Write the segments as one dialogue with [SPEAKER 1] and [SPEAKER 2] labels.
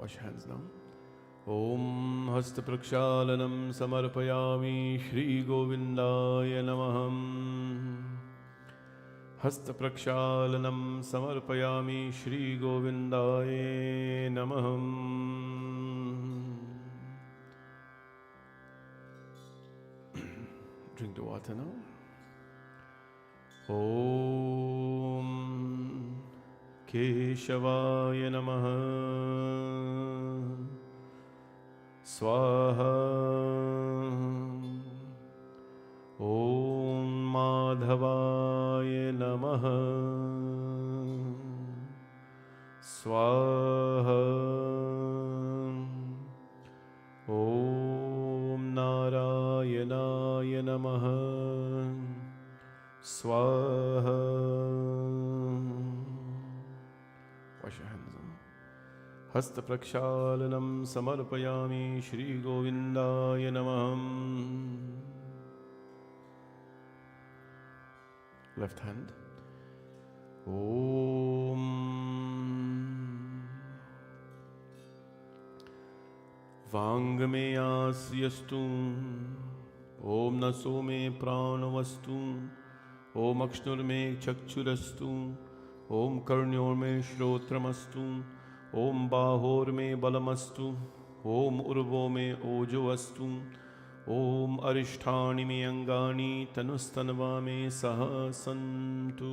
[SPEAKER 1] Wash your hands now. Om Hasta Prakshalanam Samarpayami Shri Govindaya Namaham. Hasta Prakshalanam Samarpayami Shri Govindaya Namaham. Drink the water now. Om Keshavaya Namaha Swaha. Om Madhavaya Namaha Swaha. Om Narayanaya Namaha Swaha. Wash your hands. Hasta Prakshalanam Samarpayami Shri Govindaya Namaham. Left hand. Om Vangmeyastu. Om Naso me Pranavastu. Om Akshnur me Chakchurastu. Om Karnyor me Shrotramastu. Om Bahor me Balamastu. Om Urvo me Ojovastu. Om Arishtani me Angani Tanustanava me Sahasantu.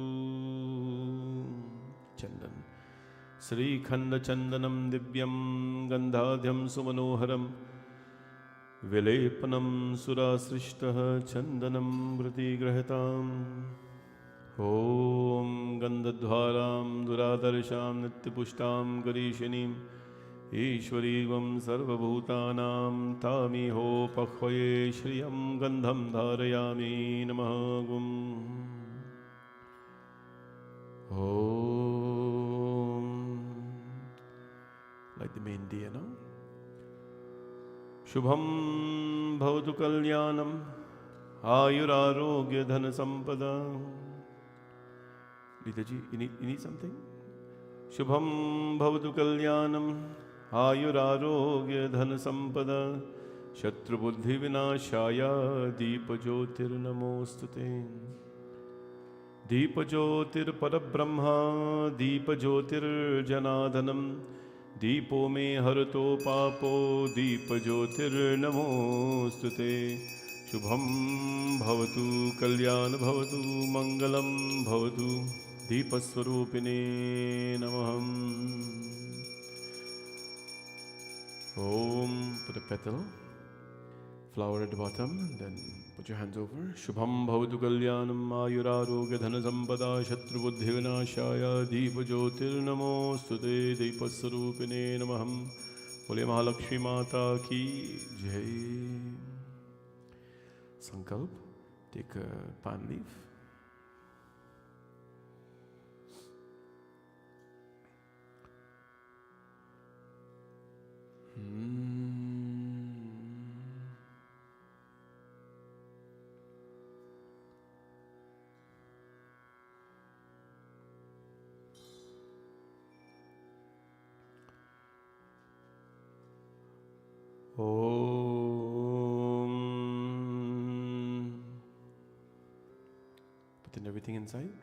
[SPEAKER 1] Chandan. Sri Khanda Chandanam Divyam Gandhadhyam Sumanoharam Vilepanam Surasrishtaha Chandanam Vrati Grahatam. Om Gandhadhvaram Duradarsham Nityapushtam Garishanim Ishwarivam Sarvabhutanam Tamiho Pakhvaye Shriyam Gandham Dharayami Namahagum. Om. Like the main diya now. Shubham Bhavatu Kalyanam Ayurarogya Dhana Sampada. Litaji, you need something? Shubham Bhavatu Kalyanam Ayurarogya Dhana Sampada Shatru Buddhi Vinashaya Deepa Jyotir Namostute. Deepa Jyotir Parabrahma Deepa Jyotir Janadhanam Deepo me Harato Papo Deepa Jyotir Namostute. Shubham Bhavatu Kalyan Bhavatu Mangalam Bhavatu Deepaswarupine Namaham. Om. Put a petal, flower at the bottom, then put your hands over. Shubham Bhavatu Kalyanam Ayurarogya Dhana Sampada Shatru Buddhi Vinashaya Deepa Jyotir Namostute Deepaswarupine Namaham. Bole Mahalakshmi Mata Ki Jai. Sankalp. Take a palm leaf. Put in everything inside,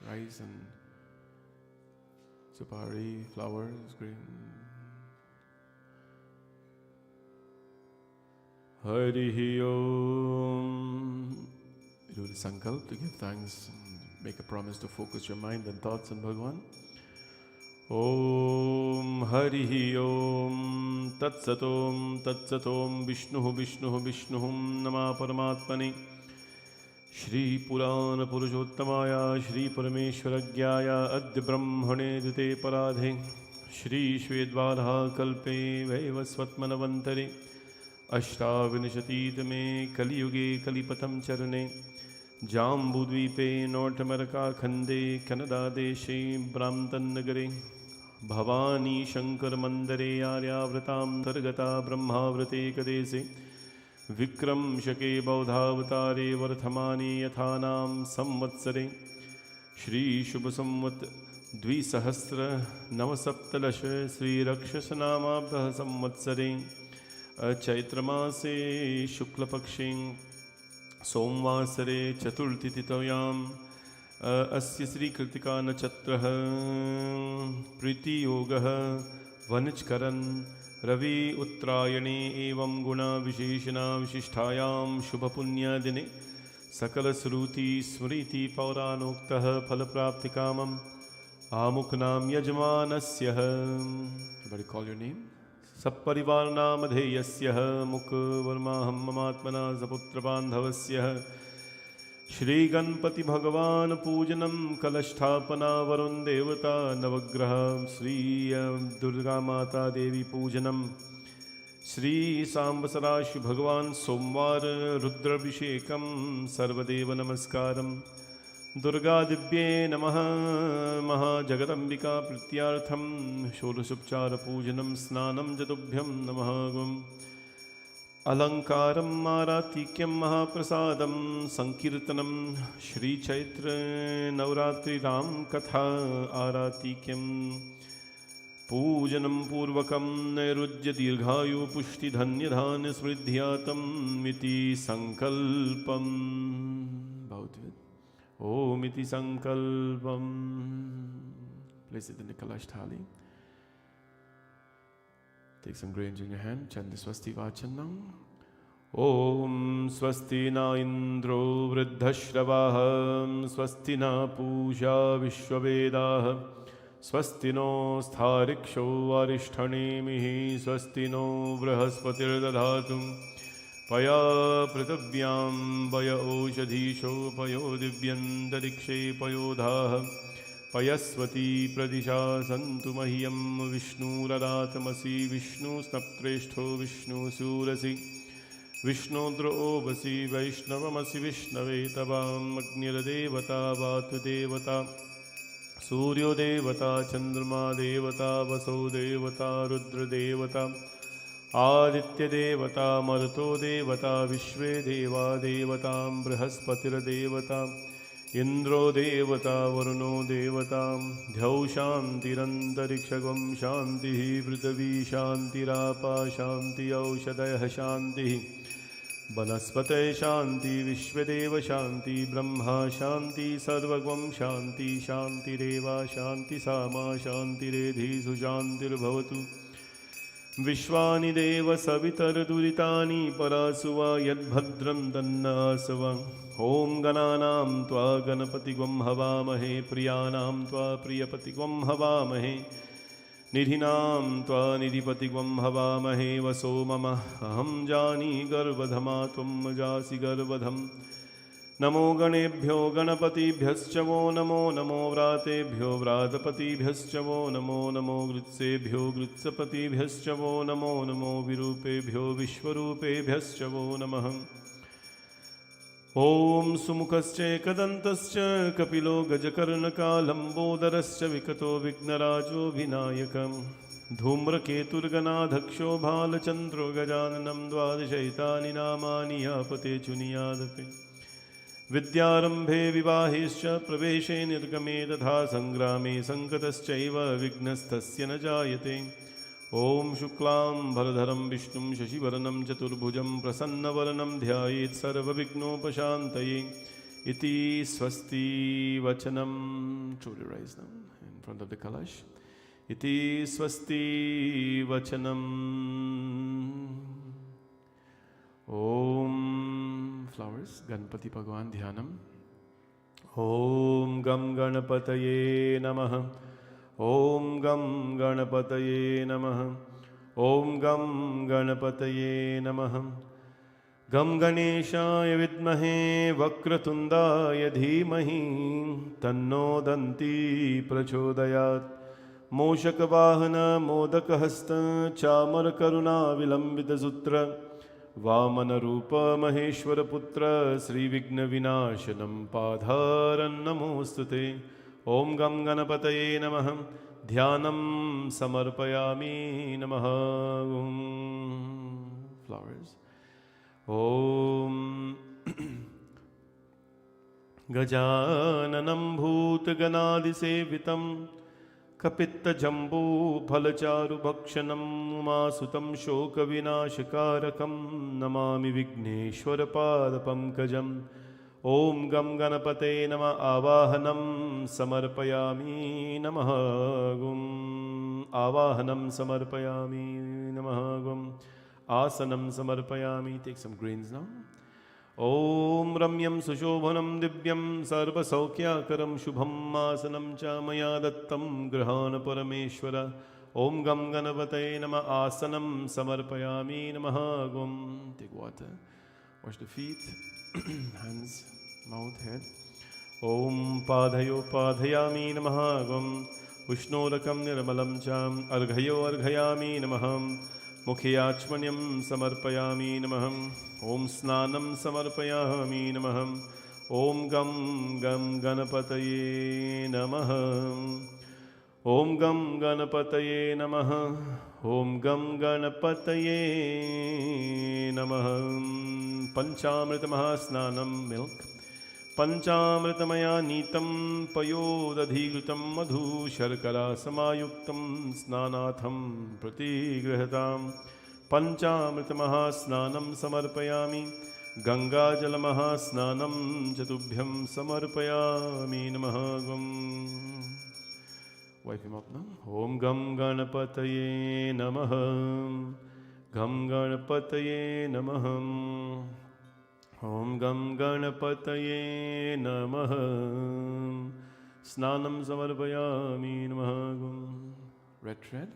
[SPEAKER 1] rice and supari, flowers, green. Harihi Om. Do the sankalp to give thanks, make a promise to focus your mind and thoughts on Bhagavan. Om Harihi Om Tat Satom Vishnuhu Nama Paramatmane Shri Purana Purushottamaya Shri Parameshwaragyaya Adya Brahmane Dute Paradhe Shri Shvedvadha Kalpe Vaivasvatmanavantare Ashtavinashatitame Kaliyuge Kalipatam Charane Jambudvipe North America Khande Canada Deshe Brampton Nagare Bhavani Shankar Mandare Aryavratam Targata Brahmavrate Kadese Vikram Shake Baudhavatare Varthamani Yathanam Samvatsare Shri शुभ संवत द्विसहस्र नवसप्तदश श्रीरक्षसनामाब्धः संवत्सरे चैत्रमासे शुक्लपक्षे सोमवासरे चतुर्थीतिथ्याम् अस्य श्रीकृतिका नक्षत्रः प्रीतियोगः वनिजकरन् रवि उत्तरायणे एवं गुणाविशेषणा विशिष्टायां शुभपुण्यदिने सकलश्रुति स्मृति पौराणोक्तः फलप्राप्तिकामम् आमुखनाम यजमानस्य everybody call your name सपरिवारनामधेयस्य मुखवर्माहं ममात्मना सपुत्रबान्धवस्य श्रीगणपति भगवान पूजनं कलस्थापना वरुण देवता नवग्रह श्री दुर्गा माता देवी पूजनं श्री सांब सदाशिव भगवान सोमवार रुद्राभिषेकं सर्वदेव नमस्कारं दुर्गा दिव्ये नमः महाजगदम्बिका प्रीत्यार्थं षोडशोपचार पूजनं स्नानं जतुभ्यं नमः गुं अलंकारं आरातिक्यं महाप्रसादं संकीर्तनं श्री चैत्र नवरात्रि राम कथा आरातिक्यं पूजनं पूर्वकं नैरुज्य दीर्घायु पुष्टि धन्य धान्य स्मृद्ध्यातं मिति संकल्पं ओम इति संकल्पं place it in the kalash thali. Take some grains in your hand, chant the swasti vachanam. Om swasti na indro vriddhashravah swasti na puja vishwavedah swasti no sthariksho arishthanemihi swasti no brahaspatir dadhatum पया पृथिव्यां पय ओषधीशो पयो दिव्यन्तरिक्षे पयोधाः पयस्वती प्रदिशा सन्तु मह्यं विष्णुररातमसि विष्णुस्नप्त्रेष्ठो विष्णुसूरसि विष्णुद्रोवसि वैष्णवमसि विष्णवे तवाम् अग्निर्देवता वातुदेवता सूर्यो देवता चन्द्रमा देवता वसो देवता रुद्रदेवता आदित्य देवता मरुतो देवता विश्वे देवा देवतां बृहस्पतिर्देवता इंद्रो देवता वरुणो देवता द्यौ शान्तिरन्तरिक्षगं शान्तिः पृथिवी शान्तिरापा शान्ति औषधयः शान्तिः वनस्पतय शान्ति विश्वदेव शान्ति ब्रह्मा शान्ति सर्वगं शान्ति शान्तिरेवा शान्ति सामा शान्तिरेधिषु शान्तिर्भवतु विश्वानि देव सवितर्दुरितानि परासुवा यद्भद्रं तन्नासवा ॐ गणानां त्वा गणपतिगं हवामहे प्रियाणां त्वा प्रियपतिगं हवामहे निधिनां त्वा निधिपतिगं हवामहे वसो मम अहं जानी गर्वधमा त्वं जासि गर्वधम् नमो गणेभ्यो गणपतिभ्यश्च वो नमो नमो व्रातेभ्यो व्रातपतिभ्यश्च वो नमो नमो गृत्सेभ्यो गृत्सपतिभ्यश्च वो नमो नमो विरूपेभ्यो विश्वरूपेभ्यश्च वो नमः ॐ सुमुखश्चैकदन्तश्च कपिलो गजकर्णकालम्बोदरश्च विकतो विघ्नराजो विनायकं धूम्रकेतुर्गणाधक्षो भालचन्द्रो गजाननं द्वादशैतानि नामानि यापते चुनियादपि विद्यारंभे विवाहेश्च प्रवेशे निर्गमे तथा संग्रामे संकतश्चैव विघ्नस्तस्य न जायते ओम शुक्लां भरधरं विष्णुं शशिवर्णं चतुर्भुजं प्रसन्नवदनं ध्यायेत् सर्वविघ्नोपशान्तये इति स्वस्ति वचनं truly rise now in front of the kalash इति स्वस्ति वचनं ओम flowers गणपति भगवान ध्यानम ओम गम गणपतये नमः ओम गम गणपतये नमः ओम गम गणपतये नमः गम गणेशाय विद्महे वक्रतुंडाय धीमहि तन्नो दन्ती प्रचोदयात् मूषकवाहन मोदकहस्त चामरकरुणा विलम्बितसूत्र वामन रूप महेश्वर पुत्र श्री विघ्न विनाशनम पाधारं नमोस्तुते ओम गम गणपतये नमः ध्यानं समर्पयामि नमः फ्लावर्स ओम गजाननं भूतगणादिसेवितं कपित्तजम्बूफलचारुभक्षणं उमासुतं शोकविनाशकारकं नमामि विघ्नेश्वरपादपङ्कजम् ॐ गं गणपते नमः आवाहनं समर्पयामि नमः गुम् आवाहनं समर्पयामि नमः गुम् आसनं समर्पयामि. Take some greens now. ॐ रम्यं सुशोभनं दिव्यं सर्वसौख्यकरं शुभं आसनं च मया दत्तं गृहाण परमेश्वर. ॐ गं गणपतये नमः आसनं समर्पयामि नमः गुम्. Take water. Wash the feet, hands, mouth, head. ॐ पादयो पादयामि नमः गुम्. उष्णोदकं निर्मलं च अर्घयो अर्घयामि नमः. मुखे आचमनीयं समर्पयामि नमः. ॐ स्नानं समर्पयामि नमः. ॐ गं गं गणपतये नमः. ॐ गं गणपतये नमः. ॐ गं गणपतये नमः. पञ्चामृतमहास्नानं मिल्क्. पञ्चामृतमया नीतं पयोदधिघृतं मधु शर्करा समायुक्तं स्नानार्थं प्रतिगृह्यताम्. पञ्चामृतमहास्नानं समर्पयामि. गङ्गाजलमहास्नानं चतुभ्यं समर्पयामि नमः गुम्. Wipe him up now. ॐ गं गणपतये नमः. गं गणपतये नमः. ॐ गं गणपतये नमः. स्नानं समर्पयामि नमः गुम्. Red thread.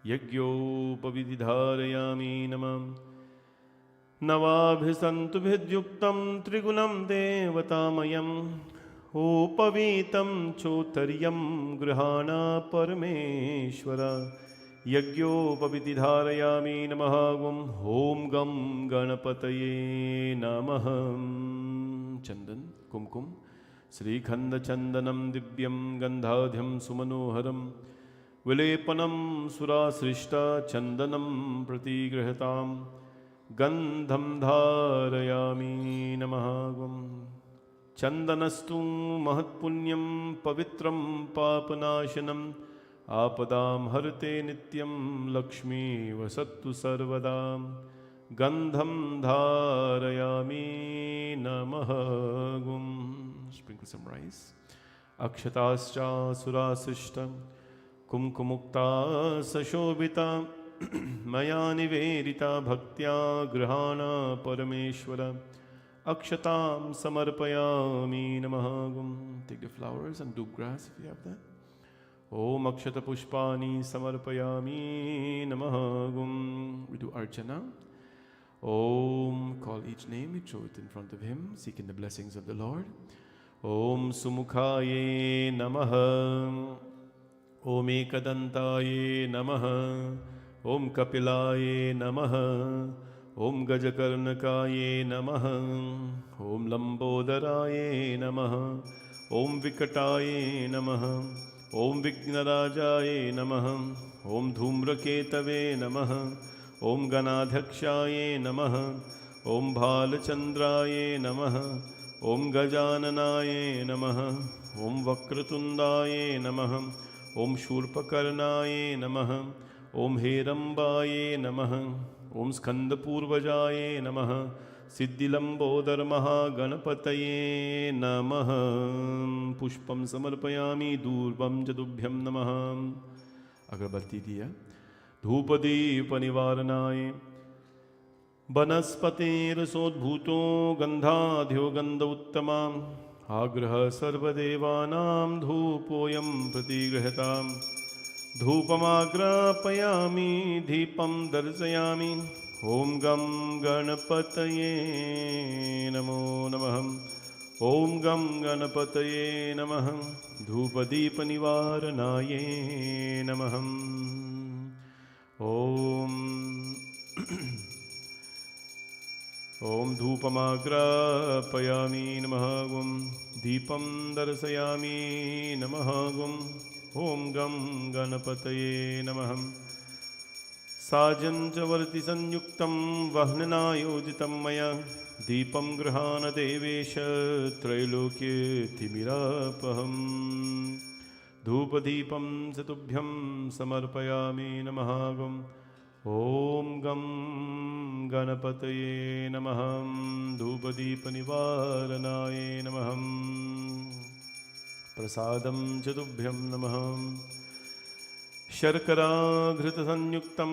[SPEAKER 1] यज्ञोपविधिधारयामि नमः. नवाभिसन्तुभिर्युक्तं त्रिगुणं देवतामयम् उपवीतं चोत्तर्यं गृहाण परमेश्वर. यज्ञोपविधिधारयामि नमः गुम्. ॐ गं गणपतये नमः. चन्दन कुमकुम श्रीखण्डचन्दनं दिव्यं गन्धाढ्यं सुमनोहरं विलेपनं सुरासृष्टचन्दनं प्रतिगृह्यताम्. गन्धं धारयामि नमः गुम्. चन्दनस्तु महत्पुण्यं पवित्रं पापनाशनम् आपदां हरते नित्यं लक्ष्मी वसत्तु सर्वदा. गन्धं धारयामि नमः गुम्. Sprinkle some rice. अक्षताश्च सुरासृष्टं कुङ्कुमुक्ता सशोभिता मया निवेदिता भक्त्या गृहाण परमेश्वर. अक्षतां समर्पयामि नमः गुम्. Take the flowers and dub grass if you have that. ॐ अक्षतपुष्पाणि समर्पयामि नमः गुम्. We do archana. Om call each name, you throw it in front of him, seeking the blessings of the Lord. ॐ सुमुखाये नमः. ॐ एकदन्ताये नमः. ॐ कपिलाये नमः. ॐ गजकर्णकाये नमः. ॐ लम्बोदराये नमः. ॐ विकटाये नमः. ॐ विघ्नराजाय नमः. ॐ धूम्रकेतवे नमः. ॐ गणाध्यक्षाय नमः. ॐ भालचन्द्राय नमः. ॐ गजाननाय नमः. ॐ वक्रतुण्डाय नमः. ॐ शूर्पकर्णाय नमः. ॐ हेरम्बाय नमः. ॐ स्कन्दपूर्वजाय नमः. सिद्धिलम्बोदर महागणपतये नमः. पुष्पं समर्पयामि दूर्वं च तुभ्यं नमः. अगरबत्ती दिया. धूपदीपनिवारणाय वनस्पतिरसोद्भूतो गन्धाढ्यो गन्ध उत्तमा. आग्रह सर्वदेवानां धूपोऽयं प्रतिगृह्यताम्. धूपमाग्रापयामि दीपं दर्शयामि. ॐ गं गणपतये नमो नमः. ॐ गं गणपतये नमः. धूपदीपनिवारणाय नमः. ॐ धूपमाग्रापयामि नमः गुं. दीपं दर्शयामि नमः गुं. ॐ गं गणपतये नमः. साजं च वर्ति संयुक्तं वह्ननायोजितं मया. दीपं गृहाण देवेश त्रैलोक्यतिमिरापहम् धूपदीपं च तुभ्यं समर्पयामि नमः ॐ गं गणपतये नमः धूपदीपनिवारणाय नमः प्रसादं च तुभ्यं नमः शर्कराघृतसंयुक्तं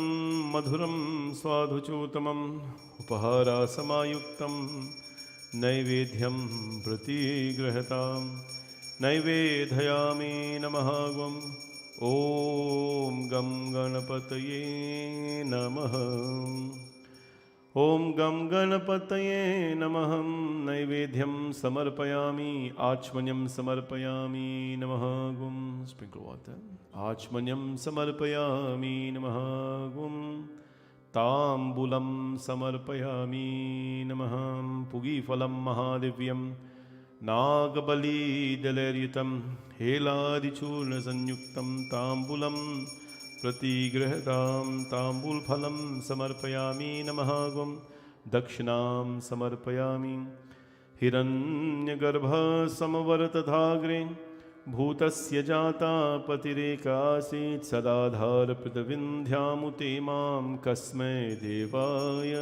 [SPEAKER 1] मधुरं स्वादुचोत्तमम् उपहारासमायुक्तं नैवेद्यं प्रतिगृहतां नैवेदयामि नमः ॐ गं गणपतये नमः ॐ गं गणपतये नमः नैवेद्यं समर्पयामि आचमनीयं समर्पयामि नमः स्प्रिंकल वाटर आचमनीयं समर्पयामि नमः ताम्बूलं समर्पयामि नमः पुगीफलं महादिव्यं नागबलिदलयुतं हेलादिचूर्णसंयुक्तं ताम्बूलं प्रतिगृहतां ताम्बूलफलं समर्पयामि नमः दक्षिणां समर्पयामि हिरण्यगर्भसमवर्तधाग्रे भूतस्य जाता पतिरेकासीत् सदाधारपृतविन्ध्यामुते मां कस्मै देवाय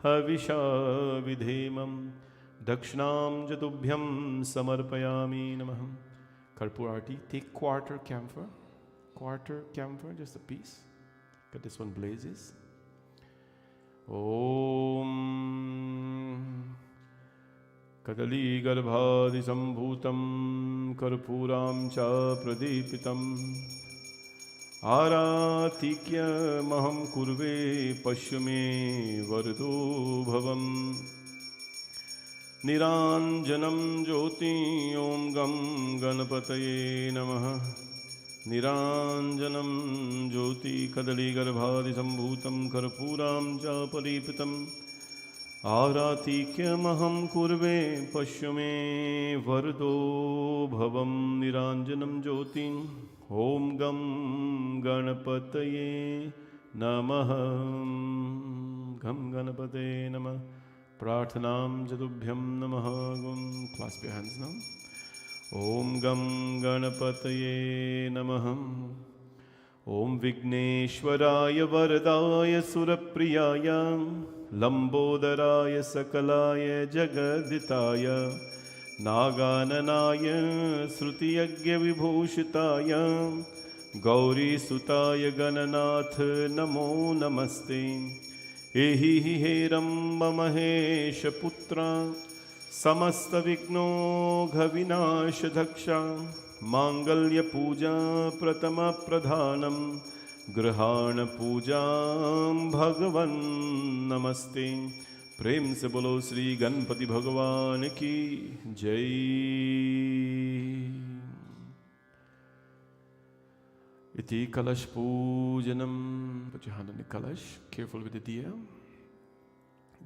[SPEAKER 1] हविषा विधेमं दक्षिणां च तुभ्यं समर्पयामि नमः Karpur Arti, take quarter camphor, just a piece. Got this one blazes. Om Kadali Garbhadi Sambhutam Karpuram Cha Pradipitam Aratikya Maham Kurve Pashyame Vardo Bhavam Niranjanam Jyoti Om Gam Ganapataye Namaha Niranjanam Jyoti Kadali Garbhadi Sambhutam Karpuram Cha Paripitam Aratikya Maham Kurve Pashyame Vardo Bhavam Niranjanam Jyoti Om Gam Ganapataye Namaha Gam Ganapataye Namaha Prathanam Jatubhyam Namaha Clasp your hands now. Om Gam Ganapataye Namaha Om Vigneshwaraya Varadaya Surapriyaya Lambodaraya Sakalaya Jagaditaya Nagananaya Srutiyagya Vibhushitaya Gauri Sutaya Gananath Namo Namaste Ehi He Ramba Mahesha Putra Samasta Vigno Ghavinash Dhaksha Mangalya Puja Pratama Pradhanam Grahana Puja Bhagavan Namaste Prem se bolo Sri Ganpati Bhagavan ki Jai. Iti Kalash Pujanam. Put your hand on the Kalash, careful with the diya.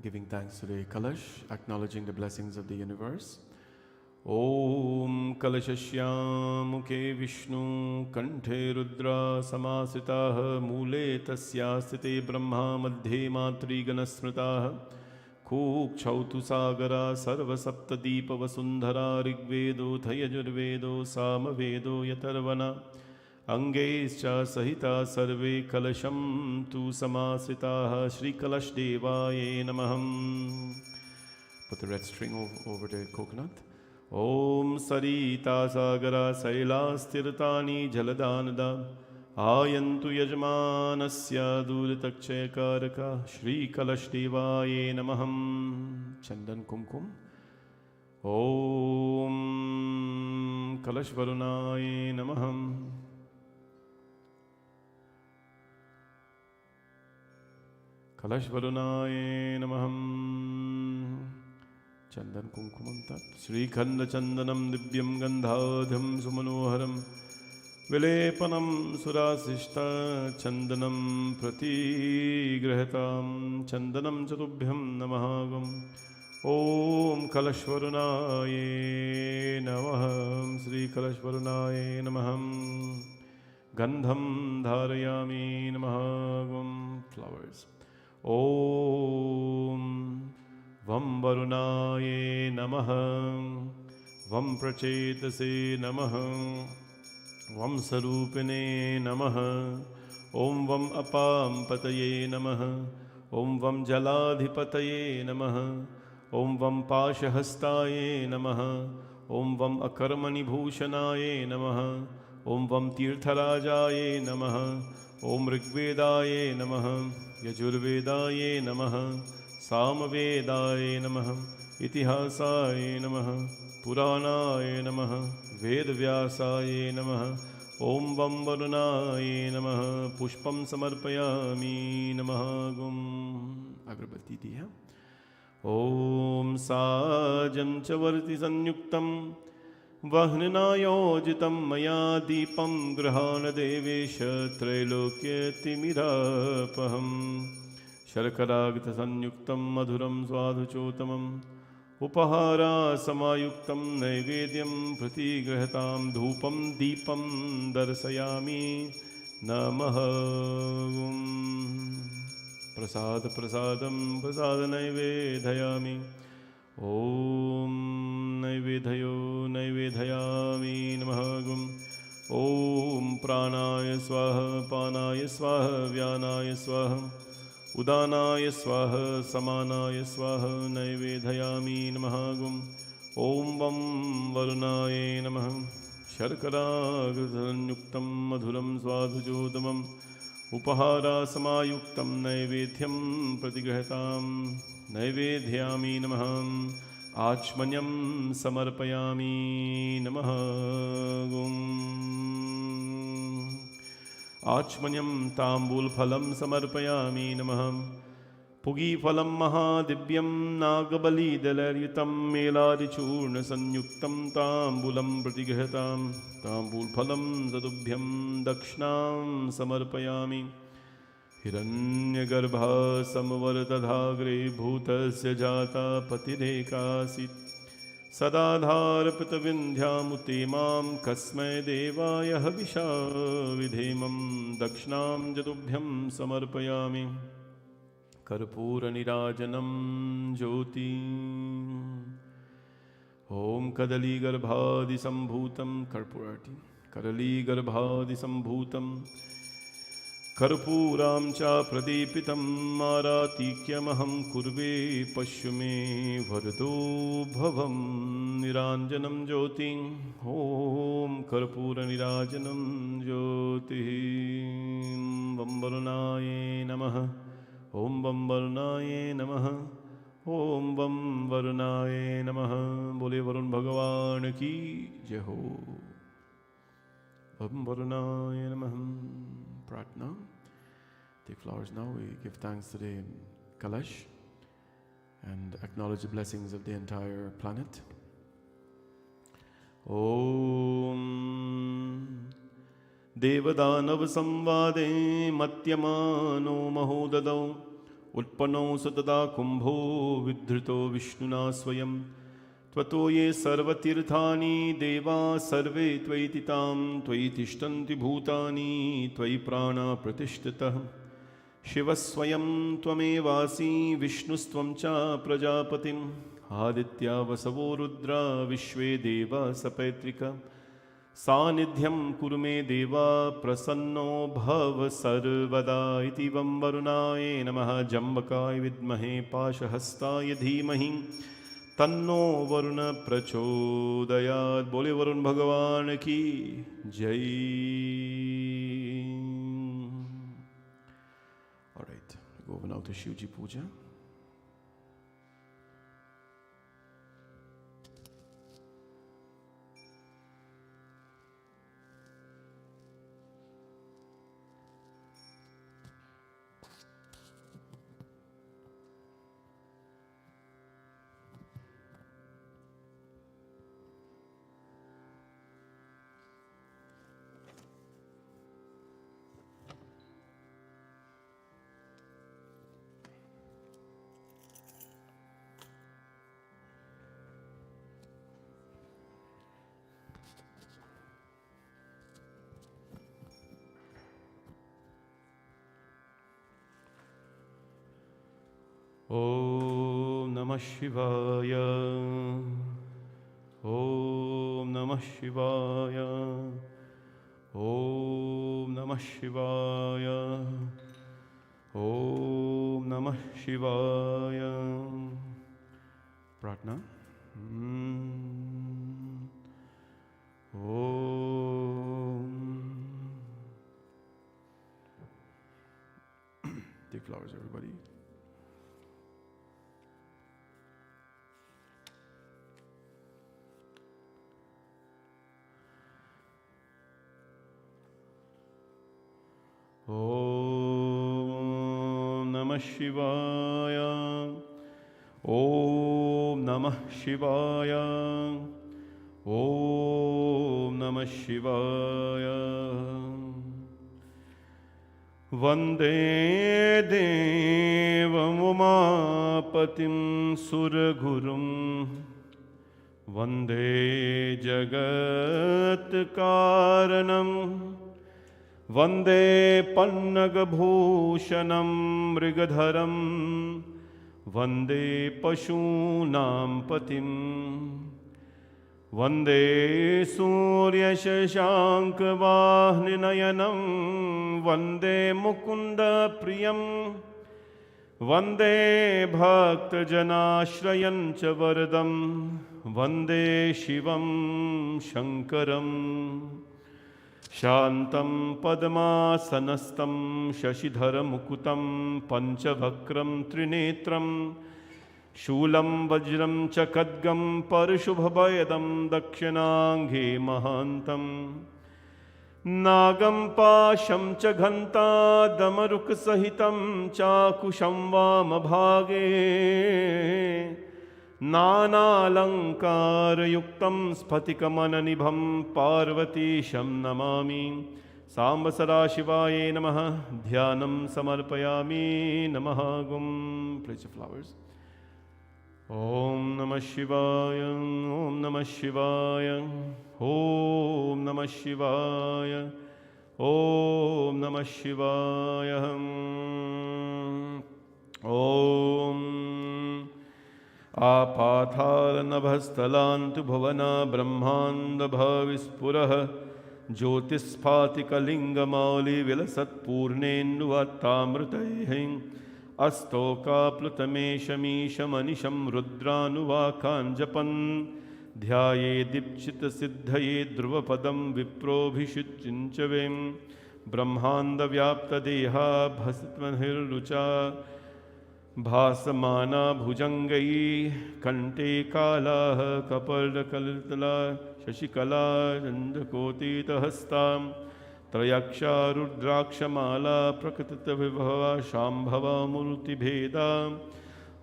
[SPEAKER 1] Giving thanks to the Kalash, acknowledging the blessings of the universe. Om Kalashashyam Mukhe Vishnu Kanthe Rudra Samasitaha Mule Tasyastate Brahma Madhye Matri Ganasmritaha Kuk Chautu Sagara Sarva Sapta Deepa Vasundhara Rigvedo Thayajurvedo Samavedo Yatarvana Angescha Sahita Sarve Kalasham Tu Samasitaha Shri Kalash Devaye Namaham. Put the red string over the coconut. Om Sarita Sagara Sailas Tirtani Jaladanada Ayantu Yajmanasya Duritakchayakaraka Shri Kalash Devaye Namaham. Chandan Kumkum. Om Kalash Varunaye Namaham. Kalash Varunaye Namaham. Chandan Kumkumam Tat Sri Khanda Chandanam Divyam Gandhadham Sumanoharam Vilepanam Surasishta Chandanam Prati Grahatam Chandanam Chatubhyam Namahagam Om Kalashvarunaye Namaham Sri Kalashvarunaye Namaham Gandham Dharayami Namahagam Flowers Om Vam Varunaye Namaha, Vam Prachetase Namaha, Vam Sarupine Namaha, Om Vam Apam Pataye Namaha, Om Vam Jaladhipataye Namaha, Om Vam Pashahastaye Namaha, Om Vam Akarmani Bhushanaye Namaha, Om Vam Tirtharajaye Namaha, Om Rigvedaye Namaha, Yajurvedaye Namaha, Samvedaye Namaha, Itihasaye Namaha, Puranaye Namaha, Vedvyasaye Namaha, Om Vam Varunaye Namaha, Pushpam Samarpayami Namaha Gum. Agrabati diya. Om Sajam Chavarti Sanyuktam Vahnanayojitam Maya Deepam Grahana Devesha Trailokya Timirapaham Sharkaragata Sanyuktam Madhuram Swadhuchotamam Upahara Samayuktam Naivedyam Pratigrahatam Dhupam Deepam Darsayami Namah. Prasad Prasadam Prasada Naivedhayami. Om Naivedhayo Naivedhayami Namahagum. Om Pranaya Swaha Panaya Swaha Vyanaya Swaha Udanaya Swaha Samanaya Swaha Naivedhayami Namahagum. Om Vam Varunaye Namaha. Sharkaraganyuktam Madhuram Swadhujotamam Upahara Samayuktam Naivedhyam Pratigrahatam Naivedhyami Namaham Achmanyam Samarpayami Namahagum. Achmanyam Tambul Phalam Samarpayami Namaham Pugi Phalam Mahadivyam Nagabali Dalaryutam Meladi Churna Sanyuktam Tambulam Pratigrahatam Tambul Phalam Zadubhyam Dakshnam Samarpayami Hiranyagarbha Samvartadhagre Bhutasya Jata Patirekāsit Sadādhārapita Vindhyamute Mam Kasmai Devāya Havisha Vidhemam Dakshnam Jatubhyam Samarpayami Karpura Nirajanam Jyoti. Om Kadali Garbhadi Sambhutam Karpurati Kadali Garbhadi Sambhutam Karpuram Cha Pradeepitam Maratikyamaham Kurve Pashume Vardo Bhavam Niranjanam Jyoti. Om Karpura Nirajanam Jyoti. Vambarunaye Namaha. Om Vam Varunaye Namaha. Om Vam Varunaye Namaha. Bole Varun Bhagavan ki jai ho. Vam Varunaye Namaha. Pratna. Take flowers now. We give thanks to the Kalash and acknowledge the blessings of the entire planet. Om Devadanav Samvade Matyamano Mahodadau Utpano Satada Kumbho Vidhrito Vishnuna Swayam Tvato ye sarvatirthani deva sarve tvaititam tvaitishtanti bhutani tvai prana pratishtitah Shivaswayam tvamevasi Vishnustvam cha prajapatim Aditya vasavo rudra Vishve deva sapaitrika Sanidhyam kurume deva prasanno bhava sarvada iti vam varunaye namaha jambakaye vidmahe pashahastaye dhimahi Tanno Varuna Prachodayat. Bole Varun Bhagavan ki jai. All right, we go over now to Shivji Puja. Namah Shivaya. Om Namah Shivaya. Om Namah Shivaya. Om Namah Shivaya. Pratna. Om. Take flowers, everybody. Om Namah Shivaya. Om Namah Shivaya. Om Namah Shivaya. Vande Devam Umapatim Surgurum. Vande Jagat Karanam. Vande Pannagabhushanam Mrigadharam. Vande Pashunam Patim. Vande Surya Shashanka Vahninayanam. Vande Mukunda Priyam. Vande Bhakta Janashrayan Cha Vardam. Vande Shivam Shankaram. Shantam Padmasanastam Shashidhara Mukutam Panchavakram Trinetram Shulam Vajram Chakadgam Parashubhabayadam Dakshinanghe Mahantam Nagam Pasham Chaganta Damaruk Sahitam Chakusham Vamabhage Nana Yuktam Sphatikamananibham Parvatisham Namami Sambasara Shivaye Namaha Dhyanam Samarpayami Namaha Gum. Place your flowers. Om Namah Shivaya. Om Namah Shivaya. Om Namah Shivaya. Om Namah Shivaya. Om Apathal Nabhastalantu Bhavana Brahmanda Bhavispurah Jyotisphatika Lingamauli Vilasat Purnendu Attamrutayhin Astoka Plutameshameshamanisham Rudranuvakanjapan Dhyaye Dipchita Siddhaye Dhruvapadam Viprobhishuchinchavem Brahmanda Vyapta Deha Bhasitvanhirrucha Bhasamana Bhujangai Kante Kala Kapardakalatala Shashikala Jandakotita Hastam Trayaksha Rudrakshamala Prakatita Vibhava Shambhava Murti Bheda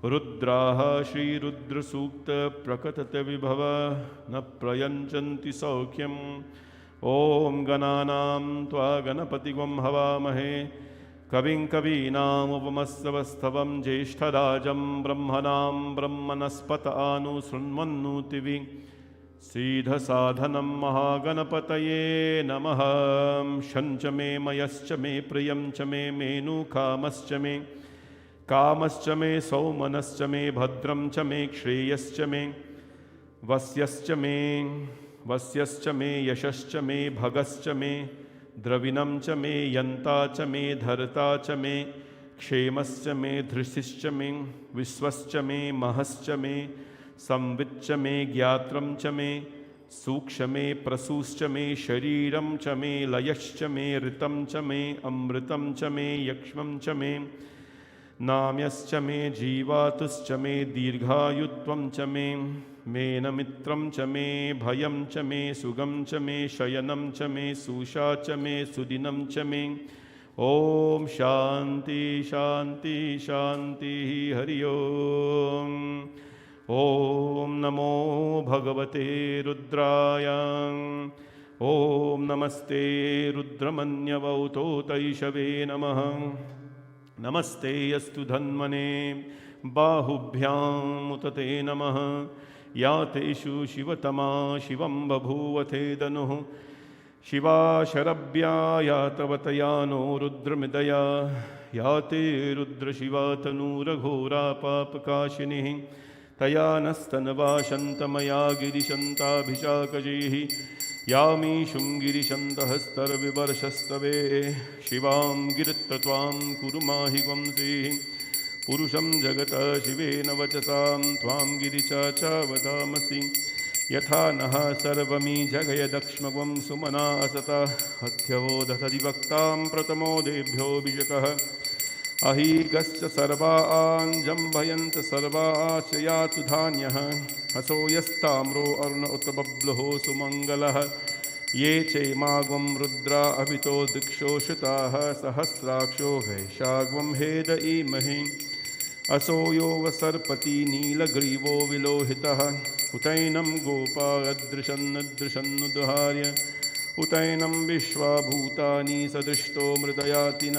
[SPEAKER 1] Rudraha Shri Rudra Sukta Prakatata Vibhava Na Prayanchanti Saukyam Om Gananam Tva Ganapatigam Havamahe Kavin Kavinam Upamassavastavam Jeshtharajam Brahmanam Brahmanaspata Anu Srunmanutivi Siddha Sadhanam Mahaganapataye Namaham Shanchame Mayaschame Priyamchame Menu Kamaschame Kamaschame Saumanaschame Bhadram Chame Kshreyaschame Vasyaschame Yashashchame Bhagaschame Dravinam cha me, yanta cha me, dharta cha me, kshemascha me, dhrishishcha me, viswascha me, mahascha me, samvitcha me, gyatram cha me, suksha me, prasuscha me, shariram cha me, layascha me, ritam cha me, amritam cha me, yakshmam cha me, namyascha me, jivatuscha me, dirghayutvam cha me, Menamitram cha me, bhayam cha me, sugam cha me, shayanam cha me, susha cha me, sudinam cha me. Om Shanti Shanti Shanti Hari Om. Om Namo Bhagavate Rudraya. Om Namaste Rudramanyavauto Taishave Namaha. Namaste Astu Dhanmane Bahubhyam Utate Namaha. Yateshu Shivatama Shivam Babhuvate Danuh Shiva Sharabhya Yatavatayano Rudramidaya Yate Rudra Shiva Tanura Ghora Papakashini तया नस्तनवाशन्तमया गिरिशन्ताभिषाकजैः यामीशुं गिरिशन्तहस्तरविवर्षस्तवे शिवां गिरित्तत्वां कुरु माहि वंसेः पुरुषं जगत शिवेन वचसां त्वां गिरिचा च वदामसि यथा नः सर्वमी जगयदक्ष्मगं सुमना असता हत्यवोधसदिवक्तां प्रतमोदेभ्योऽभिषकः अहीगश्च सर्वान् जम्भयन्त सर्वाश्च यातु धान्यः हसो यस्ताम्रो अरुण उत बब्लुः सुमङ्गलः ये चैमागं रुद्रा अभितो दिक्षो श्रुताः सहस्राक्षो वैशाग्वं हेद ईमहि असो यो वसर्पति नीलग्रीवो विलोहितः उतैनं गोपादृशन्नदृशन्नुदहार्य उतैनं विश्वाभूतानि सदृष्टो मृदयाति न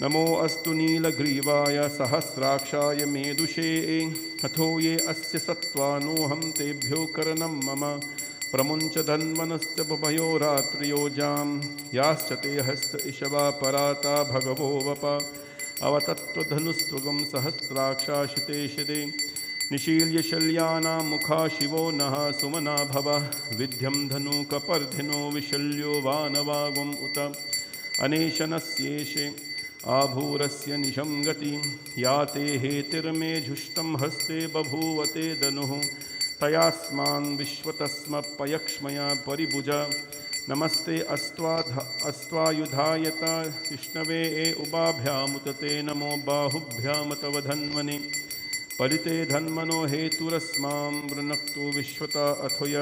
[SPEAKER 1] नमो अस्तु नीलग्रीवाय सहस्राक्षाय मेदुषे अथो ये अस्य सत्त्वानोऽहं तेभ्यो करणं मम प्रमुञ्च धन्वनश्च बुभयो रात्रियोजां याश्च ते हस्त इषवा पराता भगवो वप अवतत्त्वधनुस्त्वगं सहस्राक्षाशिते शिदे निशील्य शल्यानां मुखा शिवो नः सुमना भव विध्यं धनुकपर्धिनो विशल्यो वानवागुम् उत अनेशनस्येषे आभूरस्य निशं गति याते हेतिर्मे झुष्टं हस्ते बभूवते दनुः तयास्मान् विश्वतस्मपयक्ष्मया परिभुज नमस्ते अस्त्वायुधायता विष्णवे उभाभ्यामुतते नमो बाहुभ्याम तव धन्वने परिते धन्मनो हेतुरस्मां वृणक्तु विश्वता अथोय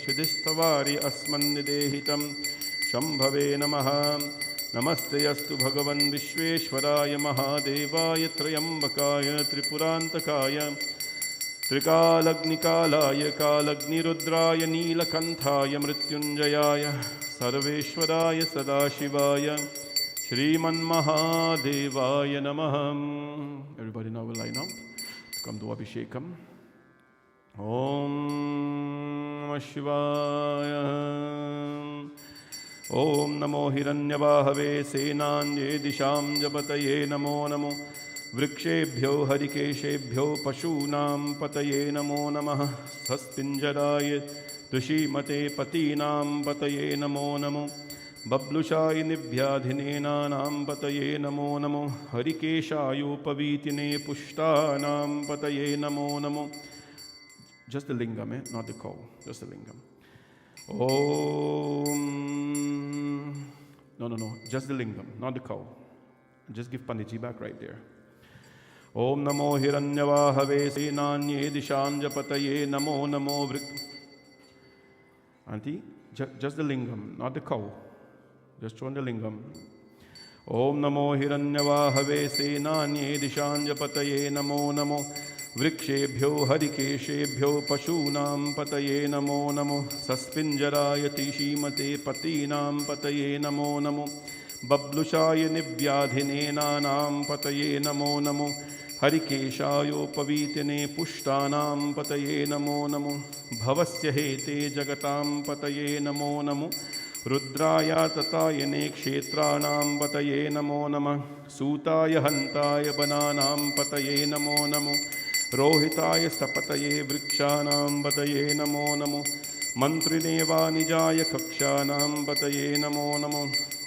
[SPEAKER 1] युधिस्तवारि अस्मन्निदेहितं शम्भवे नमः नमस्ते अस्तु भगवन् विश्वेश्वराय महादेवाय त्र्यम्बकाय त्रिपुरान्तकाय त्रिकालग्निकालाय कालग्निरुद्राय नीलकण्ठाय मृत्युञ्जयाय सर्वेश्वराय सदाशिवाय श्रीमन्महादेवाय नमः. Everybody now will line up to come to Abhishekam. Om Namah Shivaya. Om Namo Hiranyavahave Senanye Disham Japataye Namo Namo वृक्षेभ्यो हरिकेशेभ्यो पशूनां पतये नमो नमः स्वस्तिञ्जराय ऋषिमते पतीनां पतये नमो नमो बब्लुषाय निभ्याधिनेनानां पतये नमो नमो हरिकेशायोपवीतिने पुष्टानां पतये Namo Namo. Just the lingam, not the cow, just the lingam. Om. No, just the lingam, not the cow. Just give Panditji back right there. Om Namo Hiranyavahave Senanye Dishanjapataye Namo Namo Auntie, just the lingam, not the cow. Just show the lingam. Om Namo Hiranyavahave Senanye Dishanjapataye Namo Namo Vrikshebhyo Harikeshebhyo Pashunam Pataye Namo Namo Saspinjarayati Shimate Patinam Pataye Namo Namo Bablushaya Nivyadhinenanam Pataye Namo Namo हरिकेशायोपवीतिने पुष्टानां पतये नमो नमो भवस्य हेते जगतां पतये नमो नमो रुद्राय ततायने क्षेत्राणां पतये नमो नमः सूताय हन्ताय वनानां पतये नमो नमो रोहिताय स्तपतये वृक्षाणां पतये नमो नमो मन्त्रिणे वाणिजाय कक्षाणां पतये नमो नमो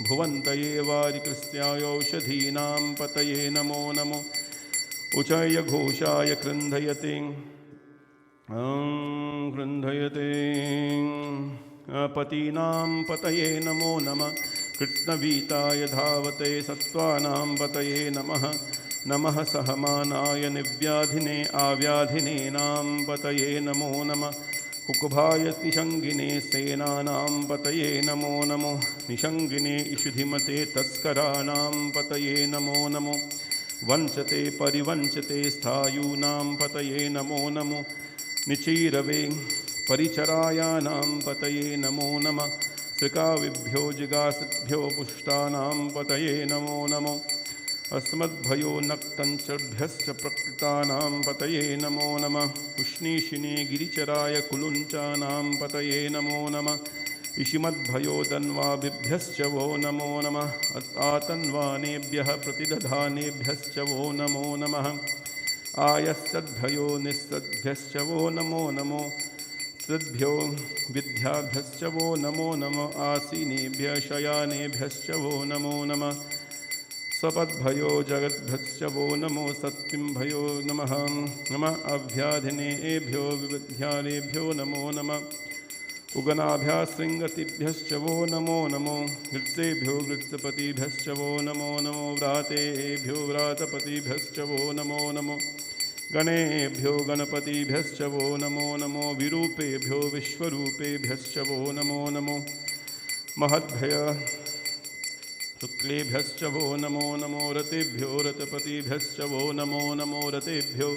[SPEAKER 1] भुवन्तये वारिकृत्याय औषधीनां पतये नमो नमो उचाय घोषाय कृन्धयते कृन्धयते पतीनां पतये नमो नमः कृत्स्नवीताय धावते सत्त्वानां पतये नमः नमः सहमानाय निव्याधिने आव्याधिनेनां पतये नमो नमः कुकुभाय निषङ्गिने सेनानां पतये नमो नमो निषङ्गिने इषुधिमते तस्कराणां पतये नमो नमो वंचते परिवंचते स्थायूनां पतये नमो नमो निचीरवे परिचरायानां पतये नमो नमः श्रिकाविभ्यो जिगासिभ्यो पुष्टानां पतये नमो नमो अस्मद्भयो नक्तञ्चभ्यश्च प्रकृतानां पतये नमो नमः उष्णीषिणे गिरिचराय कुलुञ्चानां पतये नमो नमः इषिमद्भयो दन्वाभिभ्यश्च वो नमो नमः आतन्वानेभ्यः प्रतिदधानेभ्यश्च वो नमो नमः आयस्तद्भयो निस्तद्भ्यश्च वो नमो नमो तद्भ्यो विद्याभ्यश्च वो नमो नमः आसीनेभ्यः शयानेभ्यश्च वो नमो नमः स्वपद्भयो जगद्भ्यश्च वो नमो सत्किंभयो नमः नमः अभ्याधिनेभ्यो विविध्यानेभ्यो नमो नमः उगनाभ्यासृङ्गतिभ्यश्च वो नमो नमो गृत्सेभ्यो गृत्सपतिभ्यश्च वो नमो नमो व्रातेभ्यो व्रातपतिभ्यश्च वो नमो नमो गणेभ्यो गणपतिभ्यश्च वो नमो नमो विरूपेभ्यो विश्वरूपेभ्यश्च वो नमो नमो महद्भय शुक्लेभ्यश्च वो नमो नमो रतेभ्यो रतपतिभ्यश्च वो नमो नमो रतेभ्यो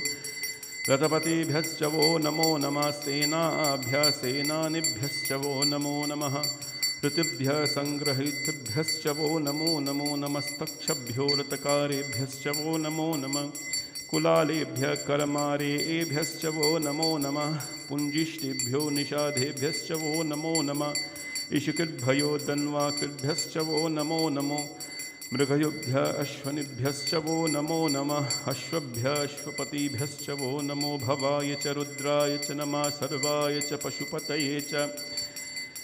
[SPEAKER 1] रथपतिभ्यश्च वो नमो नमः सेनाभ्यः सेनानिभ्यश्च वो नमो नमः ऋतुभ्यः संग्रहीतभ्यश्च वो नमो नमो नमस्तक्षभ्यो रतकारेभ्यश्च वो नमो नमः कुलालेभ्यः करमारेभ्यश्च वो नमो नमः पुञ्जिष्टिभ्यो निषादेभ्यश्च वो नमो नमः इषुकृद्भयो दन्वाकृद्भ्यश्च वो नमो नमो मृगयुभ्यः अश्वनिभ्यश्च वो नमो नमः अश्वभ्यः अश्वपतिभ्यश्च वो नमो भवाय च रुद्राय च नमः सर्वाय च पशुपतये च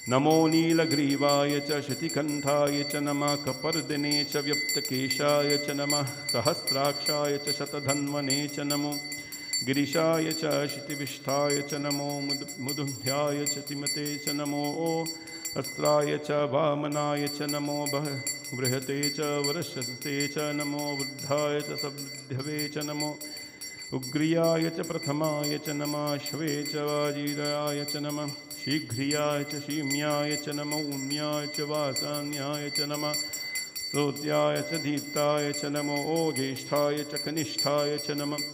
[SPEAKER 1] नमो नीलग्रीवाय च शतिकण्ठाय च नमः कपर्दिने च व्यप्तकेशाय च नमः सहस्राक्षाय च शतधन्वने च नमो गिरिशाय च शितिविष्ठाय च नमो मुदुभ्याय च तिमते च नमो अस्त्राय च वामनाय च नमो बृहते च वरशस्ते च नमो वृद्धाय च सवृद्धवे च नमो उग्रियाय च प्रथमाय च नमः श्वे च वाजीराय च नमः शीघ्रियाय च शीम्याय च नमो ऊम्याय च वासान्याय च नमः स्तोत्याय च दीप्ताय च नमो ज्येष्ठाय च कनिष्ठाय च नमः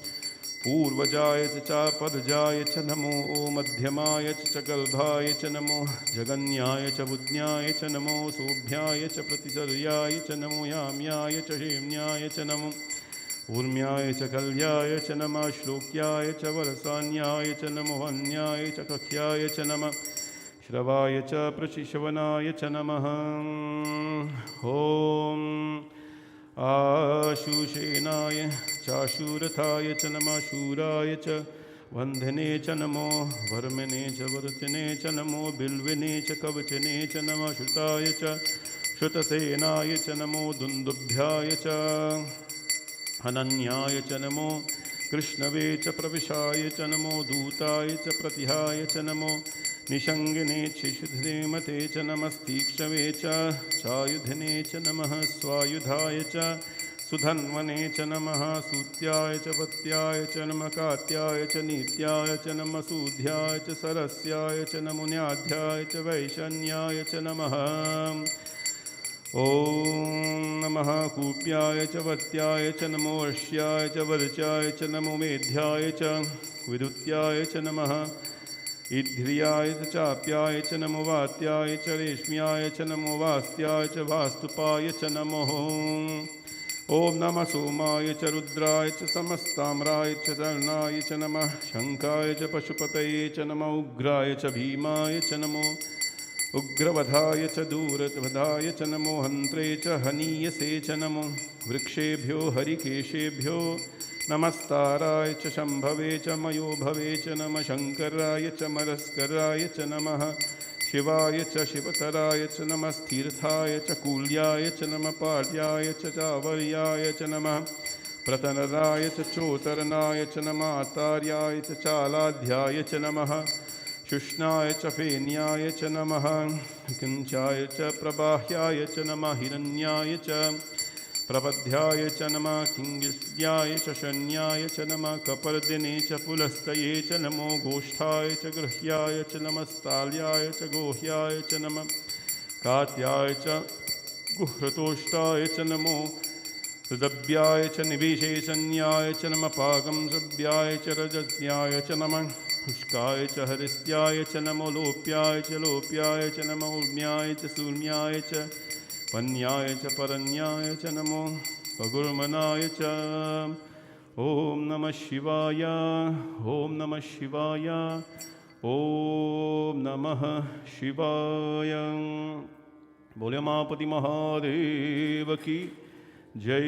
[SPEAKER 1] पूर्वजाय च चापदजाय च नमो मध्यमाय च गल्भाय च नमो जगन्याय च बुद्न्याय च नमो सोभ्याय च प्रतिचर्याय च नमो याम्याय च हेम्याय च नमो ऊर्म्याय च कल्याय च नमः श्लोक्याय च वरसान्याय च नमो अन्याय च कक्ष्याय च नमः श्रवाय च प्रशिशवनाय च नमः ॐ आशुषेनाय चाशूरथाय च नमः शूराय च वन्धने च नमो वर्मणे च वर्चने च नमो बिल्विने च कवचने च नमः श्रुताय च श्रुतसेनाय च नमो दुन्दुभ्याय च अनन्याय च नमो कृष्णवे च प्रविशाय च नमो दूताय च प्रतिहाय च नमो निषङ्गिने शिशुधेमते च नमस्तीक्षवे च चायुधने च नमः स्वायुधाय च सुधन्वने च नमः सूत्याय च वत्याय च नमः कात्याय च नीत्याय च नमः सूध्याय च सरस्याय च नमो न्याध्याय च वैशन्याय च नमः ॐ नमः कूप्याय च वत्याय च नमो अर्ष्याय च वर्चाय च नमो मेध्याय च विद्युत्याय च नमः ईध्रियाय च चाप्याय च नमो वात्याय च रेश्म्याय च नमो वास्त्याय च वास्तुपाय च नमो ॐ नमः सोमाय च रुद्राय च समस्ताम्राय च चरणाय च नमः शङ्काय च पशुपतये च नमः उग्राय च भीमाय च नमो उग्रवधाय च दूरवधाय च नमो हन्त्रे च हनीयसे च नमो वृक्षेभ्यो हरिकेशेभ्यो नमस्ताराय च शम्भवे च मयोभवे च नमः शङ्कराय च मरस्कराय च नमः शिवाय च शिवतराय च नमः स्थिरथाय च कूल्याय च नमः पार्याय च चावर्याय च नमः प्रतनराय च चोतरनाय च नमः आतार्याय च चालाध्याय च नमः शुष्णाय च फेन्याय च नमः किञ्चाय च प्रबाह्याय च नमः हिरण्याय च प्रपद्याय च नमः किङ्गिष्ट्याय च शन्याय च नमः कपर्दिने च पुलस्तये च नमो गोष्ठाय च गृह्याय च नमः स्थाल्याय च गोह्याय च नमः कात्याय च गुह्रतोष्टाय च नमो हृदव्याय च निविशेषन्याय च नमः पाकं सव्याय च रजत्याय च नमः शुष्काय च हरिस्त्याय च नमो लोप्याय च नमो ऊर्म्याय च सूर्म्याय च पन्याय च परन्याय च नमो पगुर्मनाय च ॐ नमः शिवाय ॐ नमः शिवाय ॐ नमः शिवाय बोले उमापति महादेव की जय।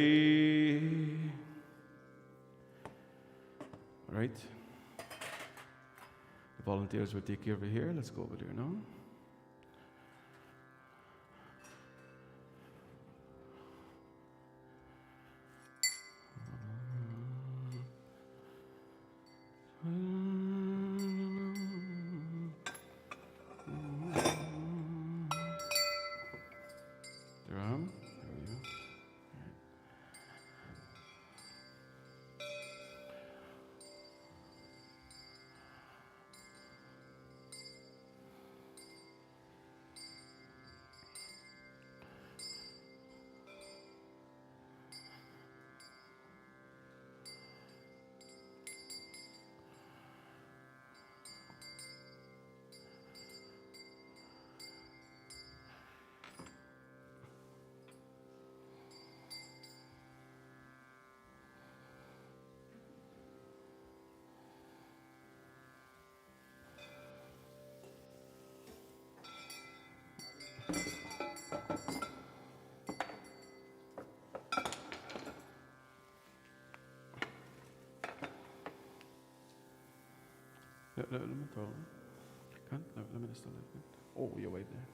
[SPEAKER 1] All right. The volunteers will take you over here. Let's go over there now. Let me throw. Let me just a little bit. Oh, you're right there.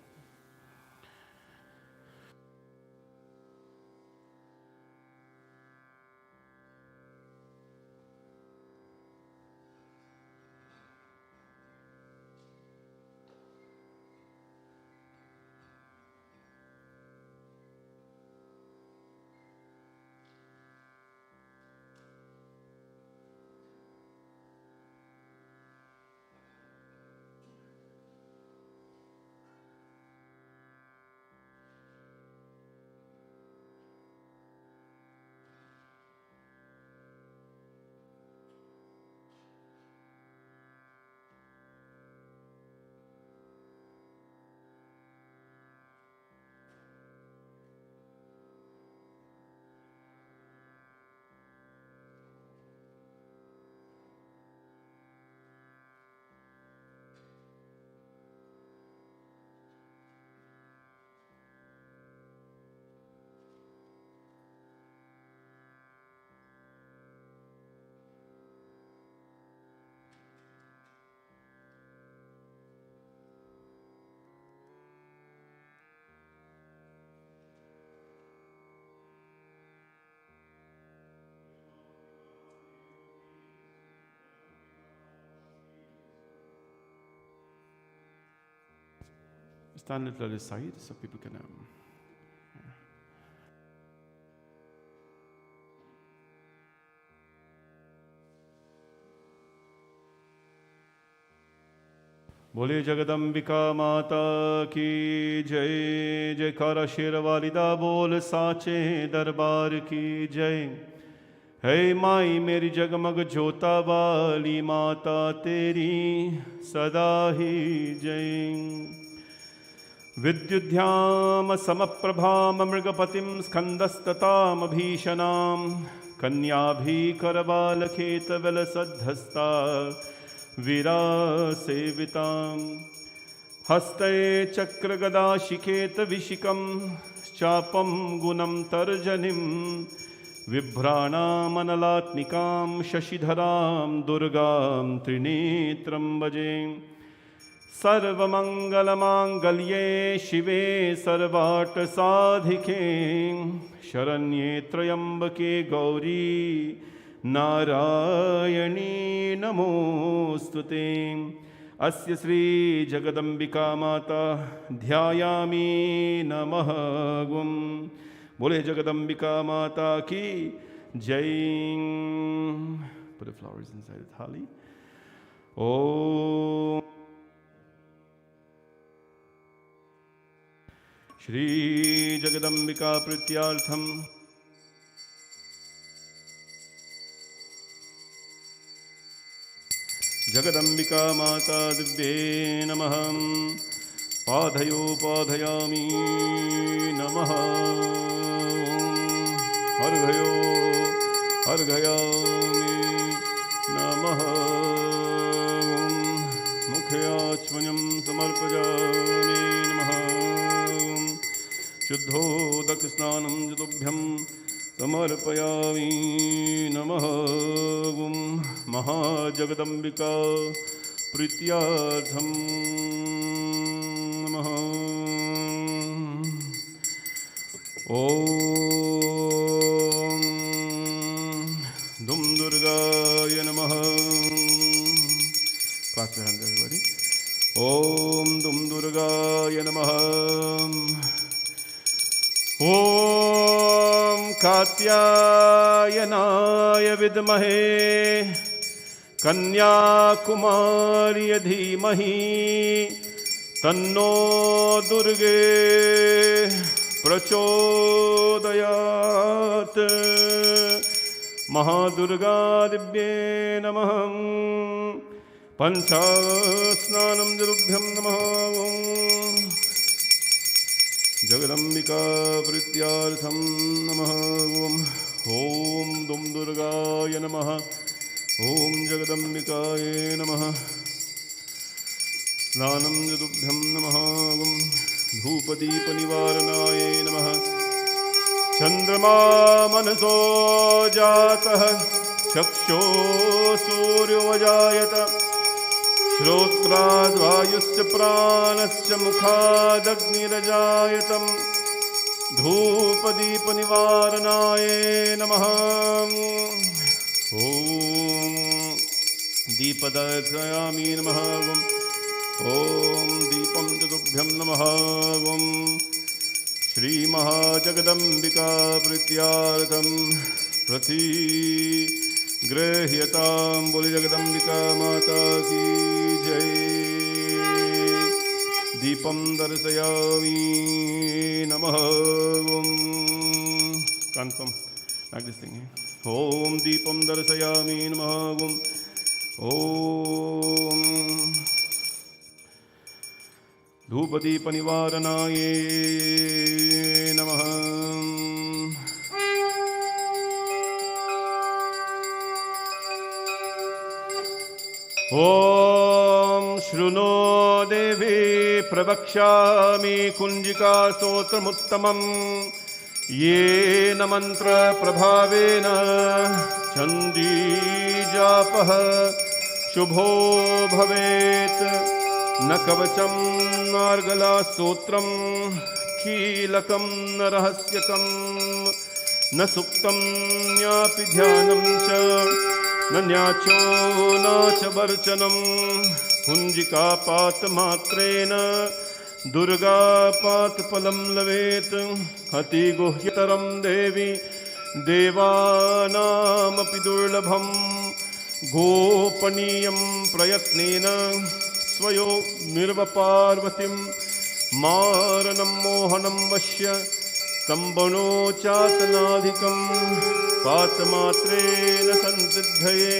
[SPEAKER 1] Stand a little aside so people can. बोले जगदम्बिका माता की जय, जयकारा शेर वालिदा बोल साचे दरबार की जय। है माई मेरी जगमग जोता वाली माता तेरी सदा ही जय। विद्युद्ध्याम समप्रभाम मृगपतिं स्कन्दस्तताम भीषणां कन्याभिकरबालखेतविलसद्धस्ता वीरासेवितां। हस्ते चक्रगदाशिखेतविशिखं चापं गुणं तर्जनीं बिभ्राणामनलात्मिकां शशिधरां दुर्गां त्रिनेत्रं भजे। सर्वमङ्गलमाङ्गल्ये शिवे सर्वार्थसाधिके शरण्ये त्र्यम्बके गौरी नारायणी नमोस्तुते। अस्य श्री जगदम्बिका माता ध्यायामि नमः गुं। बोले जगदम्बिका माता की जय। Put the flowers inside the thali. Om Shri Jagadambika Prityartham Jagadambika Mata Divye Namaha Padhayo Padhayami Namaha Arghayo Arghayami Namaha Mukhyachmanyam Samarpajami Namaha Shuddhodak Snanam Jatubhyam समर्पयामि नमः ॐ महाजगदम्बिका प्रीत्यार्थं नमः ॐ दुम दुर्गाय नमः Clap your hands everybody. ॐ दुम दुर्गाय नमः ॐ कात्यायनाय विद्महे कन्याकुमार्य धीमहि तन्नो दुर्गे प्रचोदयात् महादुर्गा दिव्ये नमः पंचास्नानं जरुभ्यं नमः जगदम्बिका प्रीत्यार्थं नमः ॐ दुम दुर्गाय नमः ॐ जगदम्बिकाय नमः स्नानं जरुभ्यं नमः धूपदीपनिवारणाय नमः चंद्रमा मनसो जातः चक्षो सूर्योऽजायत श्रोत्राद्वायुश्च प्राणश्च मुखादग्निरजायतं धूपदीपनिवारणाय नमः ॐ दीपदर्शयामि नमः ॐ दीपं तुभ्यं नमः ॐ श्रीमहाजगदम्बिका प्रीत्यार्थं प्रतिगृह्यतां बोले जगदम्बिका माता की जय दीपं दर्शयामि नमः कन्फर्म like this thing ॐ दीपं दर्शयामि नमः ॐ धूपदीपनिवारणाय नमः ॐ शृणो देवी प्रवक्ष्यामि कुञ्जिका स्तोत्रमुत्तमम् येन मन्त्रप्रभावेन चण्डीजापः शुभो भवेत् न कवचं नार्गलास्तोत्रं कीलकं न रहस्यकं न सुक्तं न्यापि ध्यानं च न न्याचो न च वर्चनं कुञ्जिकापातमात्रेण दुर्गापातफलं लभेत् अतिगुह्यतरं देवी देवानामपि दुर्लभं गोपनीयं प्रयत्नेन स्वयो निर्वपार्वतीं मारणं मोहनं वश्य स्तम्भनो चातनाधिकं पातमात्रेण संसिद्धये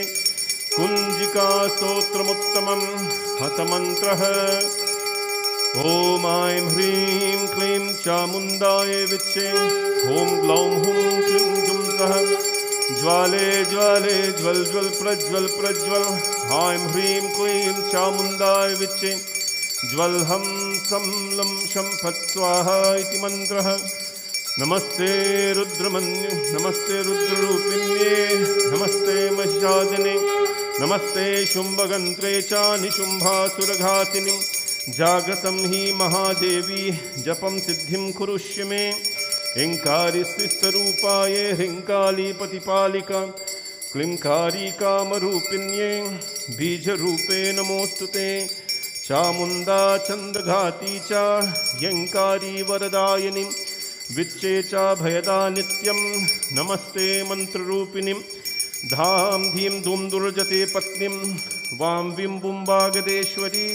[SPEAKER 1] कुञ्जिका स्तोत्रमुत्तमं हतमन्त्रः ॐ ऐं ह्रीं क्लीं चामुण्डाय विच्चे ॐ ग्लौं हुं क्लीं जुं सः ज्वाले ज्वाले ज्वल ज्वल प्रज्वल प्रज्वल ऐं ह्रीं क्लीं चामुण्डाय विच्चे ज्वलहं सं लं शं फट् स्वाहा इति मन्त्रः नमस्ते रुद्रमन्ये नमस्ते रुद्ररूपिण्ये नमस्ते महिषादिने नमस्ते शुम्भगन्त्रे च निशुम्भासुरघातिनि जागृतं हि महादेवी जपं सिद्धिं कुरुष्य मे ह्रीङ्कारी स्थिस्तरूपाय ह्रीङ्कालीपतिपालिका क्लीङ्कारी कामरूपिण्ये बीजरूपे नमोऽस्तु ते चामुण्डा चन्द्रघाती च ह्यङ्कारी वरदायिनी विच्चे च भयदा नित्यं नमस्ते मन्त्ररूपिणीं धां धीं धूं दुर्जते पत्नीं वां विं बुं वागदेश्वरी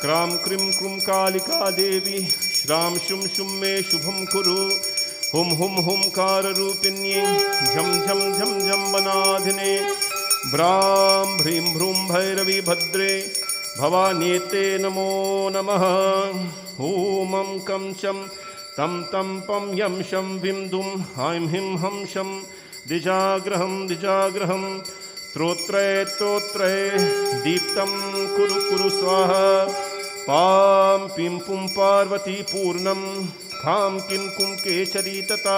[SPEAKER 1] क्रां क्रीं क्रूं कालिका देवी श्रां शुं शुं मे शुभं कुरु हुं हुं हुंकाररूपिण्ये झं झं झं झं वनाधिने ब्रां ह्रीं भ्रूं भैरवी भद्रे भवानीते नमो नमः ॐ कं चं तं तं पं यं शं विं दुं ऐं हिं हं शं द्विजाग्रहं स्तोत्रे दीप्तं कुरु कुरु स्वाहा पां पिं पुं पार्वती पूर्णं खां किं कुं केचरी तथा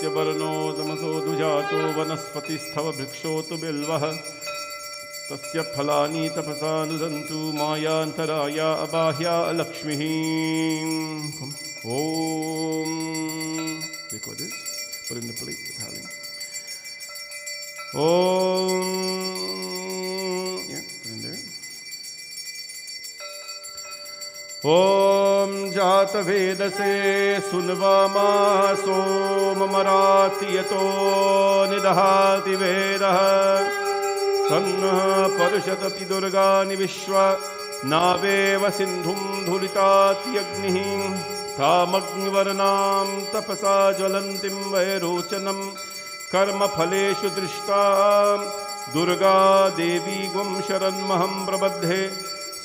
[SPEAKER 1] सत्यवर्णो तमसो दुजातो वनस्पतिस्थव वृक्षोऽतु बिल्वः तस्य फलानि तपसा नुदन्तु मायान्तराया अबाह्या लक्ष्मीः ॐ take what is put in the plate with Halley Om yeah put in there ॐ जातवेदसे सुन्वामा सोममराति यतो निदहाति वेदः सन्नः परुषतति दुर्गानि विश्वा नावेव सिन्धुं धुलिताति अग्निः तामग्निवर्णां तपसा ज्वलन्तीं वैरोचनं कर्मफलेषु दृष्टा दुर्गा देवी गुं शरन्महं प्रबध्ये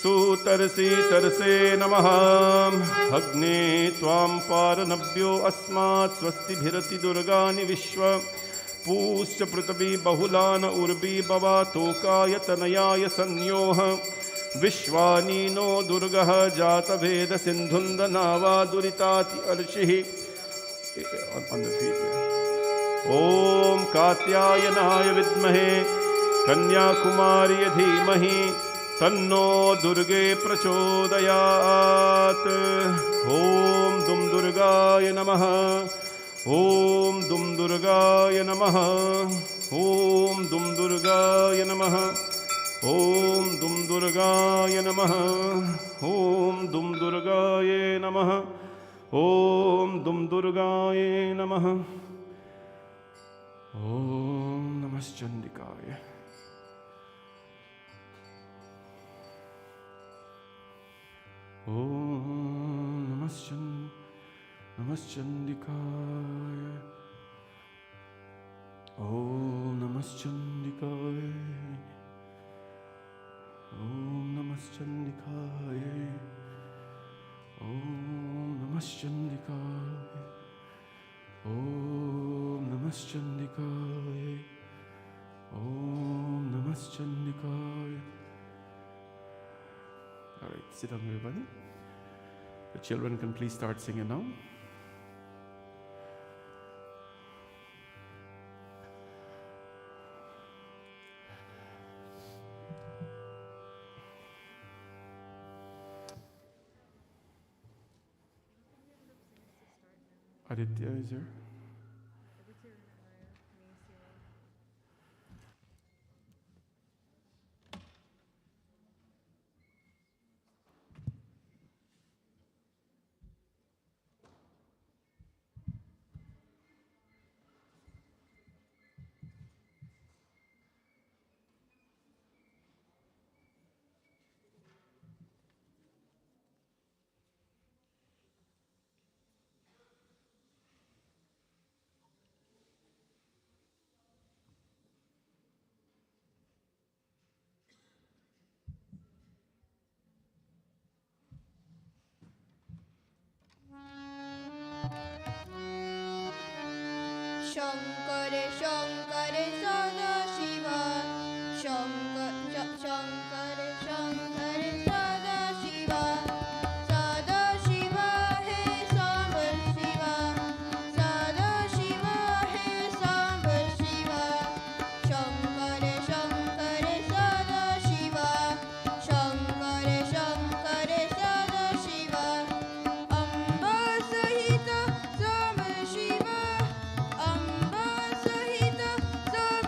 [SPEAKER 1] सुतरसे तरसे नमः अग्ने त्वां पारनभ्यो अस्मात् स्वस्तिभिरति दुर्गानि विश्व पूश्च पृथिवी बहुलान उर्वी भवातोकाय तनयाय संयोः विश्वानी नो दुर्गः जातवेद सिन्धुन्दनावा दुरिताति अर्षिः ॐ कात्यायनाय विद्महे कन्याकुमार्य धीमहि तन्नो दुर्गे प्रचोदयात् ॐ दुं दुर्गाय नमः ॐ दुं दुर्गाय नमः ॐ दुं दुर्गाय नमः ॐ दुं दुर्गाय नमः ॐ दुं दुर्गाय नमः ॐ दुं दुर्गाय नमः ॐ नमश्चण्डिकाय ॐ नमश्चण्डिकाय ॐ नमश्चण्डिकाय ॐ नमश्चण्डिकाय ॐ नमश्चण्डिकाय ॐ नमश्चण्डिकाय ॐ नमश्चण्डिकाय. All right, sit down everybody. The children can please start singing now. Aditya is here.
[SPEAKER 2] Shankar Shankar सदा शिवा शंकर शंकर शंकर सदा शिवा हे सांब शिवा सदा शिवा हे सांब शिवा शंकर शंकर सदा शिवा शंकर शंकर सदा शिवा अम्बा सहित सांब शिवा अम्बा सहित Samba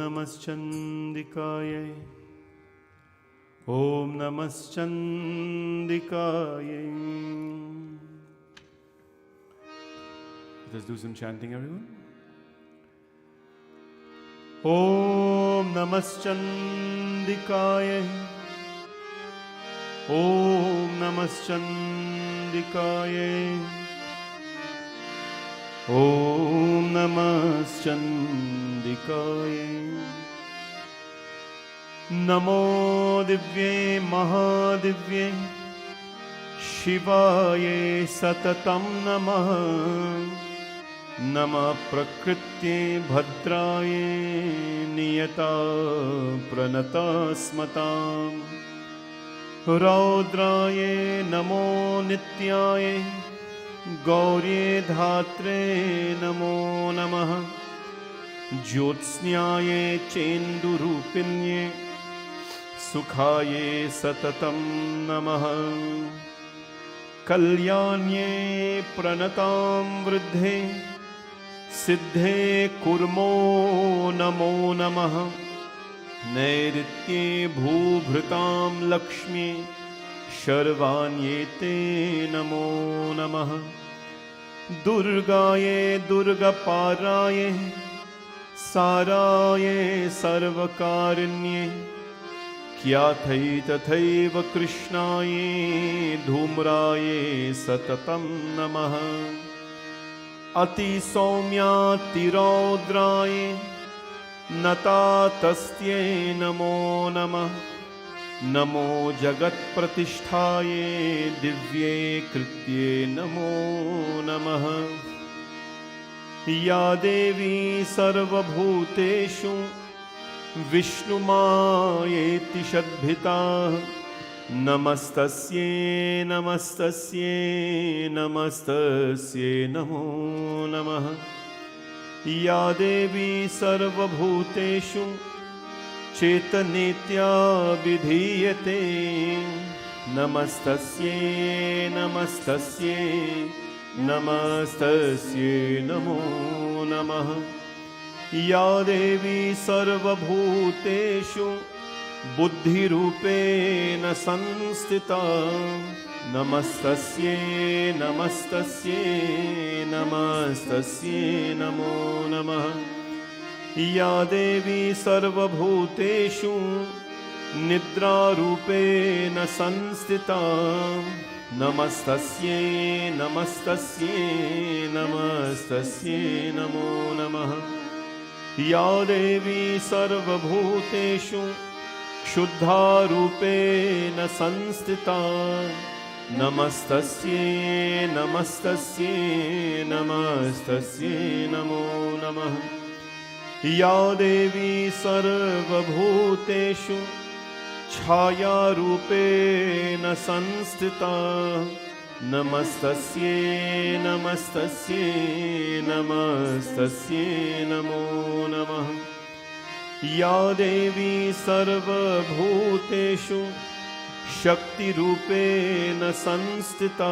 [SPEAKER 1] नमश्चंदिकायै Om Namaschandikaya. Let's do some chanting, everyone. Om Namaschandikaya. Om Namaschandikaya. Om Namaschandikaya. नमो दिव्ये महादिव्ये शिवाये सततं नमः नमः प्रकृत्ये भद्राये नियता प्रणतस्मतां रौद्राये नमो नित्याय गौर्ये धात्रे नमो नमः ज्योत्स्नाये चेन्दुरूपिण्ये सुखाये सततं नमः कल्याण्ये प्रणतां वृद्धे सिद्धे कुर्मो नमो नमः नैऋत्ये भूभृतां लक्ष्मी शर्वाण्येते नमो नमः दुर्गाये दुर्गपाराये साराये सर्वकारिण्ये क्याथै तथैव कृष्णाये धूम्राये सततं नमः अतिसौम्यातिरौद्राये नतातस्त्यै नमो नमः नमो जगत्प्रतिष्ठाये दिव्ये कृत्ये नमो नमः या देवी सर्वभूतेषु विष्णुमायेति षद्भिता नमस्तस्यै नमस्तस्यै नमस्तस्यै नमो नमः या देवी सर्वभूतेषु चेतनेत्या विधीयते नमस्तस्यै नमस्तस्यै नमस्तस्यै नमो नमः या देवी सर्वभूतेषु बुद्धिरूपेण संस्थिता नमस्तस्यै नमस्तस्यै नमस्तस्यै नमो नमः या देवी सर्वभूतेषु निद्रारूपेण संस्थिता नमस्तस्यै नमस्तस्यै नमस्तस्यै नमो नमः या देवी सर्वभूतेषु क्षुद्धारूपेण संस्थिता नमस्तस्यै नमस्तस्यै नमस्तस्यै नमो नमः या देवी सर्वभूतेषु छायारूपेण संस्थिता नमस्तस्यै नमस्तस्यै नमस्तस्यै नमो नमः या देवी सर्वभूतेषु शक्तिरूपेण संस्थिता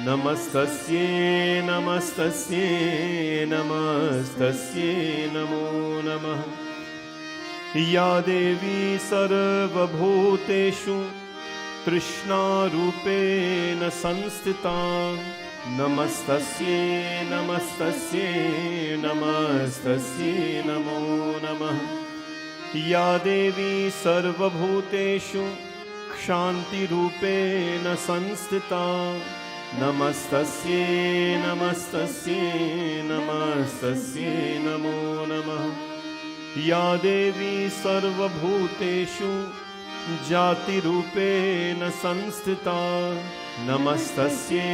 [SPEAKER 1] नमस्तस्यै नमस्तस्यै नमस्तस्यै नमो नमः या देवी सर्वभूतेषु तृष्णारूपेण संस्थिता नमस्तस्यै नमस्तस्यै नमस्तस्यै नमो नमः या देवी सर्वभूतेषु क्षान्तिरूपेण संस्थिता नमस्तस्यै नमस्तस्यै नमस्तस्यै नमो नमः या देवी सर्वभूतेषु जातिरूपेण संस्थिता नमस्तस्यै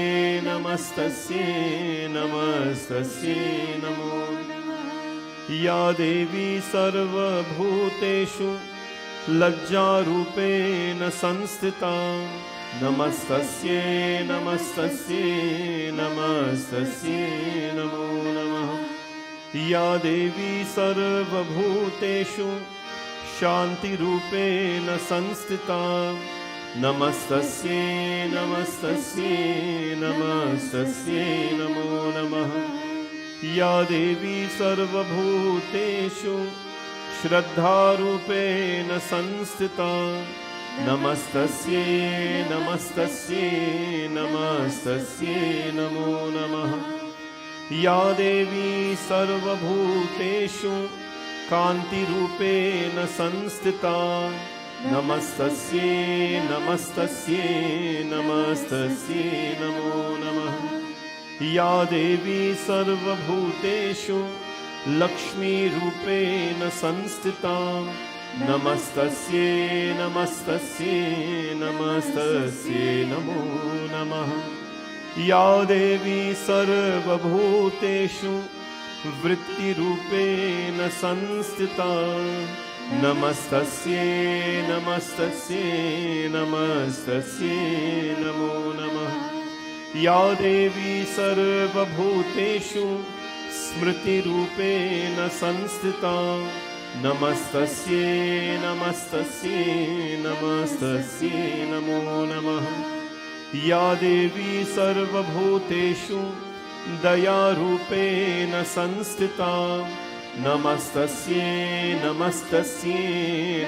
[SPEAKER 1] नमस्तस्यै नमस्तस्यै नमो या देवी सर्वभूतेषु लज्जारूपेण संस्थिता नमस्तस्यै नमस्तस्यै नमस्तस्यै नमो नमः या देवी सर्वभूतेषु शान्तिरूपेण संस्थिता नमस्तस्यै नमस्तस्यै नमस्तस्यै नमो नमः या देवी सर्वभूतेषु श्रद्धारूपेण संस्थिता नमस्तस्यै नमस्तस्यै नमस्तस्यै नमो नमः या देवी सर्वभूतेषु कान्तिरूपेण संस्थिता नमस्तस्यै नमस्तस्यै नमस्तस्यै नमो नमः या देवी सर्वभूतेषु लक्ष्मीरूपेण संस्थिता नमस्तस्यै नमस्तस्यै नमस्तस्यै नमो नमः या देवी सर्वभूतेषु वृत्तिरूपेण संस्थिता नमस्तस्यै नमस्तस्यै नमस्तस्यै नमो नमः या देवी सर्वभूतेषु स्मृतिरूपेण संस्थिता नमस्तस्यै नमस्तस्यै नमस्तस्यै नमो नमः या देवी सर्वभूतेषु दयारूपेण संस्थिता नमस्तस्यै नमस्तस्यै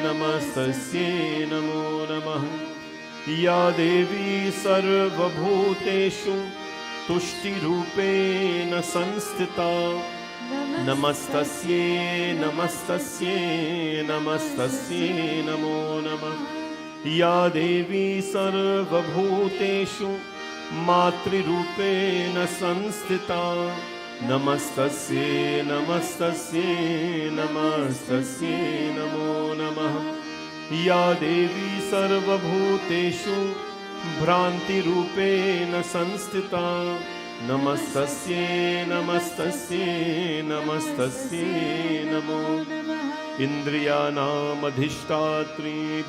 [SPEAKER 1] नमस्तस्यै नमो नमः या देवी सर्वभूतेषु तुष्टिरूपेण संस्थिता नमस्तस्यै नमस्तस्यै नमस्तस्यै नमो नमः या देवी सर्वभूतेषु मातृरूपेण संस्थिता नमस्तस्यै नमस्तस्यै नमस्तस्यै नमो नमः या देवी सर्वभूतेषु भ्रान्तिरूपेण संस्थिता नमस्तस्यै नमस्तस्यै नमस्तस्यै नमो इन्द्रियाणामधिष्ठात्री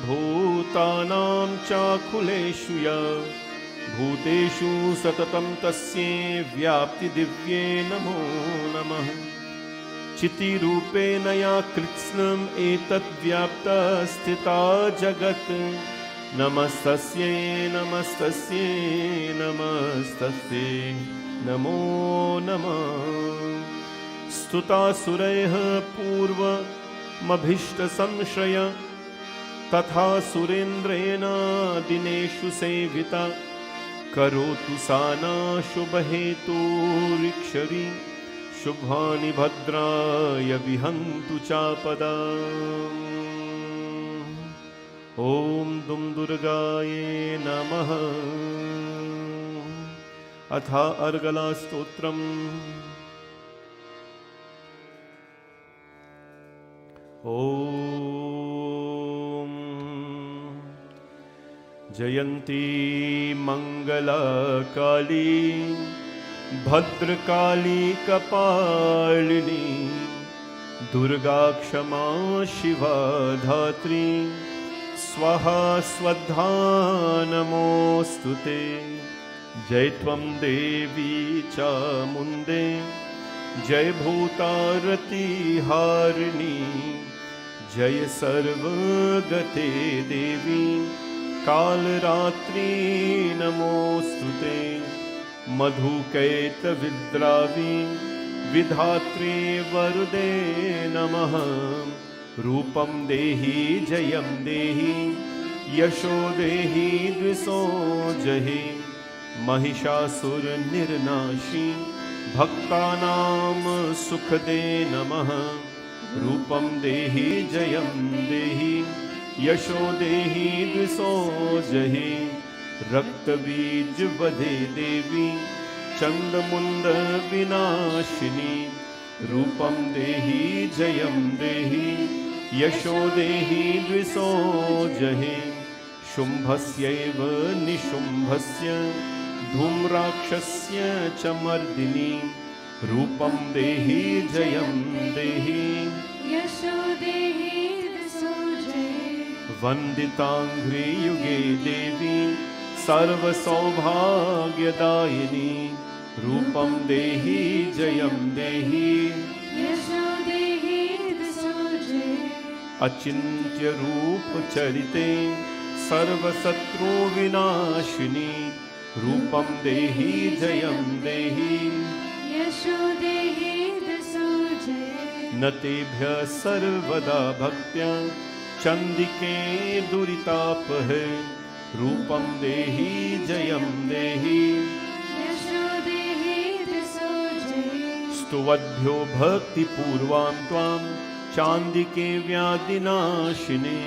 [SPEAKER 1] भूतानां चाखिलेषु या भूतेषु सततं तस्यै व्याप्तिदिव्ये नमो नमः चितिरूपेण या कृत्स्नम् एतद्व्याप्तस्थिता जगत् नमस्तस्यै नमस्तस्यै नमस्तस्यै नमो नमः स्तुतासुरैः पूर्वमभीष्टसंशय तथा सुरेन्द्रेण दिनेषु सेविता करोतु सा न शुभहेतुरीक्षरी शुभानि भद्राय विहन्तु चापदा ॐ दुं दुर्गाय नमः अथ अर्गलास्तोत्रम् ॐ जयन्ती मङ्गलकाली भद्रकाली कपालिनी दुर्गा क्षमा शिवा धात्री स्वाहा स्वधा नमोऽस्तु ते जय त्वं देवी चामुण्डे जय भूतारतिहारिणी जय सर्वगते देवी कालरात्रि नमोऽस्तु ते मधुकैतविद्रावी विधात्री वरदे नमः रूपं देहि जयं देहि यशो देहि द्विषो जहि महिषासुरनिर्नाशी भक्तानां सुखदे नमः रूपं देहि जयं देहि यशो देहि द्विषो जहि रक्तबीजवधे देवी चण्डमुण्ड विनाशिनी रूपं देहि जयं देहि यशो देहि द्विषो जहि शुम्भस्यैव निशुम्भस्य धूम्राक्षस्य च मर्दिनी रूपं देहि जयं देहि
[SPEAKER 3] यशो देहि द्विषो जहि
[SPEAKER 1] वन्दिताङ्घ्रियुगे देवी सर्वसौभाग्यदायिनी रूपं देहि जयं देहि
[SPEAKER 3] यशो देहि द्विषो जहि
[SPEAKER 1] अचिन्त्यरूपचरिते सर्वशत्रुविनाशिनी रूपं देहि जयं देहि
[SPEAKER 3] यशो देहि द्विषो जहि
[SPEAKER 1] न तेभ्यः सर्वदा भक्त्या चंडिके दुरितापहे रूपं देहि जयं देहि
[SPEAKER 3] यशो देहि दिशो जय
[SPEAKER 1] स्तुवद्भ्यो भक्तिपूर्वां त्वां चान्दिके व्याधिनाशिने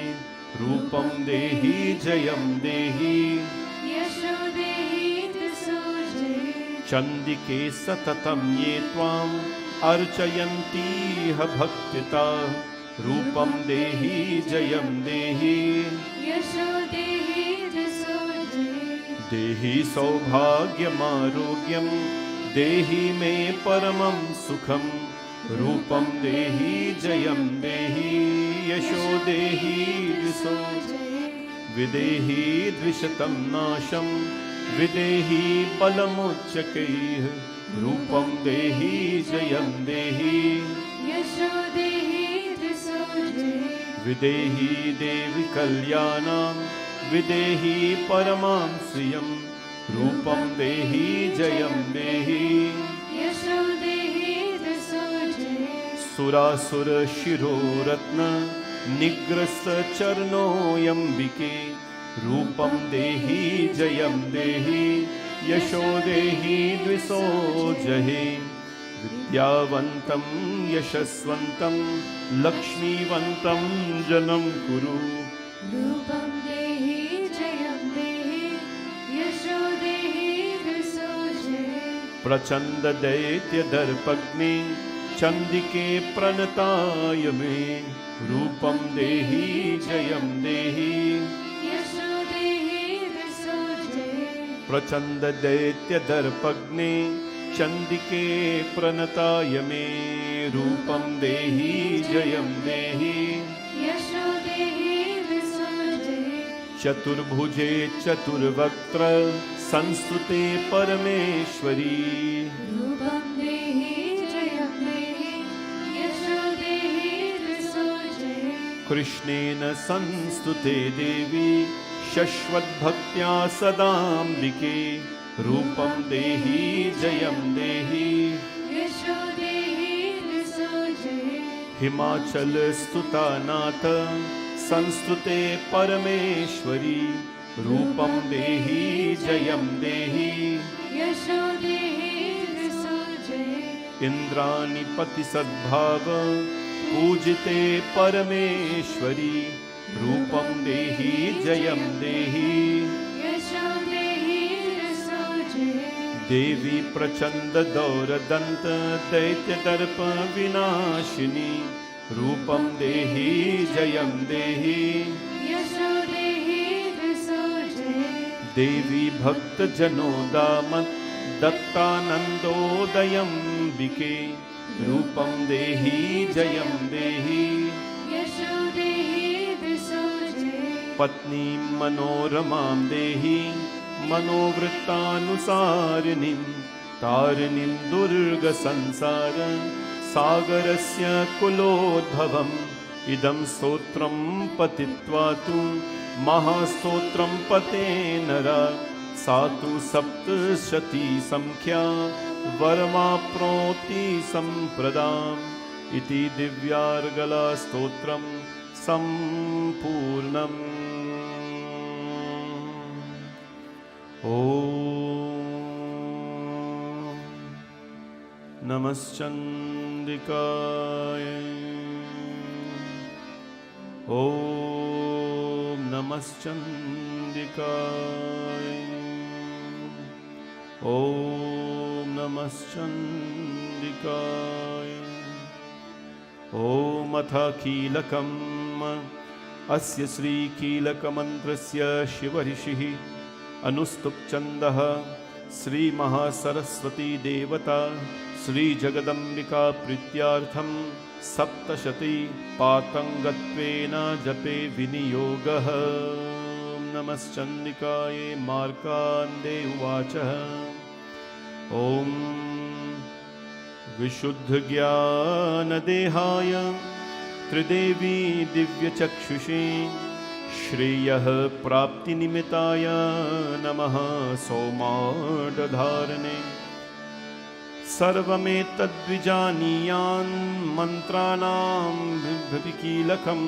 [SPEAKER 1] रूपं देहि जयं देहि
[SPEAKER 3] यशो देहि दिशो जय
[SPEAKER 1] चंडिके सततं ये त्वाम् अर्चयन्तीह भक्तिता रूपं देहि जयं देहि
[SPEAKER 3] यशो देहि दिशो जय
[SPEAKER 1] देहि सौभाग्यमारोग्यं देहि मे परमं सुखं रूपं देहि जयं देहि यशो देहि दिशो विदेहि द्विषतं नाशं विदेहि बलमुच्चकैः रूपं देहि जयं देहि
[SPEAKER 3] यशो देहि दिशो जय
[SPEAKER 1] विदेहि देवि कल्याणां विदेहि परमां श्रियं रूपं देहि जयं देहि
[SPEAKER 3] यशो देहि दिशो जय
[SPEAKER 1] सुरासुरशिरोरत्न निग्रस्तचरणोऽयम्बिके रूपं देहि जयं देहि यशो देहि द्विषो जहि विद्यावन्तं यशस्वन्तं लक्ष्मीवन्तं जनं कुरु
[SPEAKER 3] रूपं देहि जयं देहि यशो देहि दिशो जय
[SPEAKER 1] प्रचण्ड दैत्यदर्पग्नि चण्डिके प्रणताय मे रूपं देहि जयं देहि
[SPEAKER 3] यशो देहि दिशो जय
[SPEAKER 1] प्रचण्ड दैत्यदर्पग्ने चण्डिके प्रणताय मे रूपं देहि जयं देहि
[SPEAKER 3] यशो देहि दिशो जय
[SPEAKER 1] चतुर्भुजे चतुर्वक्त्र संस्तुते परमेश्वरी
[SPEAKER 3] रूपं देहि जयं देहि यशो देहि दिशो जय
[SPEAKER 1] कृष्णेन संस्तुते देवी शश्वद्भक्त्या सदाम्बिके रूपं देहि जयं देहि
[SPEAKER 3] यशो देहि दिशो जय
[SPEAKER 1] हिमाचलस्तुता नाथ संस्तुते परमेश्वरी रूपं देहि जयं देहि
[SPEAKER 3] यशो देहि दिशो जय
[SPEAKER 1] इन्द्राणिपति सद्भाव पूजिते परमेश्वरी रूपं देहि जयं देहि
[SPEAKER 3] यशो देहि दिशो जय
[SPEAKER 1] देवी प्रचण्ड दौरदन्त दैत्यदर्प विनाशिनी रूपं देहि जयं देहि
[SPEAKER 3] यशो देहि दिशो जय
[SPEAKER 1] देवी भक्तजनोदामत् दत्तानन्दोदयम्बिके रूपं देहि जयं देहि
[SPEAKER 3] यशो देहि दिशो जय
[SPEAKER 1] पत्नीं मनोरमां देहि मनोवृत्तानुसारिणीं तारिणीं दुर्गसंसार सागरस्य कुलोद्भवम् इदं स्तोत्रं पठित्वा तु महास्तोत्रं पते नरा सा तु सप्तशती संख्या वरमाप्नोति सम्प्रदाम् इति दिव्यार्गला स्तोत्रं सम्पूर्णम् ॐ नमश्चण्डिकाय ॐ नमश्चण्डिकाय ॐ नमश्चण्डिकाय ॐ अथ कीलकम् अस्य श्रीकीलकमन्त्रस्य शिवऋषिः अनुस्तुप्छन्दः श्रीमहासरस्वती देवता श्रीजगदम्बिका प्रीत्यार्थं सप्तशती पातङ्गत्वेन जपे विनियोगः नमश्चण्डिकाय मार्काण्डे उवाच ॐ विशुद्धज्ञानदेहाय त्रिदेवी दिव्यचक्षुषे श्रेयः प्राप्तिनिमित्ताय नमः सौमाडधारणे सर्वमेतद्विजानीयान् मन्त्राणां बिभ्रतिकीलकं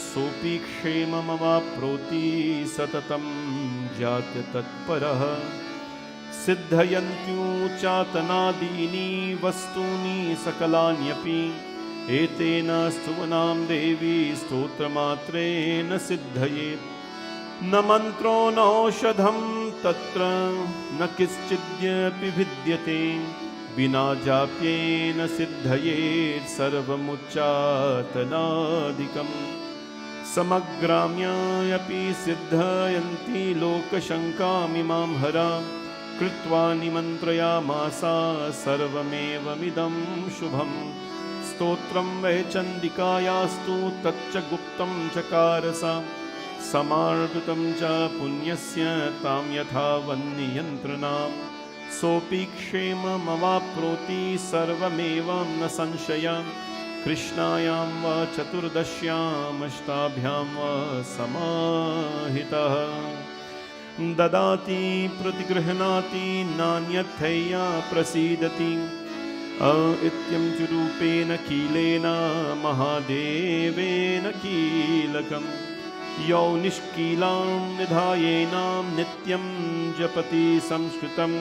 [SPEAKER 1] सोऽपि क्षेममवाप्नोति सततं जात्यतत्परः सिद्धयन्त्यूचातनादीनि वस्तूनि सकलान्यपि एतेन स्तुवनां देवी स्तोत्रमात्रेण सिद्धयेत् न मन्त्रो नौषधं तत्र न किश्चिद्यपि भिद्यते विना जाप्येन सिद्धयेत् सर्वमुच्चाटनादिकम् समग्राम्यापि सिद्धयन्ति लोकशङ्कामिमां हरा कृत्वा निमन्त्रयामासा सर्वमेवमिदं शुभम् स्तोत्रं वै चण्डिकायास्तु तच्च गुप्तं चकारसा समार्पितं च पुण्यस्य तां यथा वह्नियन्त्रणां सोऽपि क्षेममवाप्नोति सर्वमेवं न संशयः कृष्णायां वा चतुर्दश्याम् अष्टाभ्यां वा समाहितः ददाति प्रतिगृह्णाति नान्यथैया प्रसीदति इत्यं च रूपेण कीलेन महादेवेन कीलकम् यौ निष्कीलां निधायेनां नित्यं जपति संस्कृतं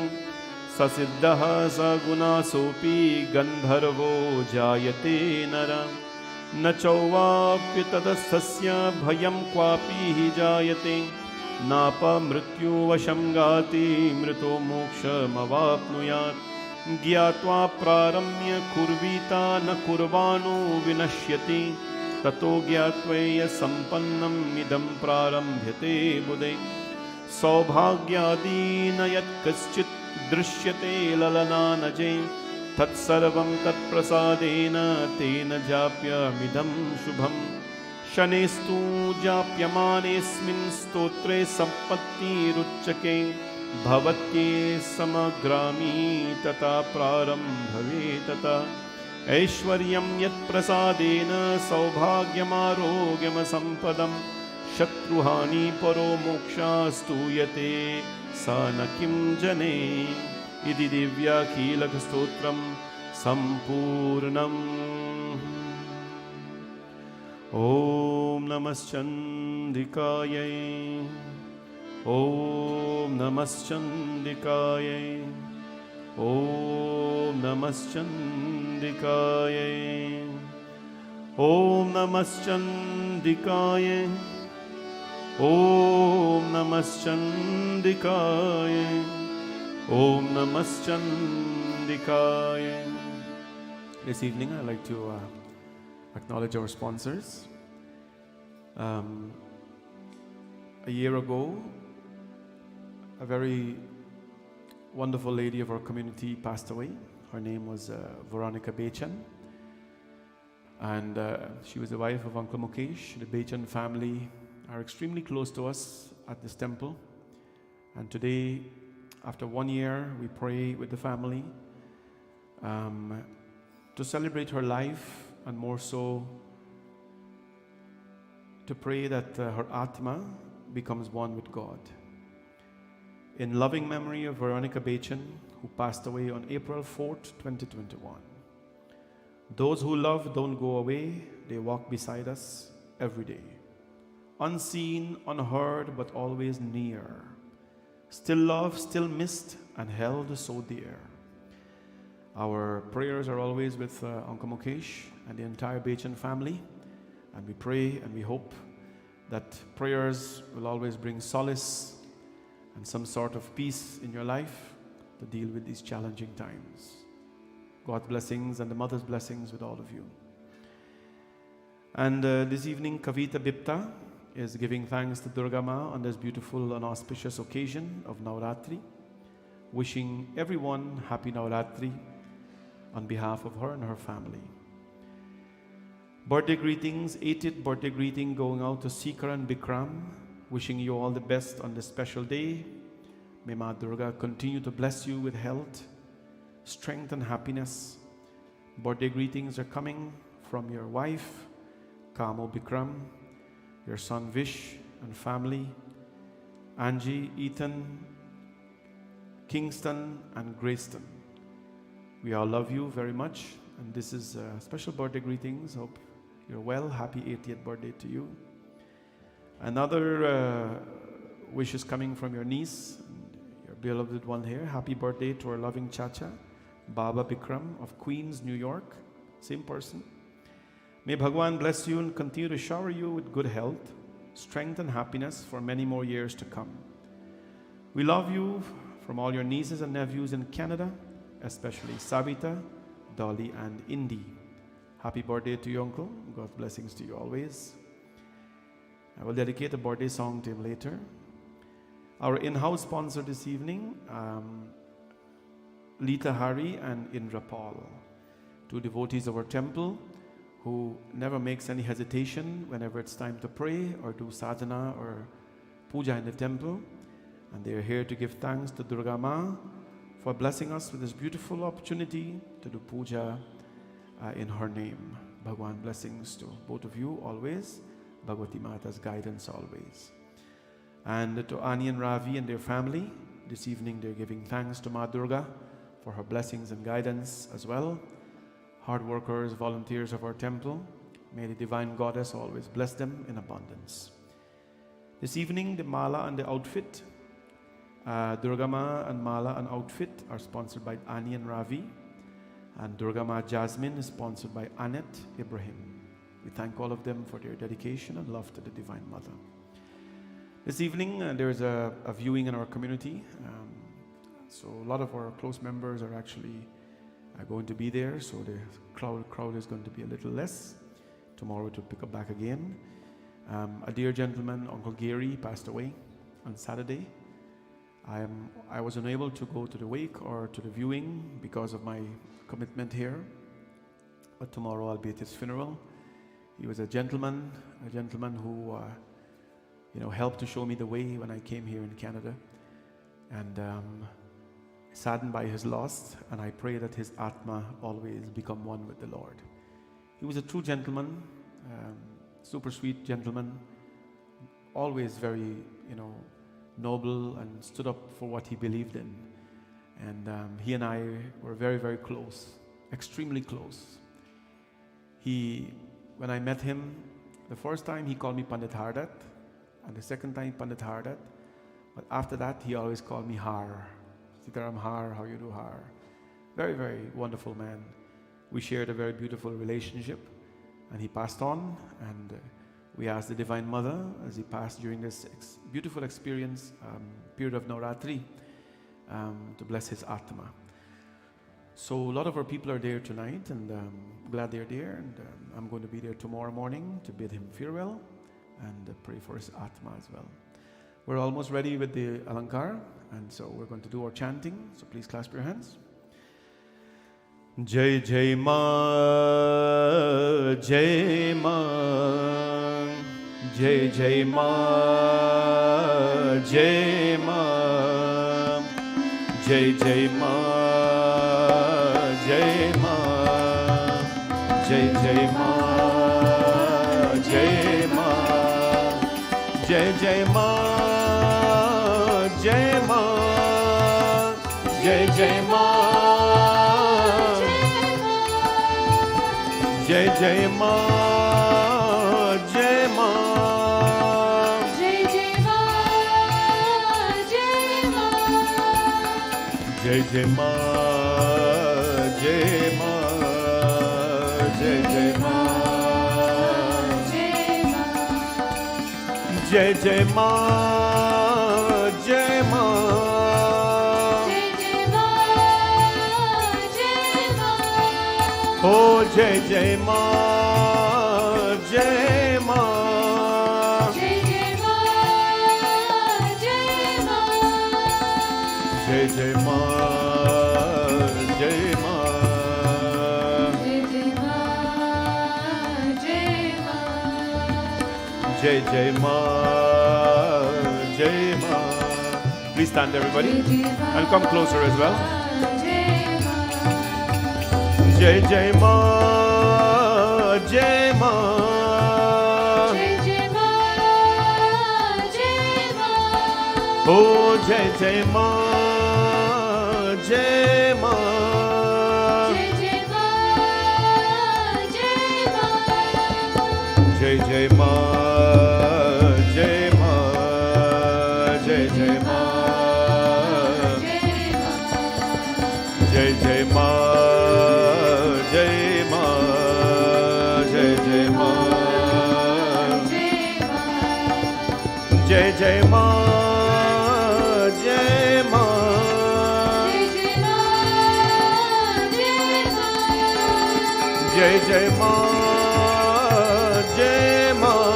[SPEAKER 1] ससिद्धः सगुणासोऽपि गन्धर्वो जायते नर न चौवाप्यतदस्थस्य भयं क्वापि हि जायते नापमृत्युवशं गाति मृतो मोक्षमवाप्नुयात् ज्ञात्वा प्रारम्य कुर्वीता न कुर्वाणो विनश्यति ततो ज्ञात्वैय सम्पन्नम् इदं प्रारम्भ्यते बुधे सौभाग्यादीन यत् कश्चित् दृश्यते ललनानजे तत्सर्वं तत्प्रसादेन तेन जाप्यमिदं शुभम् शनेस्तु जाप्यमानेऽस्मिन् स्तोत्रे सम्पत्तिरुच्यते भवत्ये समग्रामी तथा प्रारम्भवे तथा ऐश्वर्यं यत्प्रसादेन सौभाग्यमारोग्यमसम्पदं शत्रुहानि परो मोक्षास्तूयते सा न किं जने इति दिव्याकीलकस्तोत्रं सम्पूर्णम् ॐ नमश्चण्डिकायै ॐ नमश्चण्डिकायै ॐ नमश्चण्डिकायै ॐ नमश्चण्डिकायै ॐ नमश्चण्डिकायै ॐ नमश्चण्डिकायै. This evening I'd like to acknowledge our sponsors. A year ago, a very wonderful lady of our community passed away. Her name was Veronica Bechan, and she was the wife of Uncle Mukesh. The Bechan family are extremely close to us at this temple, and today, after 1 year, we pray with the family to celebrate her life, and more so to pray that her Atma becomes one with God. In loving memory of Veronica Bechan, who passed away on April 4th, 2021. Those who love don't go away, they walk beside us every day. Unseen, unheard, but always near. Still loved, still missed, and held so dear. Our prayers are always with Uncle Mukesh and the entire Bechan family, and we pray and we hope that prayers will always bring solace and some sort of peace in your life to deal with these challenging times. God's blessings and the mother's blessings with all of you. And this evening, Kavita Bipta is giving thanks to Durga Ma on this beautiful and auspicious occasion of Navratri, wishing everyone happy Navratri on behalf of her and her family. Birthday greetings, 80th birthday greeting going out to Sikar and Bikram, wishing you all the best on this special day. May Ma Durga continue to bless you with health, strength and happiness. Birthday greetings are coming from your wife, Kamo Bikram, your son Vish and family, Angie, Ethan, Kingston and Grayston. We all love you very much. And this is special birthday greetings. Hope you're well. Happy 80th birthday to you. Another wish is coming from your niece, your beloved one here. Happy birthday to our loving Chacha, Baba Bikram of Queens, New York. Same person. May Bhagwan bless you and continue to shower you with good health, strength and happiness for many more years to come. We love you from all your nieces and nephews in Canada, especially Sabita, Dolly and Indy. Happy birthday to you, Uncle. God's blessings to you always. I will dedicate a birthday song to him later. Our in-house sponsor this evening, Lita Hari and Indra Paul, two devotees of our temple who never makes any hesitation whenever it's time to pray or do sadhana or puja in the temple. And they are here to give thanks to Durga Ma for blessing us with this beautiful opportunity to do puja in her name. Bhagwan blessings to both of you always. Bhagavati Mata's guidance always. And to Ani and Ravi and their family, this evening they're giving thanks to Ma Durga for her blessings and guidance as well. Hard workers, volunteers of our temple, may the divine goddess always bless them in abundance. This evening the mala and the outfit, Durga Ma and mala and outfit are sponsored by Ani and Ravi, and Durga Ma Jasmine is sponsored by Annette Ibrahim. We thank all of them for their dedication and love to the Divine Mother. This evening there is a viewing in our community, so a lot of our close members are actually going to be there, so the crowd is going to be a little less. Tomorrow to pick up back again. A dear gentleman, Uncle Gary, passed away on Saturday. I was unable to go to the wake or to the viewing because of my commitment here, but tomorrow I'll be at his funeral. He was a gentleman who helped to show me the way when I came here in Canada, and saddened by his loss, and I pray that his Atma always become one with the Lord. He was a true gentleman, super sweet gentleman, always very, noble and stood up for what he believed in. And he and I were very, very close, extremely close. When I met him, the first time he called me Pandit Hardat, and the second time Pandit Hardat, but after that he always called me Har. Sitaram Har, how you do Har. Very, very wonderful man. We shared a very beautiful relationship, and he passed on, and we asked the Divine Mother, as he passed during this beautiful experience, period of Navratri, to bless his Atma. So a lot of our people are there tonight, and glad they're there, and I'm going to be there tomorrow morning to bid him farewell and pray for his Atma as well. We're almost ready with the Alankar, and so we're going to do our chanting, so please clasp your hands. Jai Jai Ma, Jai Ma, Jai Jai Ma, Jai Ma, Jai Jai Ma, Jai Ma, Jai Jai Ma, Jai Ma, Jai Jai Ma, Jai Ma, Jai Jai Ma, Jai Jai Ma, Jai Ma,
[SPEAKER 3] Jai Jai Ma, Jai Ma,
[SPEAKER 1] Jai Jai Ma, Jai Ma, Jai Jai Ma, Jai Jai Ma, Jai Ma, oh Jai Jai Ma, Jai Ma, Jai Jai Ma, Jai Ma, Jai Jai Ma, Jai Ma, Jai Jai Ma, Jai Ma. Please stand, everybody, and come closer as well. Jai Jai Ma, Jai Ma, oh Jai Jai Ma, Jai Ma, जय माँ, जय माँ, जय जय माँ, जय जय माँ, जय माँ, जय जय माँ, जय जय माँ, जय माँ, जय जय माँ, जय माँ,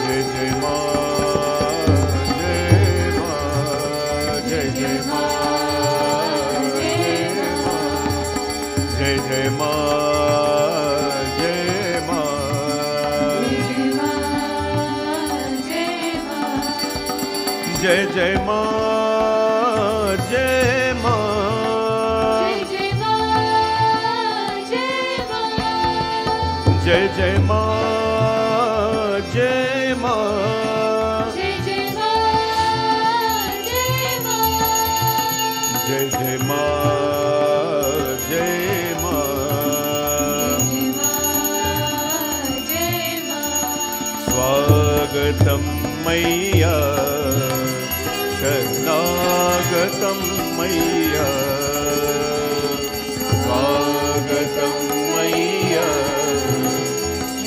[SPEAKER 1] जय जय माँ, जय जय माँ, जय जय माँ, जय माँ, जय जय माँ, जय माँ, जय जय माँ, जय माँ, जय जय माँ, जय माँ, स्वागतं मैया, शरणागतं मैया, स्वागतं मैया,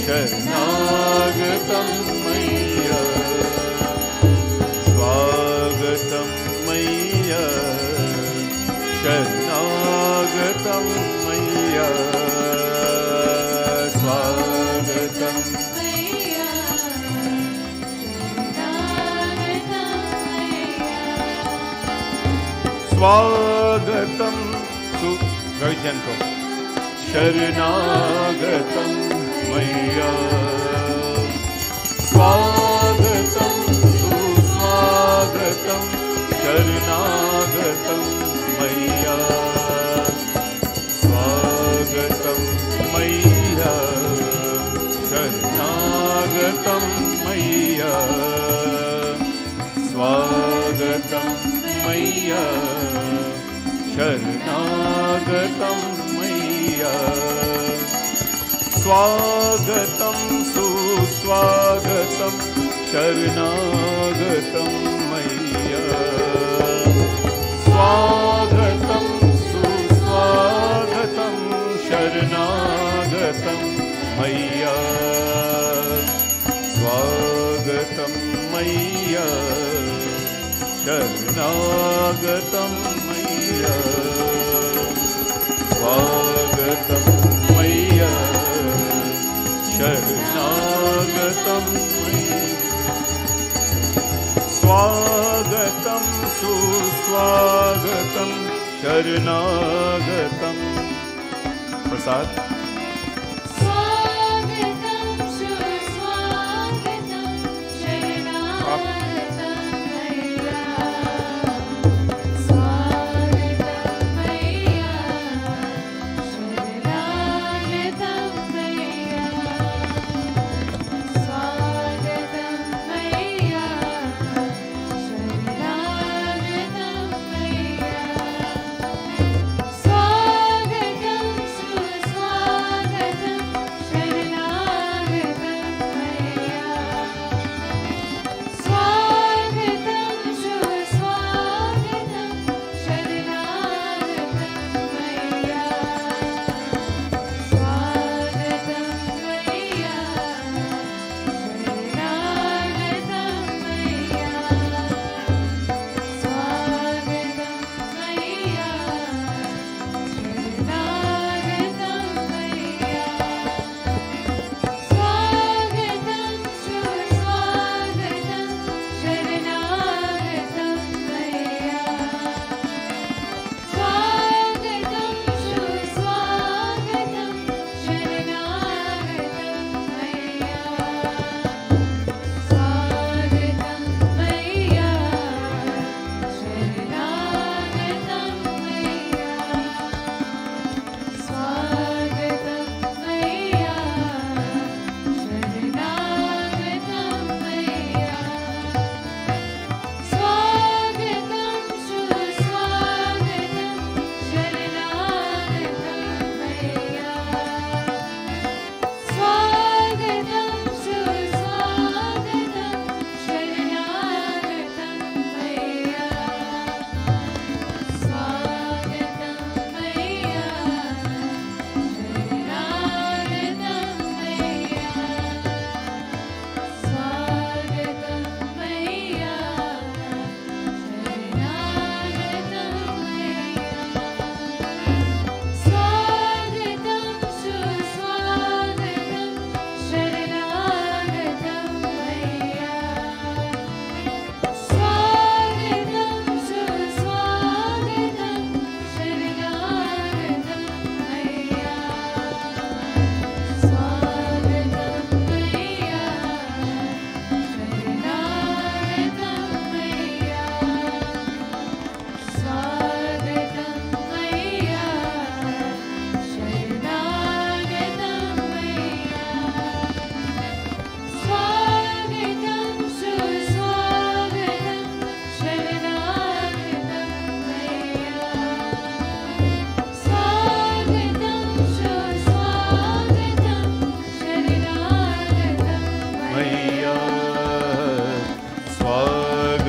[SPEAKER 1] शरणागतं मैया, स्वागतं मैया, शरणागतं मैया, स्वागतं स्वागतं सु very gentle शरणागतं मैया स्वागतं सुस्वागतं शरणागतं मैया स्वागतं मैया शरणागतं मैया स्वागतं मैया शरणागतं मैया स्वागतं सुस्वागतं शरणागतं मैया स्वागतं सुस्वागतं शरणागतं मैया स्वागतं मैया शरणागतं मैया स्वागतं मैया शरणागतं मैया स्वागतं सुस्वागतं शरणागतं प्रसाद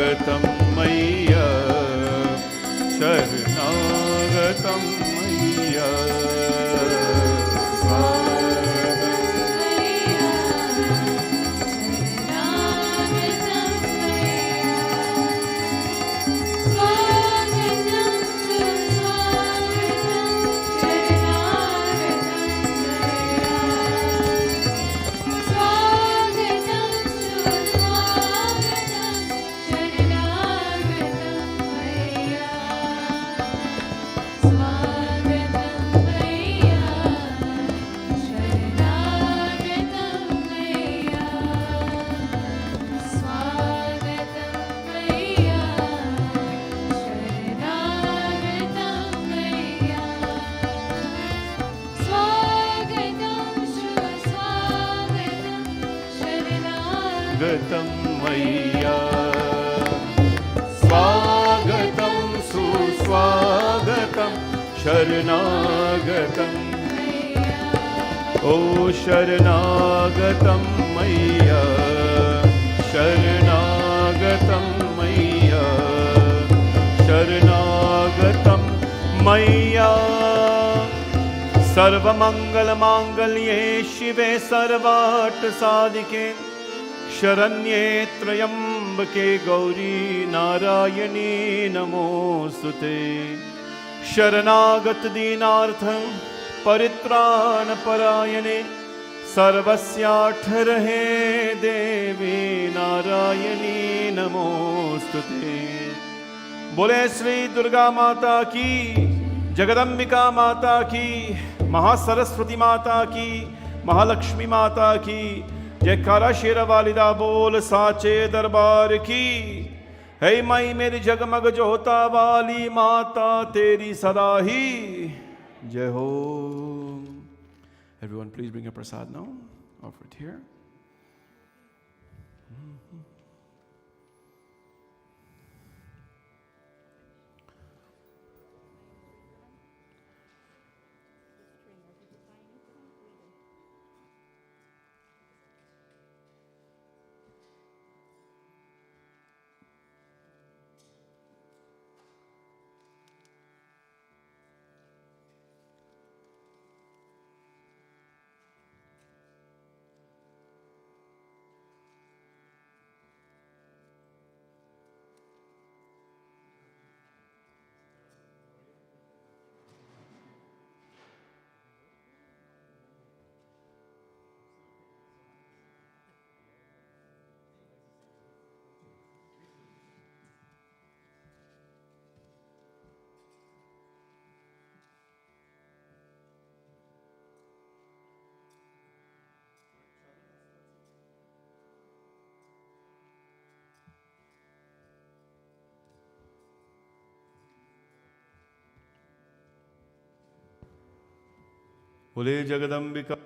[SPEAKER 1] शरणागतं मय्या शरणागतं मय्या गतं मय्या स्वागतं सुस्वागतं शरणागतं ओ शरणागतं मय्या शरणागतं मय्या शरणागतं मय्या सर्वमङ्गलमाङ्गल्ये शिवे सर्वार्थसाधिके शरण्ये त्र्यम्बके गौरी नारायणी नमोस्तुते शरणागत दीनार्थ परित्राणपरायणे सर्वस्याठरहे देवी नारायणी नमोस्तुते। बोले श्री दुर्गा माता की, जगदम्बिका माता की, महासरस्वती माता की, महालक्ष्मी माता की जयकारा शेरा वालिदा बोल साचे दरबार की। है माई मेरी जगमग जोता वाली माता तेरी सदा ही जय हो। Everyone please bring a prasad now. Offer it here. बोले जगदम्बिका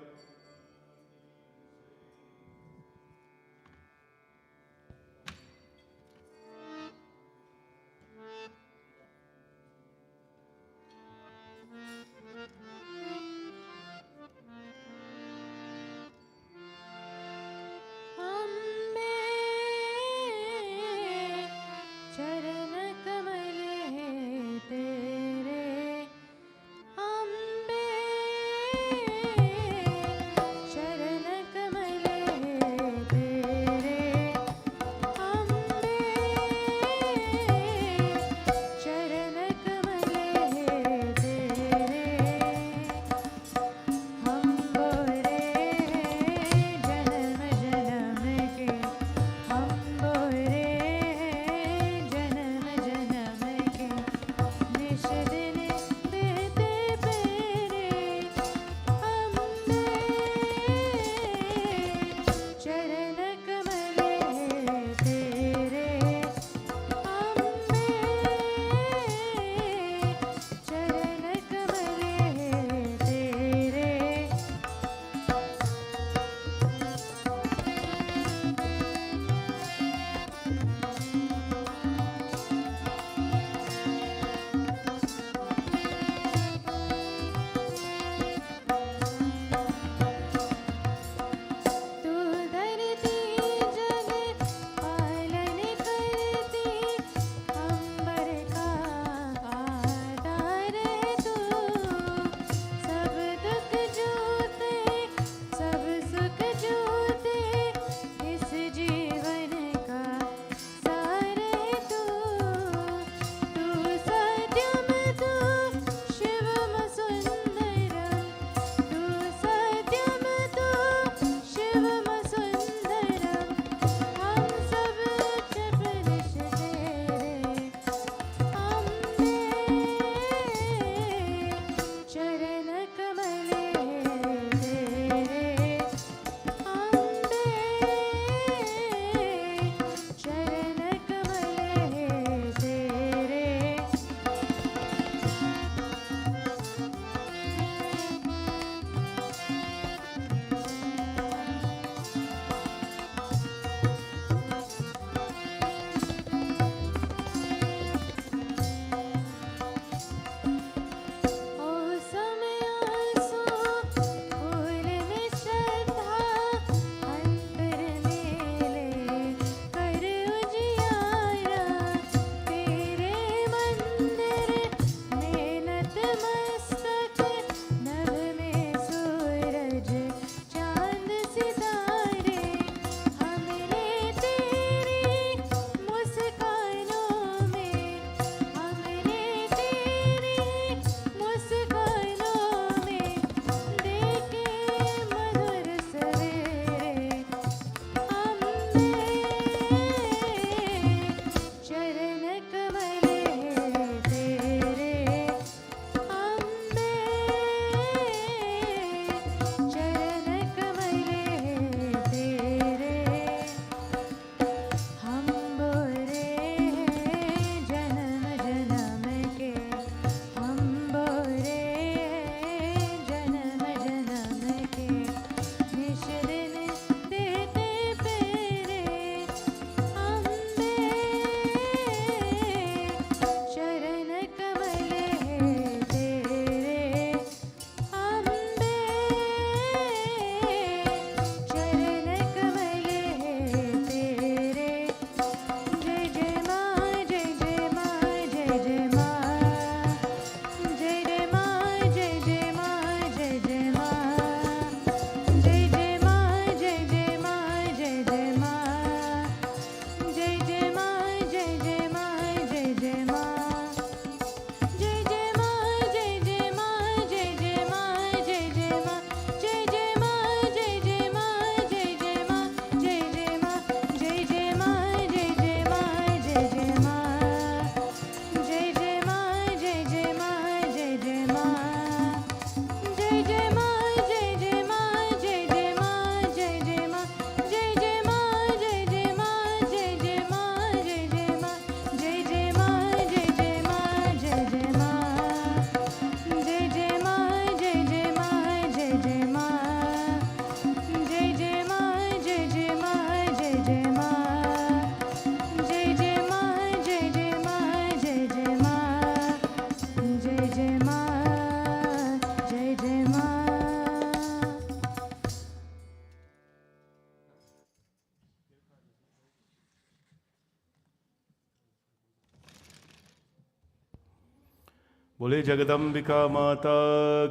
[SPEAKER 1] बोले जगदम्बिका माता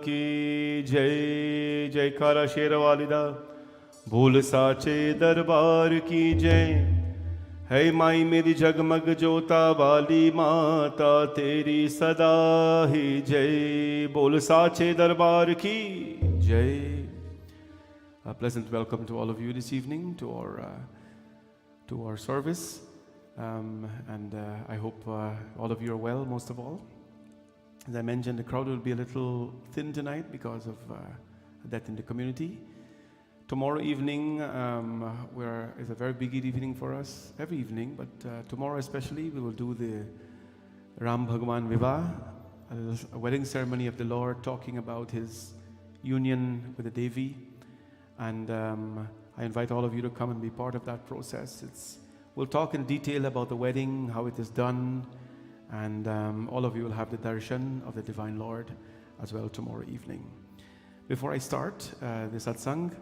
[SPEAKER 1] की जय। जयकारा शेर वालिदा भूल साचे दरबार की जय। है माई मेरी जगमग जोता वाली माता तेरी सदा ही जय। बोल साचे दरबार की जय। A pleasant welcome to all of you this evening to our service, and I hope all of you are well. Most of all, as I mentioned, the crowd will be a little thin tonight because of death in the community. Tomorrow evening is a very big evening for us, every evening, but tomorrow especially we will do the Ram Bhagwan Vivah, a wedding ceremony of the Lord, talking about his union with the Devi. And I invite all of you to come and be part of that process. We'll talk in detail about the wedding, how it is done, and all of you will have the darshan of the Divine Lord as well tomorrow evening. Before I start the satsang,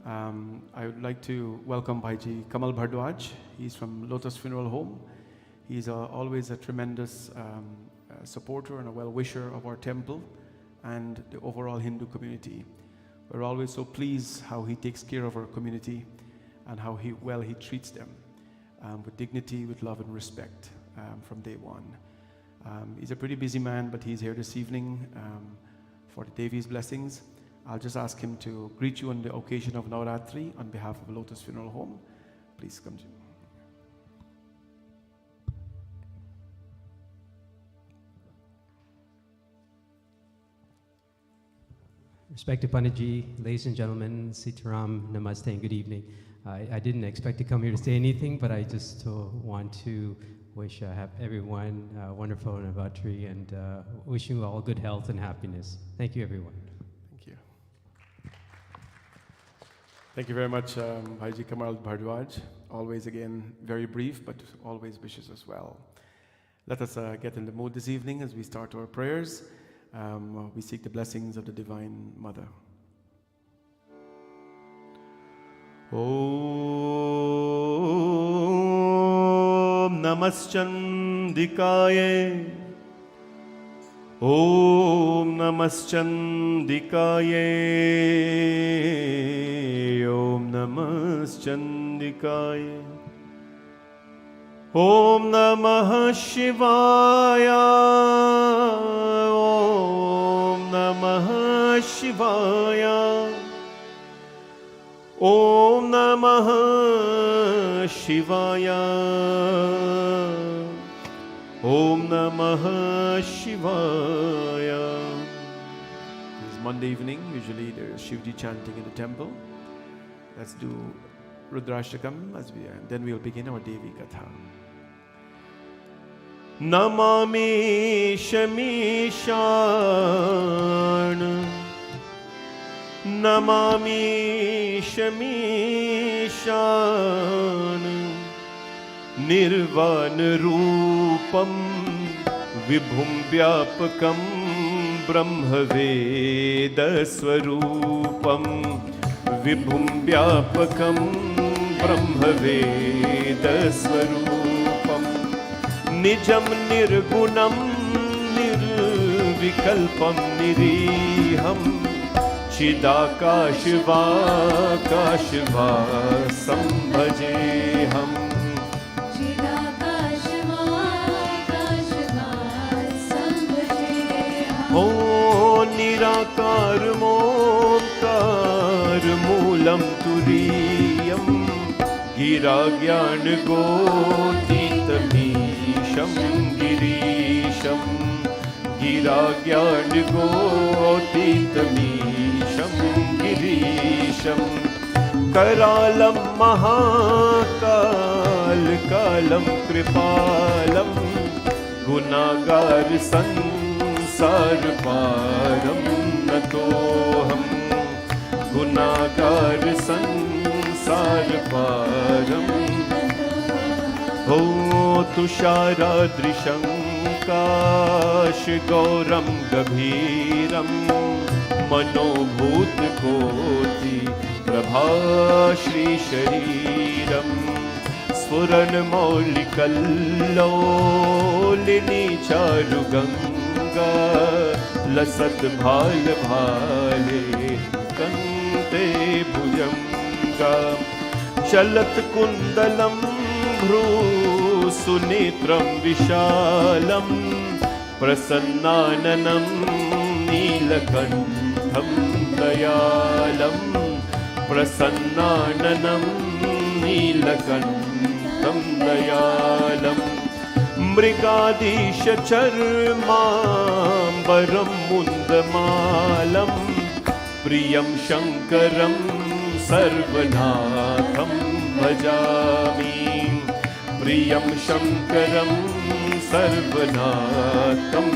[SPEAKER 1] I would like to welcome Bhaiji Kamal Bhardwaj. He's from Lotus Funeral Home. He's always a tremendous supporter and a well-wisher of our temple and the overall Hindu community. We're always so pleased how he takes care of our community and how well he treats them with dignity, with love and respect from day one. He's a pretty busy man, but he's here this evening for the Devi's blessings. I'll just ask him to greet you on the occasion of Navratri on behalf of Lotus Funeral Home. Please come to you.
[SPEAKER 4] Respected Panditji, ladies and gentlemen, Sitaram, Namaste, and good evening. I didn't expect to come here to say anything, but I just want to wish everyone wonderful Navratri and wishing you all good health and happiness. Thank you, everyone.
[SPEAKER 1] Thank you. Thank you very much, Bhaiji Kamal Bhardwaj. Always, again, very brief, but always wishes us well. Let us get in the mood this evening as we start our prayers. We seek the blessings of the Divine Mother. Om Namaschandikaye. Om Namaschandikaye. Om Namaschandikaye. Om Namah Shivaya. Om Namah Shivaya. Om Namah Shivaya. Om Namah Shivaya. This is Monday evening. Usually there is Shivji chanting in the temple. Let's do Rudrashtakam and then we'll begin our Devi Katha. Namami Shamishan. Namami Shamishan. Nirvan Rupam Vibhum Vyapakam Brahma Veda Swarupam Vibhum Vyapakam Brahma Veda Swarupam Nijam Nirgunam Nirvikalpam Niriham Chidakashva Kashva Sambhajeham O Nirakar Momkar Moolam Turiyam Gira Gyan Gotitamisham Girisham Gira Gyan Gotitamisham Girisham Karalam Mahakal Kalam Kripalam Gunagar Sansar Param Natoham Gunagar Sansar Param Ho Tusharadrisham Kash Gauram Gabhiram Manobhut Koti Prabha Shri Shariram Sfuran Maulikalolini Charuganga भागा लसत भाल भाले कंते भुजंगा चलत कुंडलम भ्रू सुनेत्रम विशालम प्रसन्नाननं नीलकण्ठं दयालं प्रसन्नाननं नीलकण्ठं दयालं मृगाधीशचर्माम्बरं मुन्दमालं प्रियं शङ्करं सर्वनाथं भजामि प्रियं शङ्करं सर्वनाथं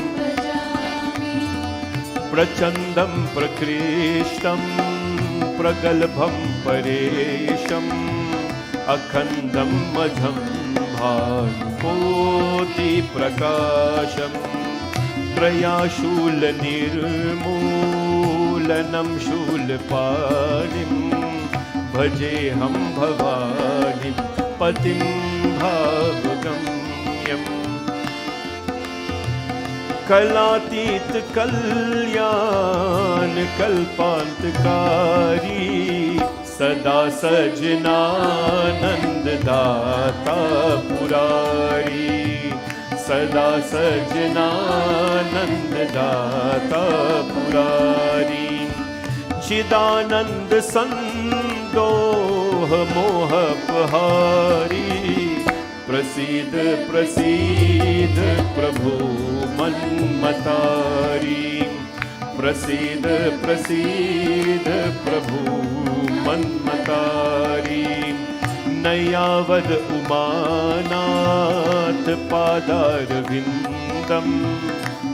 [SPEAKER 1] प्रचण्डं प्रकृष्टं प्रगल्भं परेशम् अखण्डं मझं भानुकोटिप्रकाशं त्रयाशूलनिर्मूलनं शूलपाणिं भजेऽहं भवानीं पतिं भावगम्यम् कलातीत कल्याण कल्पान्तकारी सदा सजनानन्ददाता पुरारी सदा सजनानन्ददाता पुरारी चिदानन्द सन्दोह मोहपहारी प्रसीद प्रसीद प्रभु मन्मतारी प्रसीद प्रसीद प्रभु मन्मतारी नयावद उमानाथ पादारविन्दं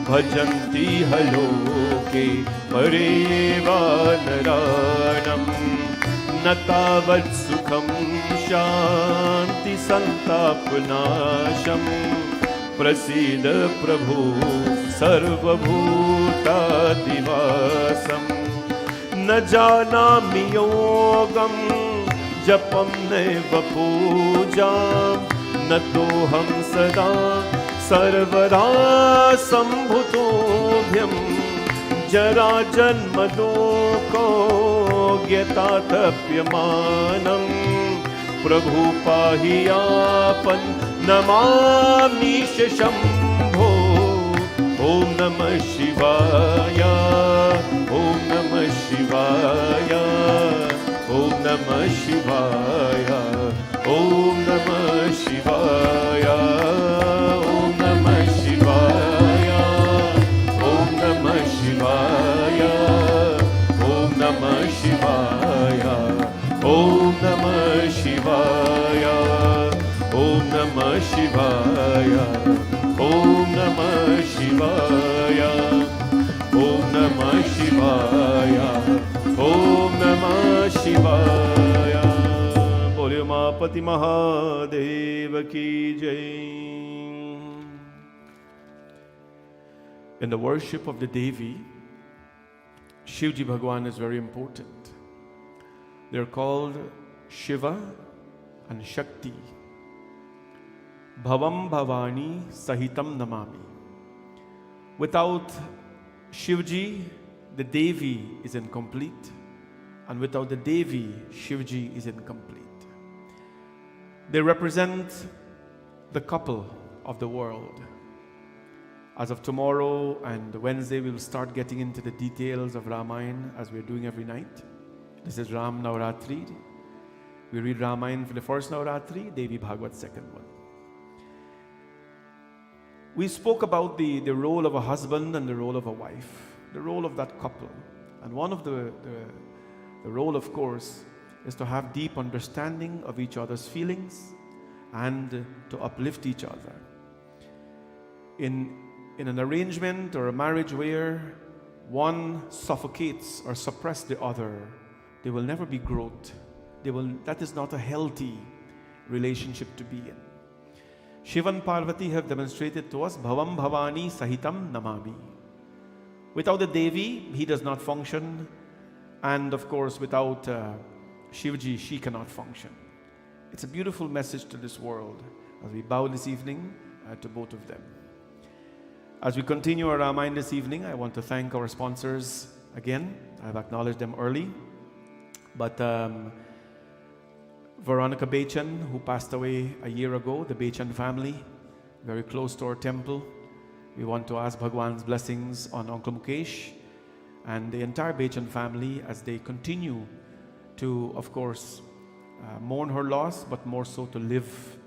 [SPEAKER 1] भजन्ति हलोके परेवानराणम् न तावत् सुखं शान्ति सन्तापनाशम् प्रसीद प्रभु सर्वभूतादिवासम् न जानामि योगं जपं नैव पूजां न तोऽहं सदा सर्वदा सम्भुतोऽभ्यं जराजन्मदोको ज्ञातातप्यमानं प्रभु पाहि यापन् नमामीश शम्भो ॐ नमः शिवाय ॐ नमः शिवाय ॐ नमः शिवाय ॐ नमः शिवाय ॐ नमः शिवाय ॐ नमः शिवाय ॐ नमः शिवाय ॐ नमः शिवाय ॐ नमः शिवाय ॐ नमः शिवाय ॐ नमः शिवाय ॐ नमः शिवाय बोलियो उमापति महादेव की जय. In the worship of the Devi, Shivji Bhagwan is very important. They're called Shiva and Shakti. Bhavam Bhavani Sahitam Namami. Without Shivji, the Devi is incomplete, and without the Devi, Shivji is incomplete. They represent the couple of the world. As of tomorrow and Wednesday, we will start getting into the details of Ramayana as we're doing every night. This is Ram Navratri. We read Ramayana for the first Navratri, Devi Bhagavad second one. We spoke about the role of a husband and the role of a wife, the role of that couple. And one of the role, of course, is to have deep understanding of each other's feelings and to uplift each other. In an arrangement or a marriage where one suffocates or suppresses the other, there will never be growth. That is not a healthy relationship to be in. Shiva and Parvati have demonstrated to us, Bhavam Bhavani Sahitam Namami. Without the Devi, he does not function. And of course, without Shivji, she cannot function. It's a beautiful message to this world as we bow this evening to both of them. As we continue our Ramayana this evening, I want to thank our sponsors again. I've acknowledged them early. But Veronica Bechan, who passed away a year ago, the Bechan family, very close to our temple. We want to ask Bhagwan's blessings on Uncle Mukesh and the entire Bechan family as they continue to, of course, mourn her loss, but more so to live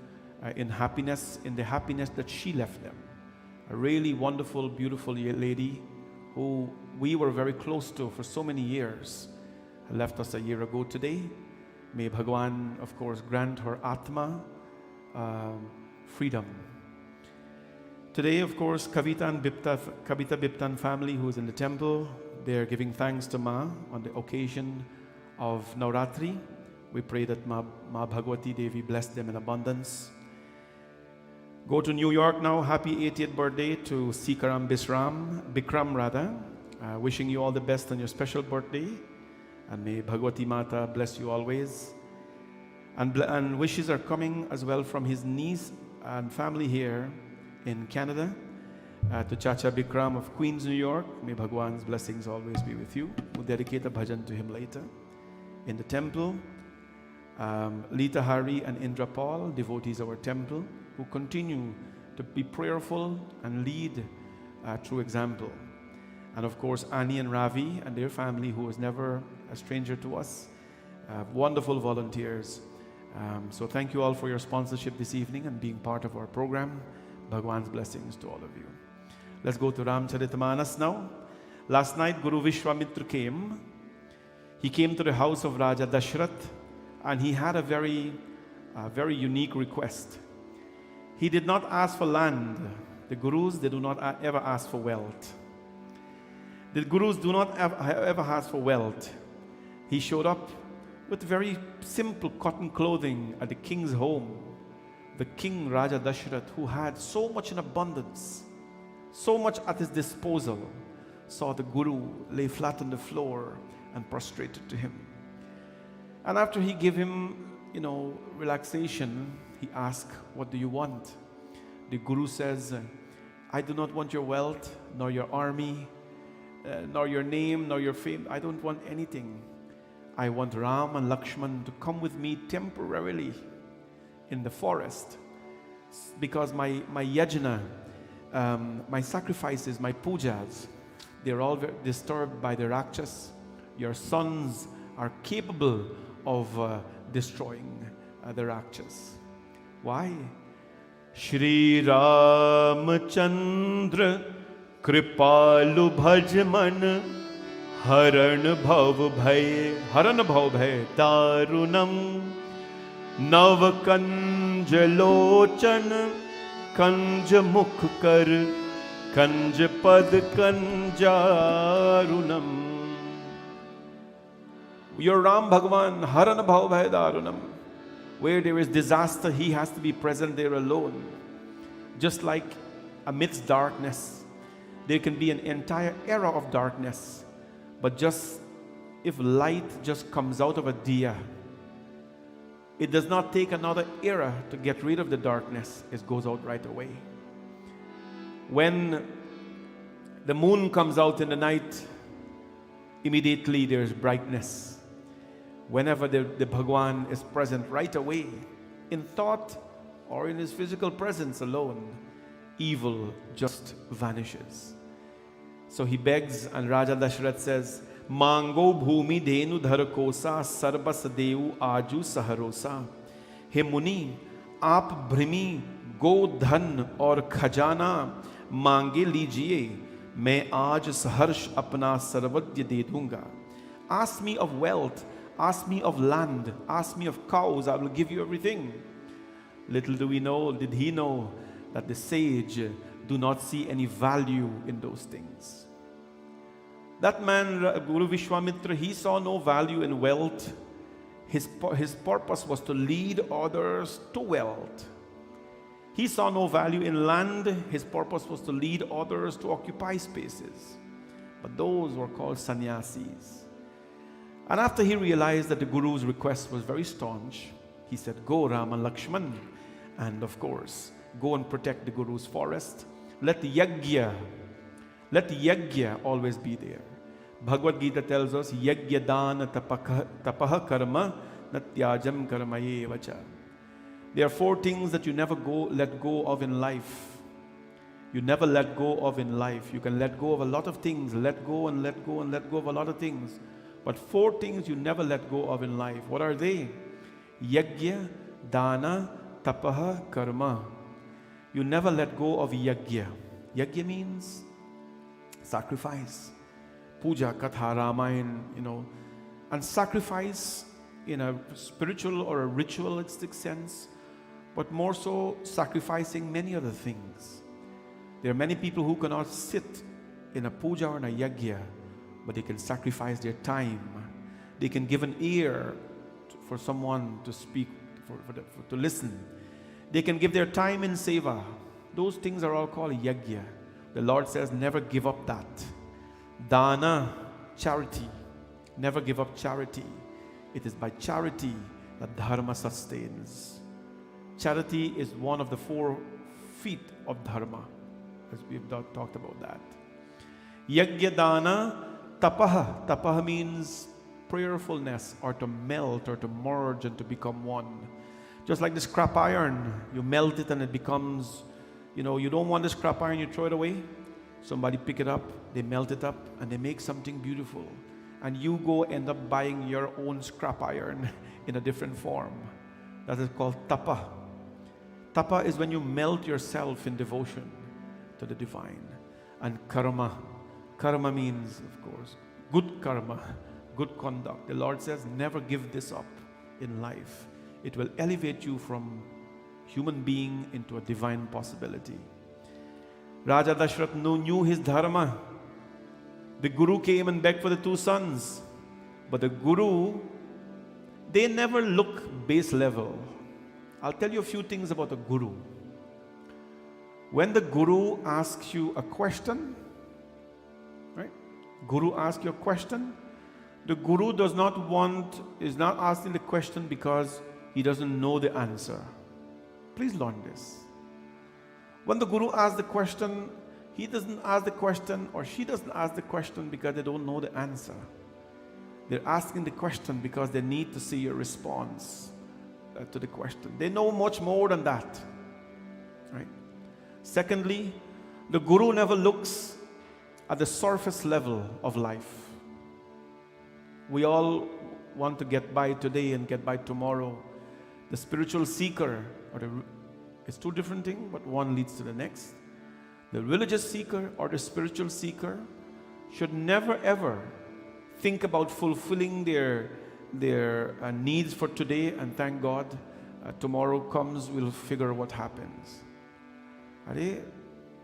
[SPEAKER 1] in happiness, in the happiness that she left them. A really wonderful, beautiful lady who we were very close to for so many years, left us a year ago today. May Bhagwan, of course, grant her Atma freedom. Today, of course, Kavita Biptan family who is in the temple, they're giving thanks to Ma on the occasion of Navratri. We pray that Ma Bhagwati Devi bless them in abundance. Go to New York now. Happy 80th birthday to Sikaram Bikram. Wishing you all the best on your special birthday. And may Bhagwati Mata bless you always. And wishes are coming as well from his niece and family here in Canada. To Chacha Bikram of Queens, New York. May Bhagwan's blessings always be with you. We'll dedicate a bhajan to him later. In the temple, Lita Hari and Indra Paul, devotees of our temple, who continue to be prayerful and lead through example. And of course, Annie and Ravi and their family, who was never a stranger to us, wonderful volunteers. So thank you all for your sponsorship this evening and being part of our program. Bhagwan's blessings to all of you. Let's go to Ramcharitamanas now. Last night, Guru Vishwamitra came. He came to the house of Raja Dashrath, and he had a very unique request. He did not ask for land. The Gurus, they do not ever ask for wealth. The Gurus do not ever ask for wealth. He showed up with very simple cotton clothing at the king's home. The king Raja Dashrath, who had so much in abundance, so much at his disposal, saw the Guru lay flat on the floor and prostrated to him. And after he gave him, relaxation, he asked, "What do you want?" The Guru says, "I do not want your wealth, nor your army, nor your name, nor your fame. I don't want anything. I want Ram and Lakshman to come with me temporarily in the forest, because my yajna, my sacrifices, my pujas, they're all disturbed by the Rakshas. Your sons are capable of destroying the Rakshas." Why? Shri Ramchandra Kripalu Bhajman Haran Bhav Bhay Darunam Nav Kanjalochan Kanj Mukh Kar Kanj Pad Kanjarunam. Your Ram Bhagwan, Haran Bhav Bhay Darunam. Where there is disaster, he has to be present there alone. Just like amidst darkness, there can be an entire era of darkness. But just if light just comes out of a diya, it does not take another era to get rid of the darkness. It goes out right away. When the moon comes out in the night, immediately there's brightness. Whenever the Bhagwan is present right away, in thought or in his physical presence alone, evil just vanishes. So he begs, and Raja Dashrath says, "Mango bhumi dhenu dharakosa sarbas devu aju saharosa." He Muni, aap bhrimi go dhan aur khajana mange lijiye, main aaj saharsh apna sarvadya de dunga. Ask me of wealth, ask me of land, ask me of cows, I will give you everything. Little did he know that the sage do not see any value in those things. That man, Guru Vishwamitra, he saw no value in wealth. His purpose was to lead others to wealth. He saw no value in land. His purpose was to lead others to occupy spaces. But those were called sannyasis. And after he realized that the Guru's request was very staunch, he said, "Go Ram and Lakshman, and of course, go and protect the Guru's forest. Let yajna always be there. Bhagavad Gita tells us, yajna dana tapaha karma natyajam karmaye vacha. There are 4 things that you never let go of in life. You never let go of in life. You can let go of a lot of things, let go and let go and let go of a lot of things. But 4 things you never let go of in life. What are they? Yajna, dana, tapaha, karma. You never let go of yajna. Yajna means sacrifice. Puja, katha, Ramayana, and sacrifice in a spiritual or a ritualistic sense, but more so sacrificing many other things. There are many people who cannot sit in a puja or in a yajna, but they can sacrifice their time. They can give an ear for someone to speak, to listen. They can give their time in seva. Those things are all called yajna. The Lord says, never give up that. Dana, charity. Never give up charity. It is by charity that dharma sustains. Charity is one of the 4 feet of dharma, as we've talked about that. Yajna, dana, tapaha. Tapaha means prayerfulness, or to melt, or to merge and to become one. Just like the scrap iron, you melt it and it becomes, you don't want the scrap iron, you throw it away. Somebody pick it up, they melt it up, and they make something beautiful. And you go end up buying your own scrap iron in a different form. That is called tapa. Tapa is when you melt yourself in devotion to the divine. And karma. Karma means, of course, good karma, good conduct. The Lord says, never give this up in life. It will elevate you from human being into a divine possibility. Raja Dashrath knew his dharma. The Guru came and begged for the 2 sons. But the Guru, they never look base level. I'll tell you a few things about a Guru. When the Guru asks you a question, right? Guru asks you a question. The Guru is not asking the question because he doesn't know the answer. Please learn this. When the Guru asks the question, he doesn't ask the question, or she doesn't ask the question because they don't know the answer. They're asking the question because they need to see your response to the question. They know much more than that. Right? Secondly, the Guru never looks at the surface level of life. We all want to get by today and get by tomorrow. The spiritual seeker, it's 2 different things, but one leads to the next. The religious seeker or the spiritual seeker should never ever think about fulfilling their needs for today and thank God, tomorrow comes, we'll figure what happens.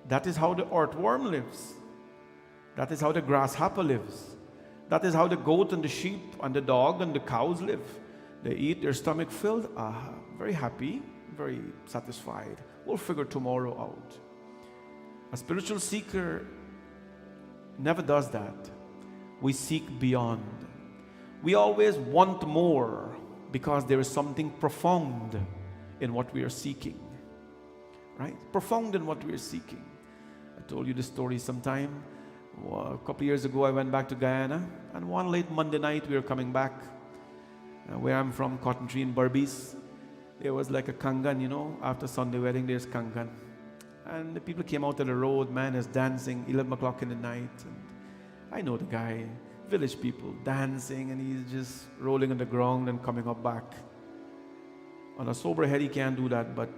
[SPEAKER 1] That is how the earthworm lives. That is how the grasshopper lives. That is how the goat and the sheep and the dog and the cows live. They eat, their stomach filled, very happy, very satisfied. We'll figure tomorrow out. A spiritual seeker never does that. We seek beyond. We always want more because there is something profound in what we are seeking. Right? Profound in what we are seeking. I told you this story sometime. A couple of years ago, I went back to Guyana, and one late Monday night, we were coming back. Where I'm from, Cotton Tree in Berbice, there was like a kangan, after Sunday wedding, there's kangan. And the people came out to the road, man is dancing, 11 o'clock in the night. And I know the guy, village people, dancing, and he's just rolling on the ground and coming up back. On a sober head, he can't do that, but,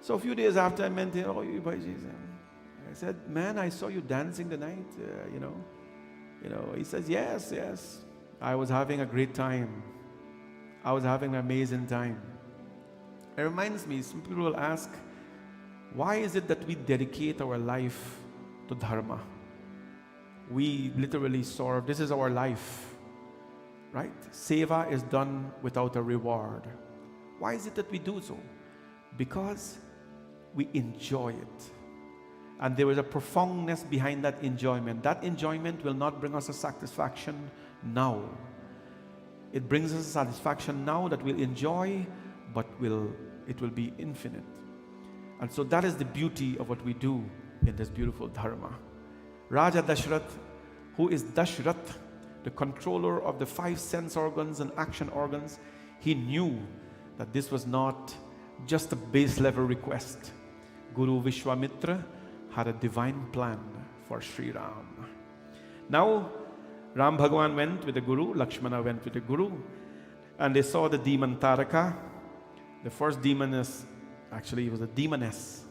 [SPEAKER 1] So a few days after, I met him, you by Jesus. I said, man, I saw you dancing tonight, He says, yes. I was having a great time. I was having an amazing time. It reminds me, some people will ask, why is it that we dedicate our life to dharma? We literally serve, this is our life, right? Seva is done without a reward. Why is it that we do so? Because we enjoy it. And there is a profoundness behind that enjoyment. That enjoyment will not bring us a satisfaction now. It brings us a satisfaction now that we'll enjoy, but it will be infinite. And so that is the beauty of what we do in this beautiful dharma. Raja Dashrath, who is Dashrath, the controller of the 5 sense organs and action organs, he knew that this was not just a base level request. Guru Vishwamitra had a divine plan for Sri Ram. Now, Ram Bhagwan went with the Guru, Lakshmana went with the Guru, and they saw the demon Taraka. The first demoness, actually it was a demoness.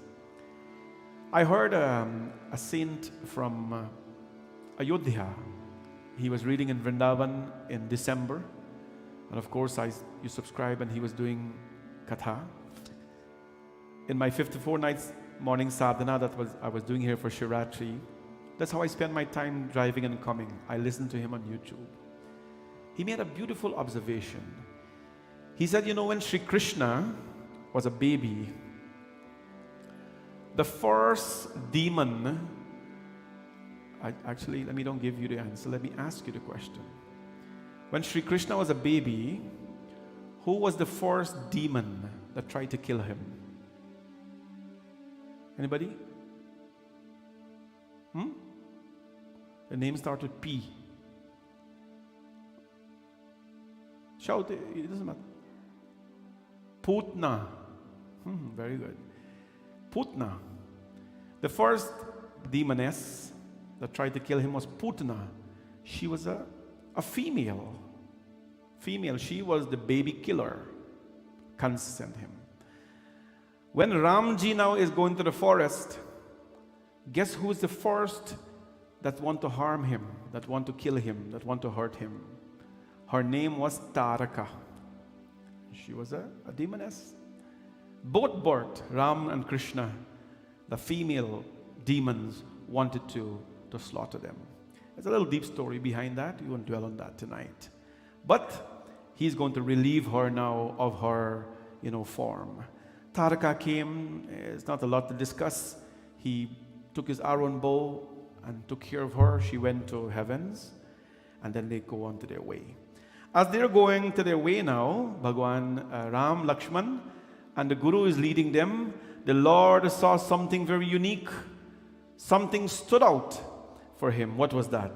[SPEAKER 1] I heard a saint from Ayodhya. He was reading in Vrindavan in December. And of course, you subscribe, and he was doing Katha. In my 54 nights morning sadhana that I was doing here for Shivratri, that's how I spend my time driving and coming. I listened to him on YouTube. He made a beautiful observation. He said, when Sri Krishna was a baby, the first demon, actually, let me don't give you the answer. Let me ask you the question. When Sri Krishna was a baby, who was the first demon that tried to kill him? Anybody? The name starts with P. Shout, it doesn't matter. Putna. Very good. Putna. The first demoness that tried to kill him was Putna. She was a female. She was the baby killer. Kansa sent him. When Ramji now is going to the forest, guess who is the first that want to harm him, that want to kill him, that want to hurt him? Her name was Taraka. She was a demoness. Both birth, Ram and Krishna, the female demons wanted to slaughter them. There's a little deep story behind that. We won't dwell on that tonight. But he's going to relieve her now of her, form. Taraka came. It's not a lot to discuss. He took his Aaron bow and took care of her. She went to heavens, and then they go on to their way. As they're going to their way now, Bhagwan Ram, Lakshman, and the Guru is leading them, the Lord saw something very unique. Something stood out for him. What was that?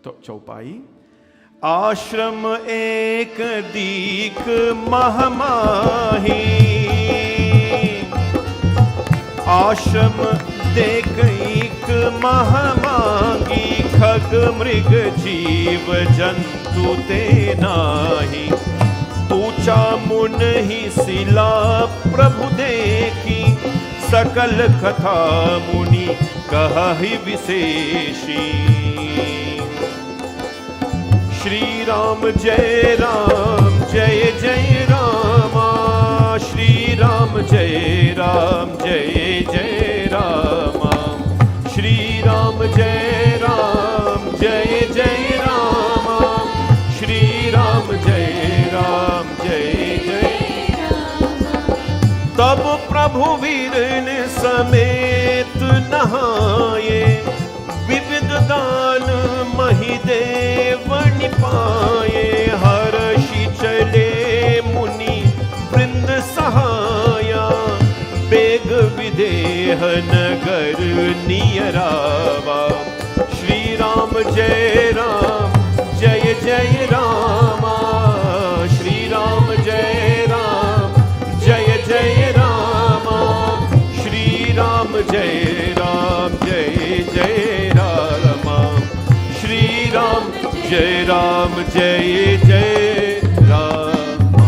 [SPEAKER 1] Chaupai. Ashram ek dik mahamahi. Ashram dek ek mahamangi. Khag mrig jeev jantu te nahi. Tucha mun hi sila prabhu dekhi. Sakal katha muni kahi viseshi. Shri Ram Jai Ram Jai Jai Rama. Shri Ram Jai Ram Jai Jai Rama. Shri Ram Jai Ram Jai Jai Rama. Shri Ram Jai Ram Jai Jai Rama. Tab Prabhu Veer ne samet nahaye. Vivid dan mahidev nipaye. Harshi chale muni vrind sahaya. Beg videha nagar niyarava. Shri Ram Jai Ram Jai Jai Rama. Shri Ram Jai Ram Jai Jai Rama. Shri Ram Jai Ram Jai Jai Rama. Shri Ram Jai Ram Jai Jai Rama.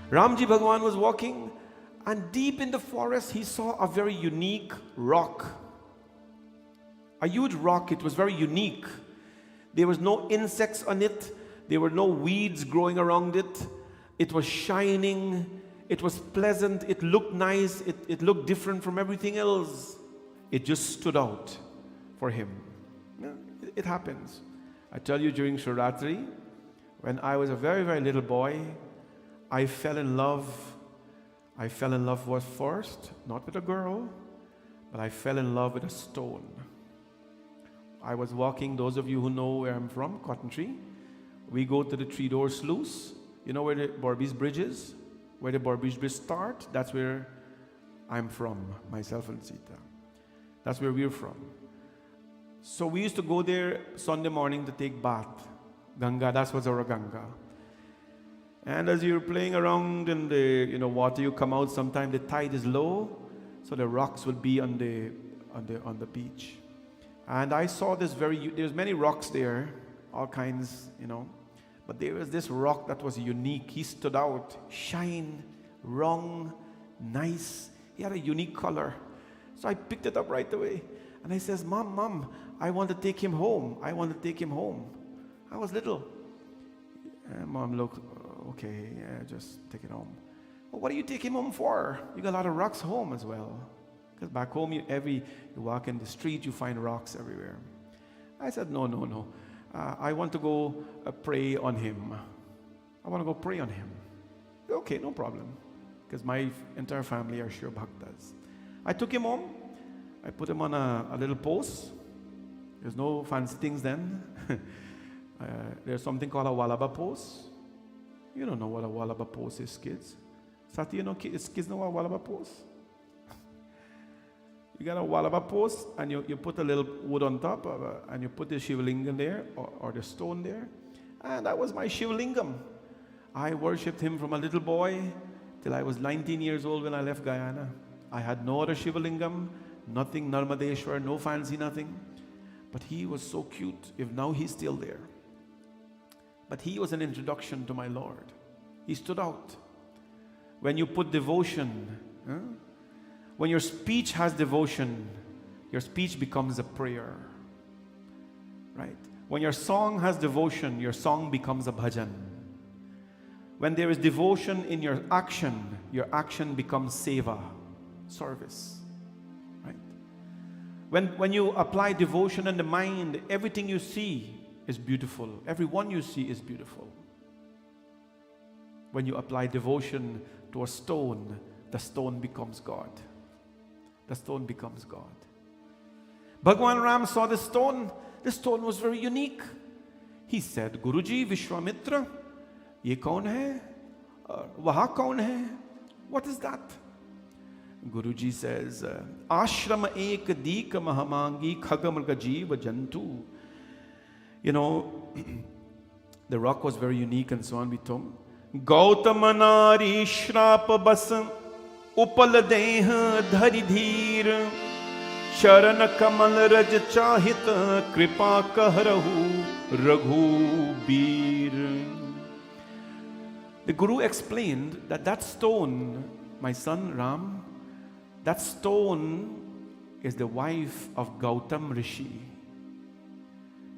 [SPEAKER 1] Ramji Bhagwan was walking, and deep in the forest he saw a very unique rock. A huge rock. It was very unique. There was no insects on it. There were no weeds growing around it. It was shining. It was pleasant. It looked nice. It looked different from everything else. It just stood out for him. Yeah, it happens. I tell you, during Shivratri, when I was a very, very little boy, I fell in love. I fell in love was first, not with a girl, but I fell in love with a stone. I was walking, those of you who know where I'm from, Cotton Tree. We go to the Three Door Sluice. You know where the Borby's Bridge is? where the Burbage Bridge start, that's where I'm from, myself and Sita. That's where we're from. So we used to go there Sunday morning to take bath. Ganga, that was our Ganga. And as you're playing around in the water, you come out, sometimes the tide is low, so the rocks will be on the beach. And I saw there's many rocks there, all kinds, but there was this rock that was unique. He stood out, shine, wrong, nice. He had a unique color. So I picked it up right away. And I says, Mom, I want to take him home. I want to take him home. I was little. And Mom looked, okay, yeah, just take it home. Well, what do you take him home for? You got a lot of rocks home as well. Because back home, you walk in the street, you find rocks everywhere. I said, no. I want to go pray on him. I want to go pray on him. Okay, no problem. Because my entire family are sure Bhaktas. I took him home. I put him on a little post. There's no fancy things then. There's something called a Walaba post. You don't know what a Walaba post is, kids. Sati, kids know what a Walaba post? You got a Walaba post, and you put a little wood on top, and you put the Shivlingam there, or the stone there. And that was my Shivlingam. I worshipped him from a little boy till I was 19 years old when I left Guyana. I had no other Shivlingam, nothing Narmadeshwar, no fancy nothing. But he was so cute, if now he's still there. But he was an introduction to my Lord. He stood out. When you put devotion, when your speech has devotion, your speech becomes a prayer. Right? When your song has devotion, your song becomes a bhajan. When there is devotion in your action becomes seva, service. Right? When you apply devotion in the mind, everything you see is beautiful. Everyone you see is beautiful. When you apply devotion to a stone, the stone becomes God. The stone becomes God. Bhagwan Ram saw the stone. The stone was very unique. He said, Guruji, Vishwamitra, ye kaun hai? Waha kaun hai? What is that? Guruji says, Ashram ek deek mahamangi khagamrga jeeva jantu. The rock was very unique and so on, we told. Gautamanari shrap bas upal deh dhari dheer sharan kamal raj chahit kripa kahrahu Raghubir. The Guru explained that stone, my son Ram, that stone is the wife of Gautam Rishi.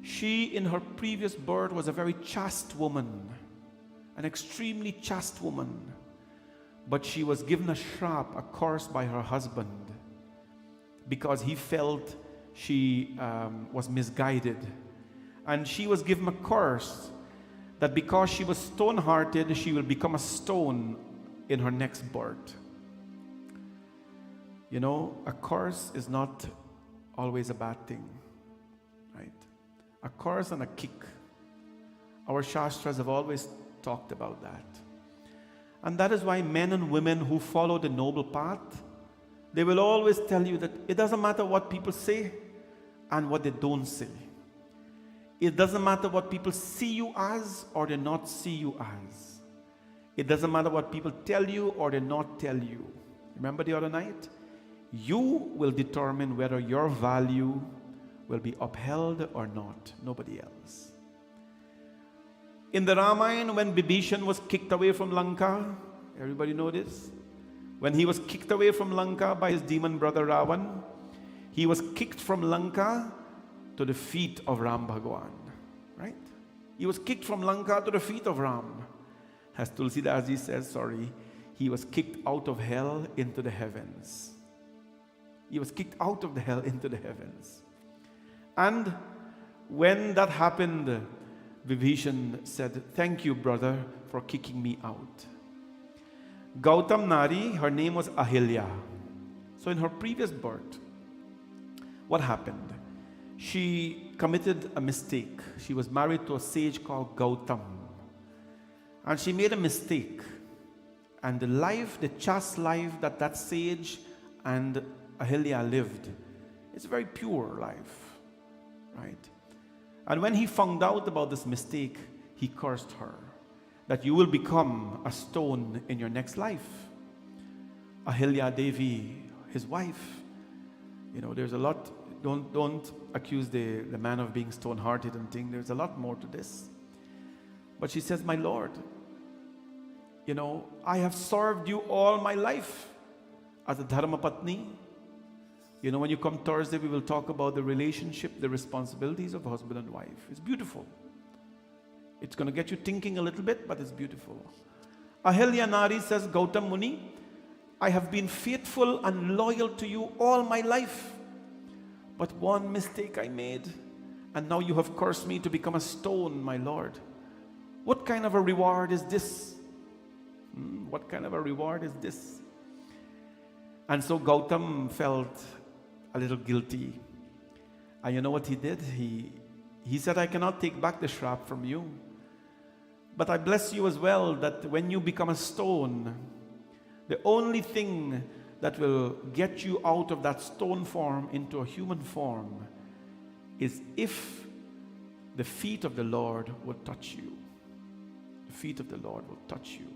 [SPEAKER 1] She, in her previous birth, was a very chaste woman, an extremely chaste woman. But she was given a shrap, a curse by her husband, because he felt she was misguided. And she was given a curse that because she was stone-hearted, she will become a stone in her next birth. A curse is not always a bad thing, right? A curse and a kick. Our Shastras have always talked about that. And that is why men and women who follow the noble path, they will always tell you that it doesn't matter what people say and what they don't say. It doesn't matter what people see you as or they not see you as. It doesn't matter what people tell you or they not tell you. Remember the other night? You will determine whether your value will be upheld or not, nobody else. In the Ramayana, when Bibhishan was kicked away from Lanka, everybody know this? When he was kicked away from Lanka by his demon brother Ravan, he was kicked from Lanka to the feet of Ram Bhagwan, right? He was kicked from Lanka to the feet of Ram. As Tulsidas Ji says, he was kicked out of hell into the heavens. He was kicked out of the hell into the heavens. And when that happened, Vibhishan said, thank you, brother, for kicking me out. Gautam Nari, her name was Ahilya. So in her previous birth, what happened? She committed a mistake. She was married to a sage called Gautam. And she made a mistake. And the life, the chaste life that sage and Ahilya lived, it's a very pure life, right? And when he found out about this mistake, he cursed her, that you will become a stone in your next life. Ahilya Devi, his wife, there's a lot, don't accuse the man of being stone-hearted and think, there's a lot more to this. But she says, my Lord, I have served you all my life as a Dharma Patni. When you come Thursday, we will talk about the relationship, the responsibilities of husband and wife. It's beautiful. It's going to get you thinking a little bit, but it's beautiful. Ahilya Nari says, Gautam Muni, I have been faithful and loyal to you all my life. But one mistake I made, and now you have cursed me to become a stone, my Lord. What kind of a reward is this? What kind of a reward is this? And so Gautam felt a little guilty. And you know what he did? He said, I cannot take back the shrap from you. But I bless you as well that when you become a stone, the only thing that will get you out of that stone form into a human form is if the feet of the Lord will touch you. The feet of the Lord will touch you.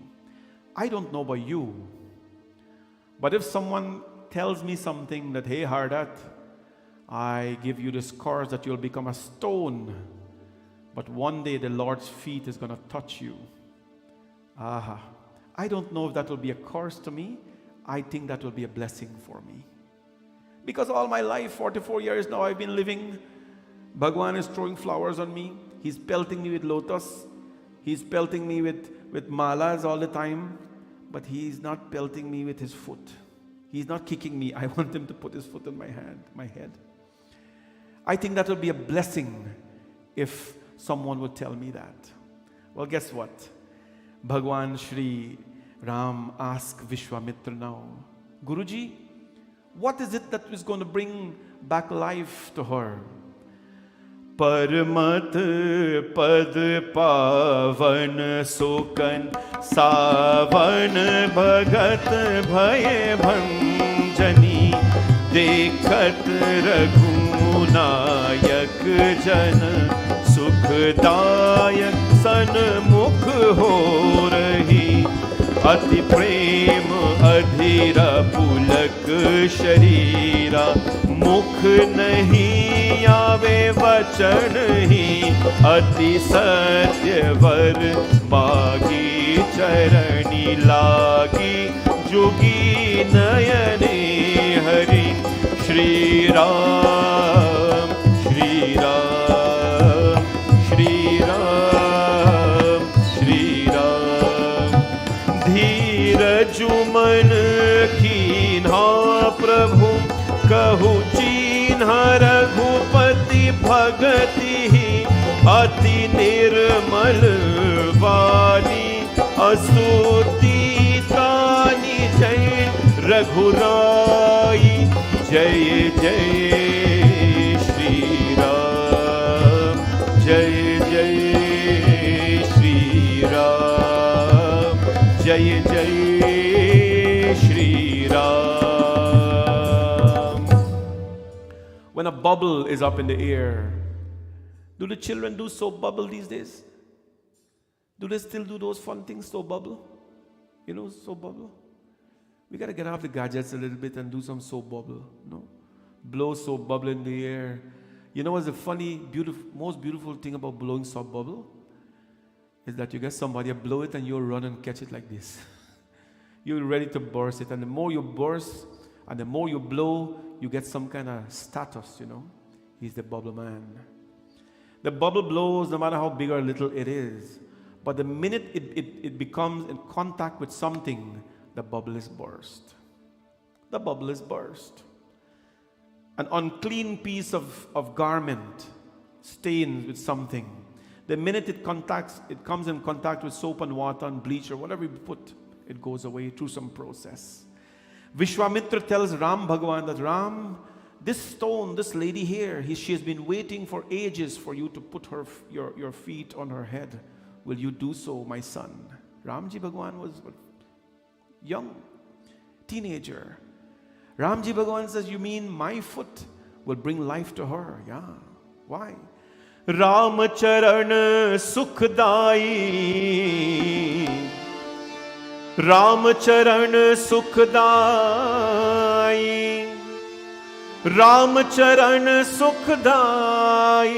[SPEAKER 1] I don't know about you, but if someone tells me something that, hey, Hardat, I give you this curse that you'll become a stone, but one day the Lord's feet is going to touch you. I don't know if that will be a curse to me. I think that will be a blessing for me. Because all my life, 44 years now, I've been living. Bhagwan is throwing flowers on me. He's pelting me with lotus. He's pelting me with malas all the time. But he's not pelting me with his foot. He's not kicking me. I want him to put his foot on my head. I think that will be a blessing if someone would tell me that. Well, guess what? Bhagwan Shri Ram asked Vishwamitra now, Guruji, what is it that is going to bring back life to her? Paramat pad pavan sukan savan bhagat bhaye bhanjani dekhat raghunayak jan sukhdayak sanmukh ho rahi अति प्रेम अधीरा पुलक शरीरा मुख नहीं आवे वचन ही अति सत्यवर बागी चरणी लागी जुगी नयने हरि श्री राम श्री राम श्री राम श्री राम धीरजु मन कीन्हा प्रभु कहु चीन्हा रघुपति भगति अति निर्मल वाणी असुति तानि जय रघुराई जय जय श्री राम जय जय श्री राम जय जय Shri Ram. When a bubble is up in the air, do the children do soap bubble these days? Do they still do those fun things, soap bubble? You know, soap bubble? We got to get off the gadgets a little bit and do some soap bubble, no? Blow soap bubble in the air. You know what's the funny, most beautiful thing about blowing soap bubble? Is that you get somebody to blow it and you'll run and catch it like this. You're ready to burst it. And the more you burst and the more you blow, you get some kind of status, you know. He's the bubble man. The bubble blows no matter how big or little it is. But the minute it becomes in contact with something, the bubble is burst. The bubble is burst. An unclean piece of garment stained with something. The minute it comes in contact with soap and water and bleach or whatever you put, it goes away through some process. Vishwamitra tells Ram Bhagavan that Ram, this stone, this lady here, she has been waiting for ages for you to put your feet on her head. Will you do so, my son? Ramji Bhagavan was young, teenager. Ramji Bhagavan says, you mean my foot will bring life to her? Yeah. Why? Ram charan sukhdai, Ram charan sukhdai, Ram charan sukhdai,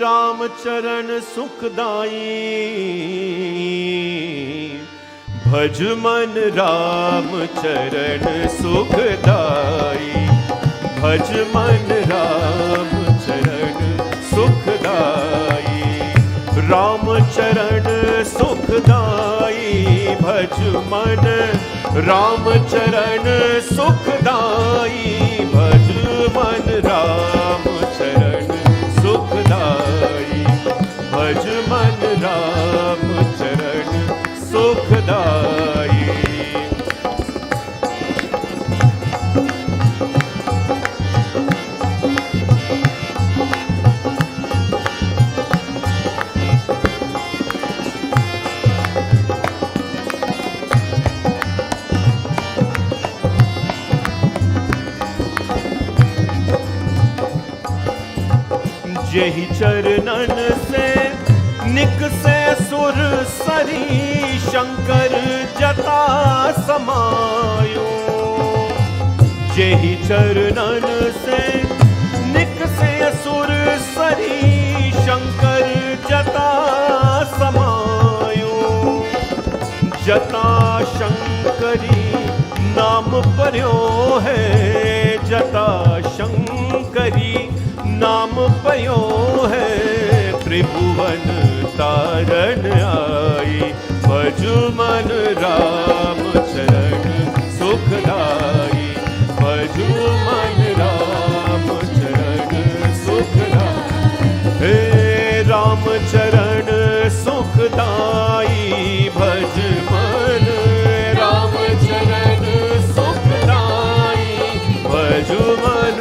[SPEAKER 1] Ram charan sukhdai, भज मन राम चरण सुखदाई, भज मन राम चरण सुखदाई, राम चरण सुखदाई, भज मन राम चरण सुखदाई, भज मन राम चरण सुखदाई, भज मन राम चरण सुखदाई। यही चरणन से निकसे सुर सरी, शंकर जटा समायो। यही चरणन से निकसे सुर सरी, शंकर जटा समायो। जटा शंकरी नाम पर्यो है, जटा शंकरी नाम पर्यो है, त्रिभुवन तारण आई, भजु मन राम चरण सुखदाई, भजु मन राम चरण सुखदाई। हे राम चरण सुखदाई, भज मन राम चरण सुखदाई, भजु मन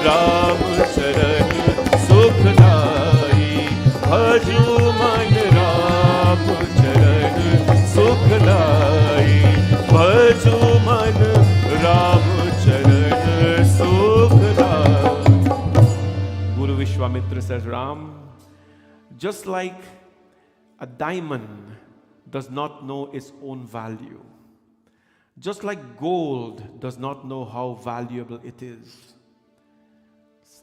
[SPEAKER 1] राम चरण सुखदाई, भजु मन राम चरण सुखदाई, भजु मन राम चरण सुखदाई। Guru Vishwamitra says, Ram, just like a diamond does not know its own value, just like gold does not know how valuable it is.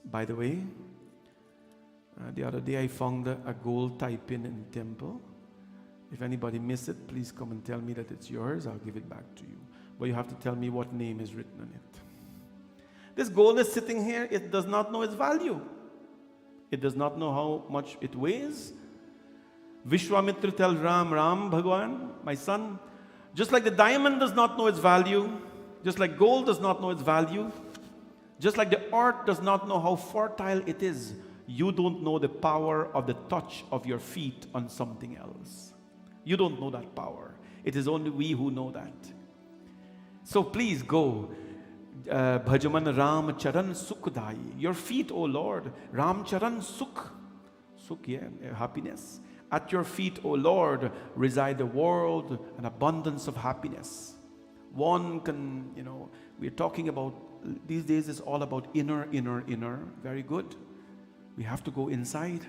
[SPEAKER 1] By the way, the other day I found a gold tie-pin in the temple. If anybody missed it, please come and tell me that it's yours. I'll give it back to you. But you have to tell me what name is written on it. This gold is sitting here. It does not know its value. It does not know how much it weighs. Vishwamitra tells Ram, Ram, Bhagwan, my son, just like the diamond does not know its value, just like gold does not know its value, just like the earth does not know how fertile it is, you don't know the power of the touch of your feet on something else. You don't know that power. It is only we who know that. So please go. Bhajaman Ram Charan Sukhdai. Your feet, O Lord. Ram Charan Sukh. Sukh, yeah, happiness. At your feet, O Lord, reside the world, an abundance of happiness. One can, we're talking about, these days it's all about inner. Very good. We have to go inside.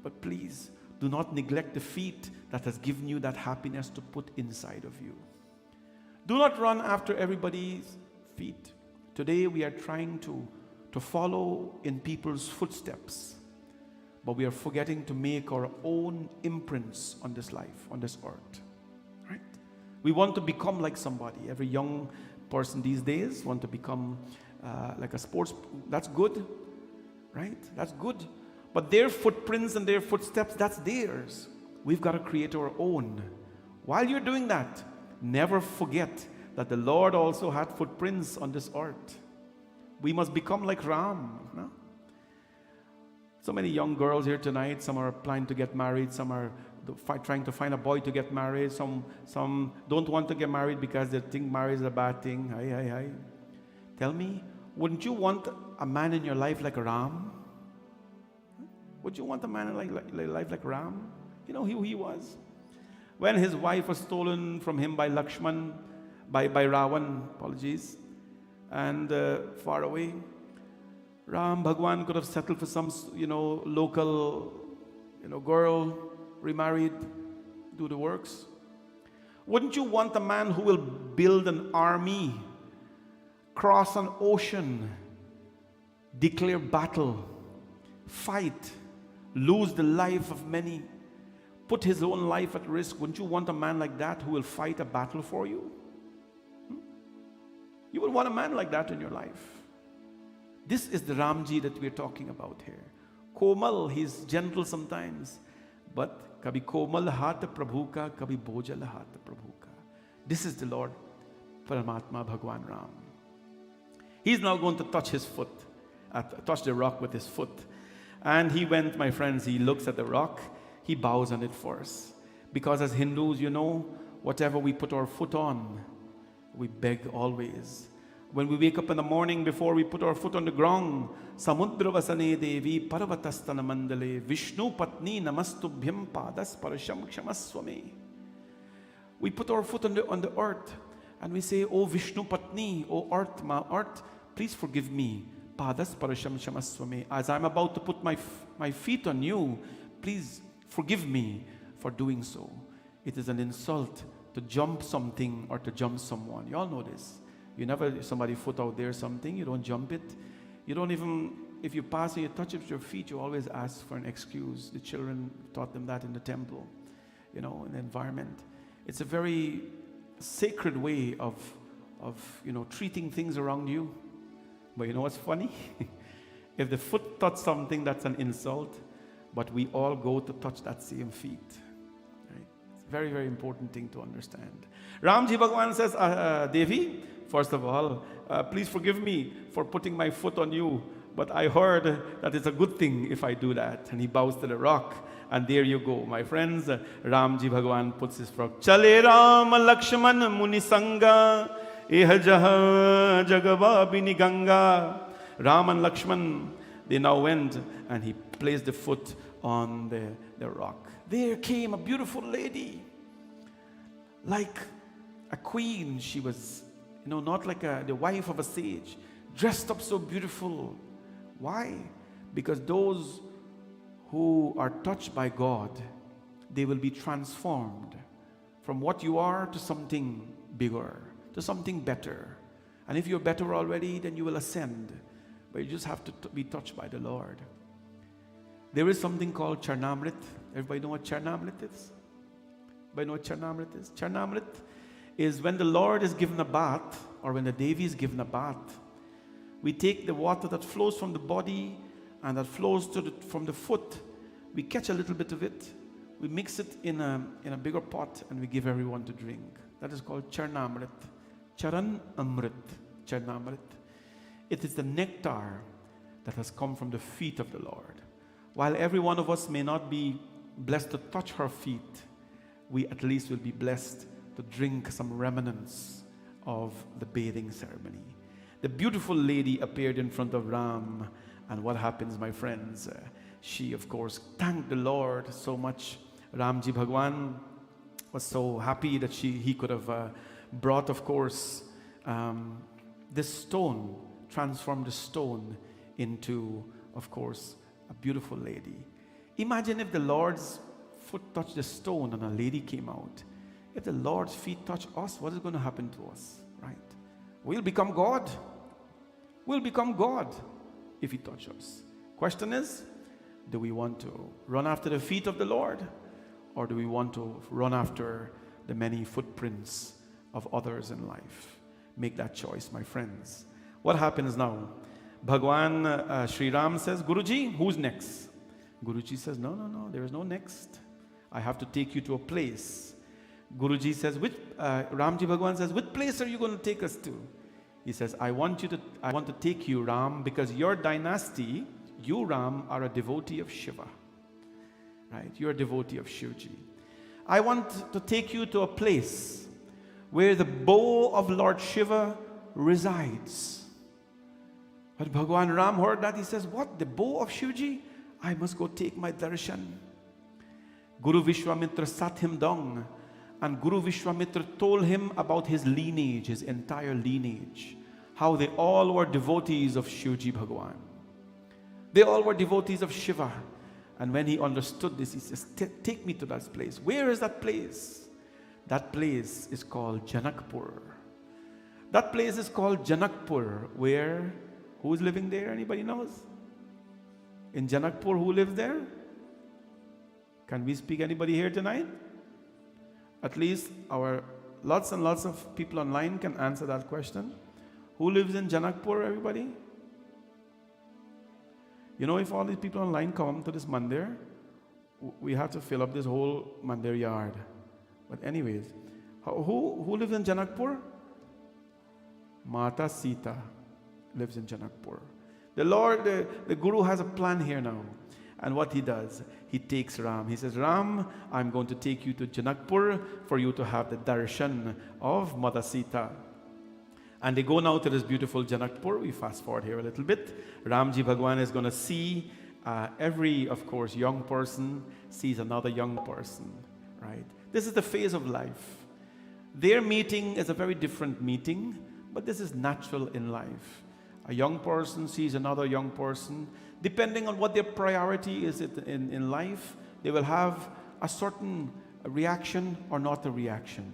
[SPEAKER 1] But please, do not neglect the feet that has given you that happiness to put inside of you. Do not run after everybody's feet. Today we are trying to follow in people's footsteps. But we are forgetting to make our own imprints on this life, on this earth. Right? We want to become like somebody. Every young person these days want to become like a sports. That's good. Right? That's good. But their footprints and their footsteps, that's theirs. We've got to create our own. While you're doing that, never forget that the Lord also had footprints on this earth. We must become like Ram. No? So many young girls here tonight. Some are planning to get married. Some are trying to find a boy to get married. Some don't want to get married because they think marriage is a bad thing. Hi. Tell me, wouldn't you want a man in your life like Ram? Would you want a man in life like Ram? You know who he was? When his wife was stolen from him by Lakshman, by Ravan, apologies, and far away. Ram Bhagwan could have settled for some, local, girl, remarried, do the works. Wouldn't you want a man who will build an army, cross an ocean, declare battle, fight, lose the life of many, put his own life at risk? Wouldn't you want a man like that who will fight a battle for you? You would want a man like that in your life. This is the Ramji that we're talking about here. Komal, he's gentle sometimes, but kabhi komal haat Prabhu ka, kabhi bojal haat Prabhu ka. This is the Lord Paramatma Bhagwan Ram. He's now going to touch his foot, touch the rock with his foot. And he went, my friends, he looks at the rock, he bows on it first. Because as Hindus, whatever we put our foot on, we beg always. When we wake up in the morning, before we put our foot on the ground, Samudra Vasane Devi Parvatastana Mandale Vishnu Patni Namastubhyam Padas Parasham Kshamaswame. We put our foot on the earth and we say, "Oh Vishnu Patni, oh earth, ma earth, please forgive me. Padas Parasham Kshamaswame. As I'm about to put my feet on you, please forgive me for doing so." It is an insult to jump something or to jump someone. You all know this. You never, somebody foot out there something, you don't jump it. You don't even, if you pass and you touch it with your feet, you always ask for an excuse. The children taught them that in the temple, in the environment. It's a very sacred way of treating things around you. But you know what's funny? If the foot touched something, that's an insult, but we all go to touch that same feet. Right? It's a very, very important thing to understand. Ramji Bhagwan says, Devi, first of all, please forgive me for putting my foot on you, but I heard that it's a good thing if I do that. And he bows to the rock, and there you go, my friends. Ramji Bhagwan puts his frog. Chale Ram Lakshman Muni Sangha Eha Jaha Jagavabini Ganga. Ram and Lakshman, they now went, and he placed the foot on the rock. There came a beautiful lady, like a queen. She was, not like the wife of a sage, dressed up so beautiful. Why? Because those who are touched by God, they will be transformed from what you are to something bigger, to something better. And if you're better already, then you will ascend. But you just have to be touched by the Lord. There is something called Charnamrit. Everybody know what Charnamrit is? Everybody know what Charnamrit is? Charnamrit is when the Lord is given a bath, or when the Devi is given a bath. We take the water that flows from the body and that flows from the foot. We catch a little bit of it. We mix it in a bigger pot, and we give everyone to drink. That is called Charnamrit. Charan Amrit. Charnamrit. It is the nectar that has come from the feet of the Lord. While every one of us may not be blessed to touch her feet, we at least will be blessed to drink some remnants of the bathing ceremony. The beautiful lady appeared in front of Ram, and what happens, my friends? She, of course, thanked the Lord so much. Ramji Bhagwan was so happy that he could have brought, of course, this stone, transformed the stone into, of course, a beautiful lady. Imagine if the Lord's foot touched the stone and a lady came out. If the Lord's feet touch us, what is going to happen to us, right? We'll become God. We'll become God if He touches us. Question is, do we want to run after the feet of the Lord, or do we want to run after the many footprints of others in life? Make that choice, my friends. What happens now? Bhagwan Sri Ram says, Guruji, who's next? Guruji says, no, there is no next. I have to take you to a place. Guruji says, Ramji Bhagwan says, which place are you going to take us to? He says, I want to take you, Ram, because your dynasty, you, Ram, are a devotee of Shiva. Right? You're a devotee of Shivji. I want to take you to a place where the bow of Lord Shiva resides. But Bhagwan Ram heard that. He says, what? The bow of Shivji? I must go take my darshan. Guru Vishwamitra sat him down And Guru Vishwamitra told him about his lineage, his entire lineage, how they all were devotees of Shivji Bhagwan. They all were devotees of Shiva. And when he understood this, he says, take me to that place. Where is that place? That place is called Janakpur. That place is called Janakpur, where, who is living there? Anybody knows? In Janakpur, who lives there? Can we speak anybody here tonight? At least our lots and lots of people online can answer that question. Who lives in Janakpur, everybody? You know, if all these people online come to this mandir, we have to fill up this whole mandir yard. But anyways, who lives in Janakpur? Mata Sita lives in Janakpur. The Lord, the Guru has a plan here now. And what he does, he takes Ram. He says, Ram, I'm going to take you to Janakpur for you to have the darshan of Mata Sita. And they go now to this beautiful Janakpur. We fast forward here a little bit. Ramji Bhagwan is going to see every, of course, young person sees another young person, right? This is the phase of life. Their meeting is a very different meeting, but this is natural in life. A young person sees another young person. Depending on what their priority is in life, they will have a certain reaction or not a reaction.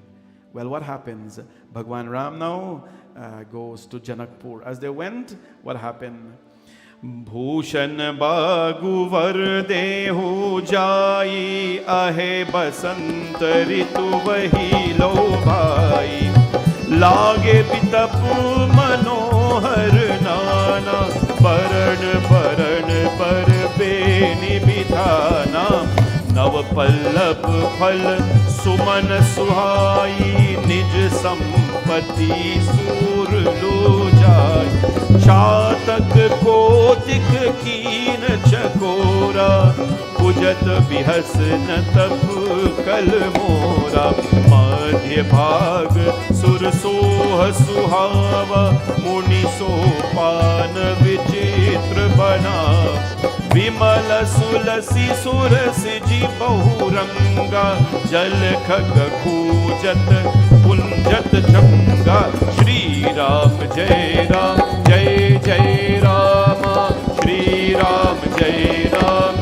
[SPEAKER 1] Well, what happens? Bhagwan Ram now goes to Janakpur. As they went, what happened? Bhushan bagu vardehu jai ahe basant ritu vahi lo bhai lage bitap manohar nana baran baran par beni bidhana नव पल्लव फल सुमन सुहाई निज संपत्ति सूर लो जाय शातक कोटिक कीन चकोरा पूजत बिहसन तप कल मोरा मध्य भाग सुर सोह सुहावा मुनि सोपान विचित्र बना विमल सुलसी सुरस जी बहुरंगा जल खग कूजत कुंजत जंगा श्री राम जय राम श्री राम जय राम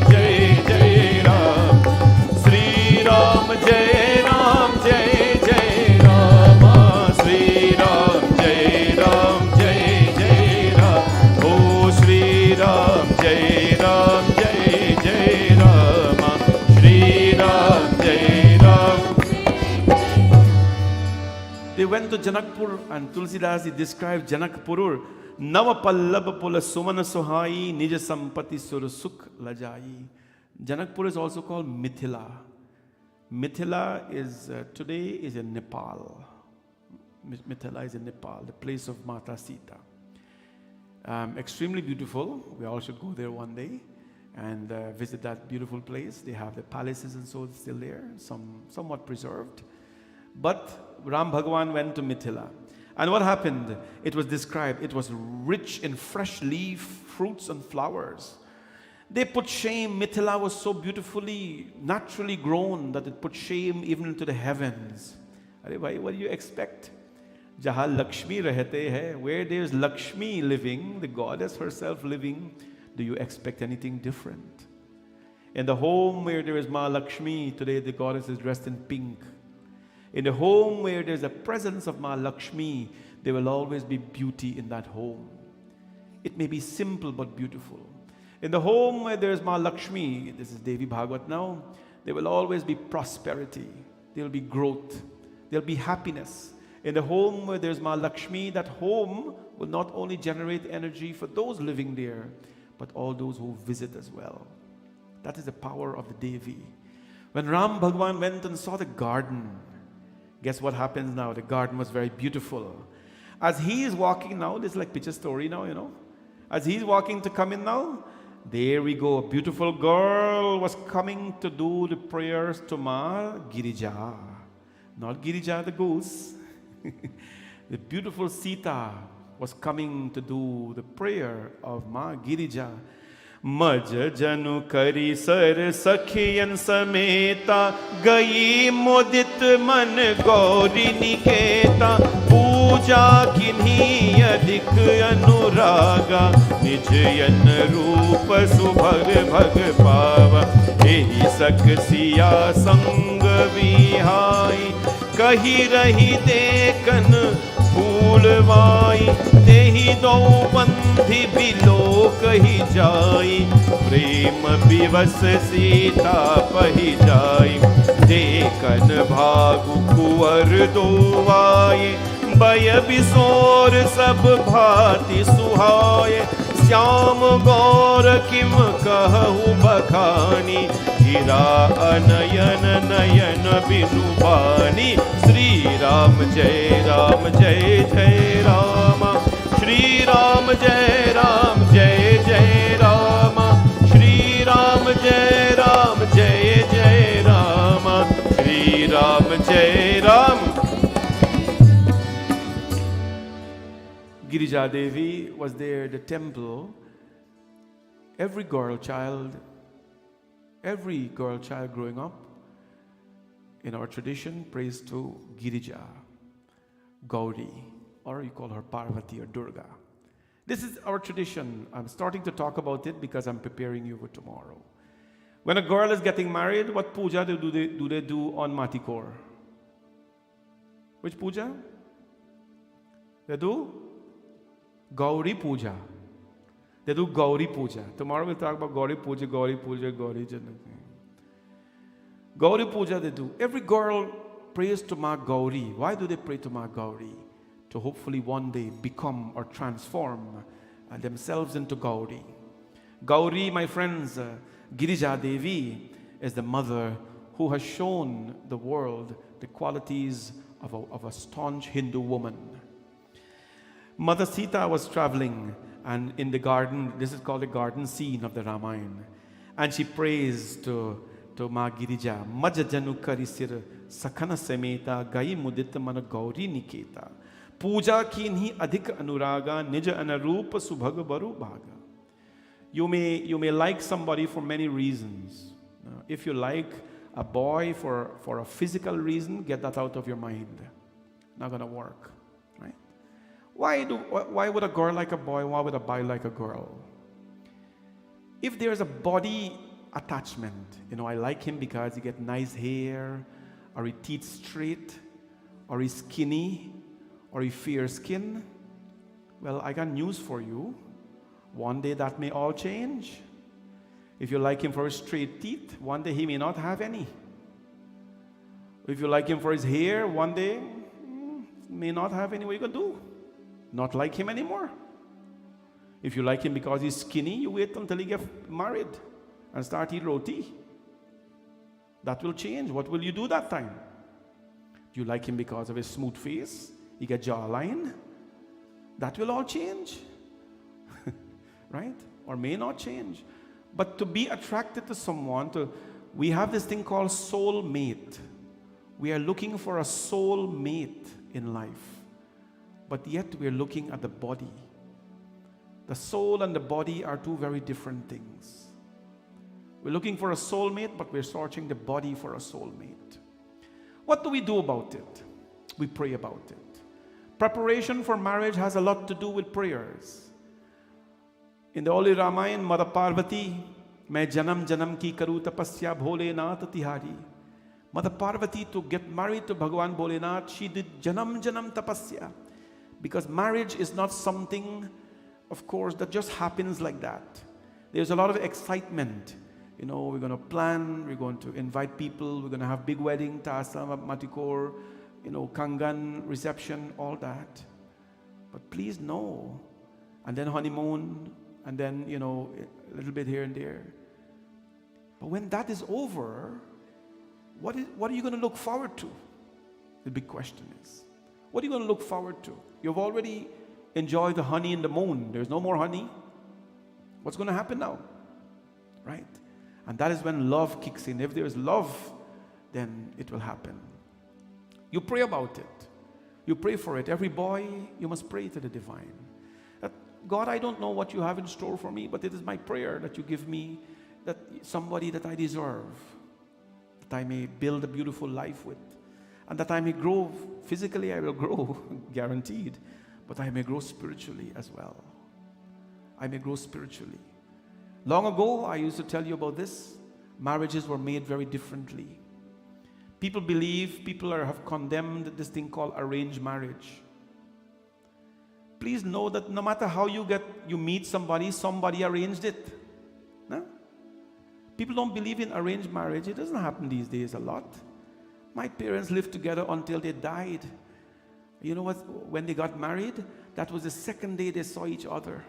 [SPEAKER 1] श्री राम जय राम जय राम श्री राम जय राम ओ श्री राम जय राम जय राम श्री राम जय Ram. They went to Janakpur, and Tulsidas, he described Janakpurur Nava Pallab Pula Sumana Sohai Nija Sampati Sur Sukh Lajai. Janakpur is also called Mithila. Mithila is today is in Nepal. Mithila is in Nepal, the place of Mata Sita. Extremely beautiful. We all should go there one day and visit that beautiful place. They have the palaces and so still there, somewhat preserved. But Ram Bhagwan went to Mithila. And what happened? It was described, it was rich in fresh leaf, fruits and flowers. They put shame. Mithila was so beautifully, naturally grown that it put shame even into the heavens. Arey bhai, what do you expect? Jaha Lakshmi rahte hai, where there is Lakshmi living, the goddess herself living, do you expect anything different? In the home where there is Ma Lakshmi, today the goddess is dressed in pink. In the home where there's a presence of Ma Lakshmi, there will always be beauty in that home. It may be simple but beautiful. In the home where there's Ma Lakshmi, this is Devi Bhagavad now, there will always be prosperity. There will be growth. There will be happiness. In the home where there's Ma Lakshmi, that home will not only generate energy for those living there, but all those who visit as well. That is the power of the Devi. When Ram Bhagwan went and saw the garden, guess what happens now? The garden was very beautiful. As he is walking now, this is like picture story now, you know. As he's walking to come in now, there we go. A beautiful girl was coming to do the prayers to Ma Girija. Not Girija the goose. The beautiful Sita was coming to do the prayer of Ma Girija. मज जनु करी sir सखियन समेता गई मुदित मन गौरी निकेता पूजा किन्हीं अधिक अनुरागा निजयन रूप सुभग भग पावा एहि सख सिया संग विहाई कही रही देखन फूलवाई तेहि दो बंधि बिलो कही जाई प्रेम विवश सीता पही जाई देखन भागु कुंवर दो आए बय बिसोर सब भांति सुहाए श्याम गौर किम कहु बखानी गिरा अनयन नयन बिनु बानी श्री राम जय जय राम श्री राम जय जय राम श्री राम जय जय राम श्री राम जय Ram. Girija Devi was there, the temple. Every girl child growing up in our tradition prays to Girija, Gauri, or you call her Parvati or Durga. This is our tradition. I'm starting to talk about it because I'm preparing you for tomorrow. When a girl is getting married, what puja do they do on Matikor? Which puja? They do Gauri Puja. They do Gauri Puja. Tomorrow we'll talk about Gauri Puja, Gauri Jana. Gauri Puja they do. Every girl prays to Ma Gauri. Why do they pray to Ma Gauri? To hopefully one day become or transform themselves into Gauri. Gauri, my friends, Girija Devi is the mother who has shown the world the qualities of a staunch Hindu woman. Mother Sita was traveling and in the garden, this is called the garden scene of the Ramayana, and she prays to Ma Girija, Maja Janu Karisir Sakhana Sameta Gai Mudita Mana Gauri Niketa Puja Kinhi Adhik Anuraga Nija Anarupa Subhaga Baru Bhaga. You may like somebody for many reasons. If you like a boy for a physical reason, get that out of your mind. Not gonna work. Why would a girl like a boy? Why would a boy like a girl? If there's a body attachment, I like him because he get nice hair, or he teeth straight, or he's skinny, or he fair skin. Well, I got news for you. One day that may all change. If you like him for his straight teeth, one day he may not have any. If you like him for his hair, one day may not have any. What you gonna do? Not like him anymore. If you like him because he's skinny, you wait until he gets married and start eating roti. That will change. What will you do that time? Do you like him because of his smooth face? He get jawline? That will all change. Right? Or may not change. But to be attracted to someone, we have this thing called soul mate. We are looking for a soul mate in life. But yet we're looking at the body. The soul and the body are two very different things. We're looking for a soulmate, but we're searching the body for a soulmate. What do we do about it? We pray about it. Preparation for marriage has a lot to do with prayers. In the Holy Ramayana, Mother Parvati, Main janam janam ki karu tapasya Bholenath tihari. Mother Parvati, to get married to Bhagavan Bholenath, she did janam janam tapasya. Because marriage is not something, of course, that just happens like that. There's a lot of excitement. We're going to plan, we're going to invite people, we're going to have big wedding, Tasa, Matikor, Kangan, reception, all that. But please know. And then honeymoon, and then, a little bit here and there. But when that is over, what are you going to look forward to? The big question is. What are you going to look forward to? You've already enjoyed the honey in the moon. There's no more honey. What's going to happen now? Right? And that is when love kicks in. If there's love, then it will happen. You pray about it. You pray for it. Every boy, you must pray to the divine. God, I don't know what you have in store for me, but it is my prayer that you give me that somebody that I deserve, that I may build a beautiful life with, and that I may grow physically. I will grow, guaranteed, but I may grow spiritually as well. I may grow spiritually. Long ago, I used to tell you about this. Marriages were made very differently. People have condemned this thing called arranged marriage. Please know that no matter how you meet somebody arranged it. No? People don't believe in arranged marriage. It doesn't happen these days a lot. My parents lived together until they died. You know what? When they got married, that was the second day they saw each other.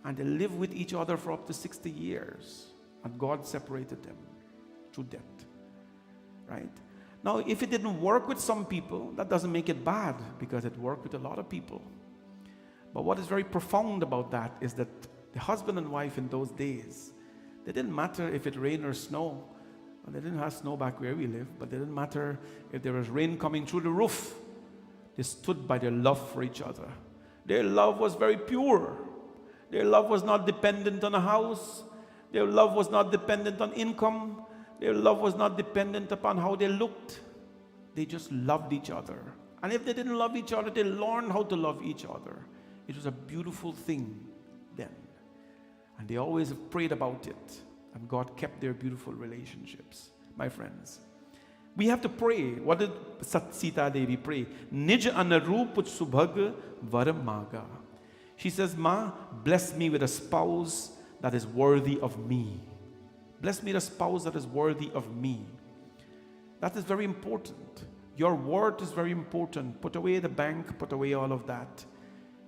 [SPEAKER 1] And they lived with each other for up to 60 years. And God separated them through death. Right? Now, if it didn't work with some people, that doesn't make it bad, because it worked with a lot of people. But what is very profound about that is that the husband and wife in those days, they didn't matter if it rained or snow. Well, they didn't have snow back where we live, but it didn't matter if there was rain coming through the roof. They stood by their love for each other. Their love was very pure. Their love was not dependent on a house. Their love was not dependent on income. Their love was not dependent upon how they looked. They just loved each other. And if they didn't love each other, they learned how to love each other. It was a beautiful thing then. And they always have prayed about it. And God kept their beautiful relationships. My friends, we have to pray. What did Sita Devi pray? Nij anarup subhag var maga. She says, Ma, bless me with a spouse that is worthy of me. Bless me with a spouse that is worthy of me. That is very important. Your word is very important. Put away the bank, put away all of that.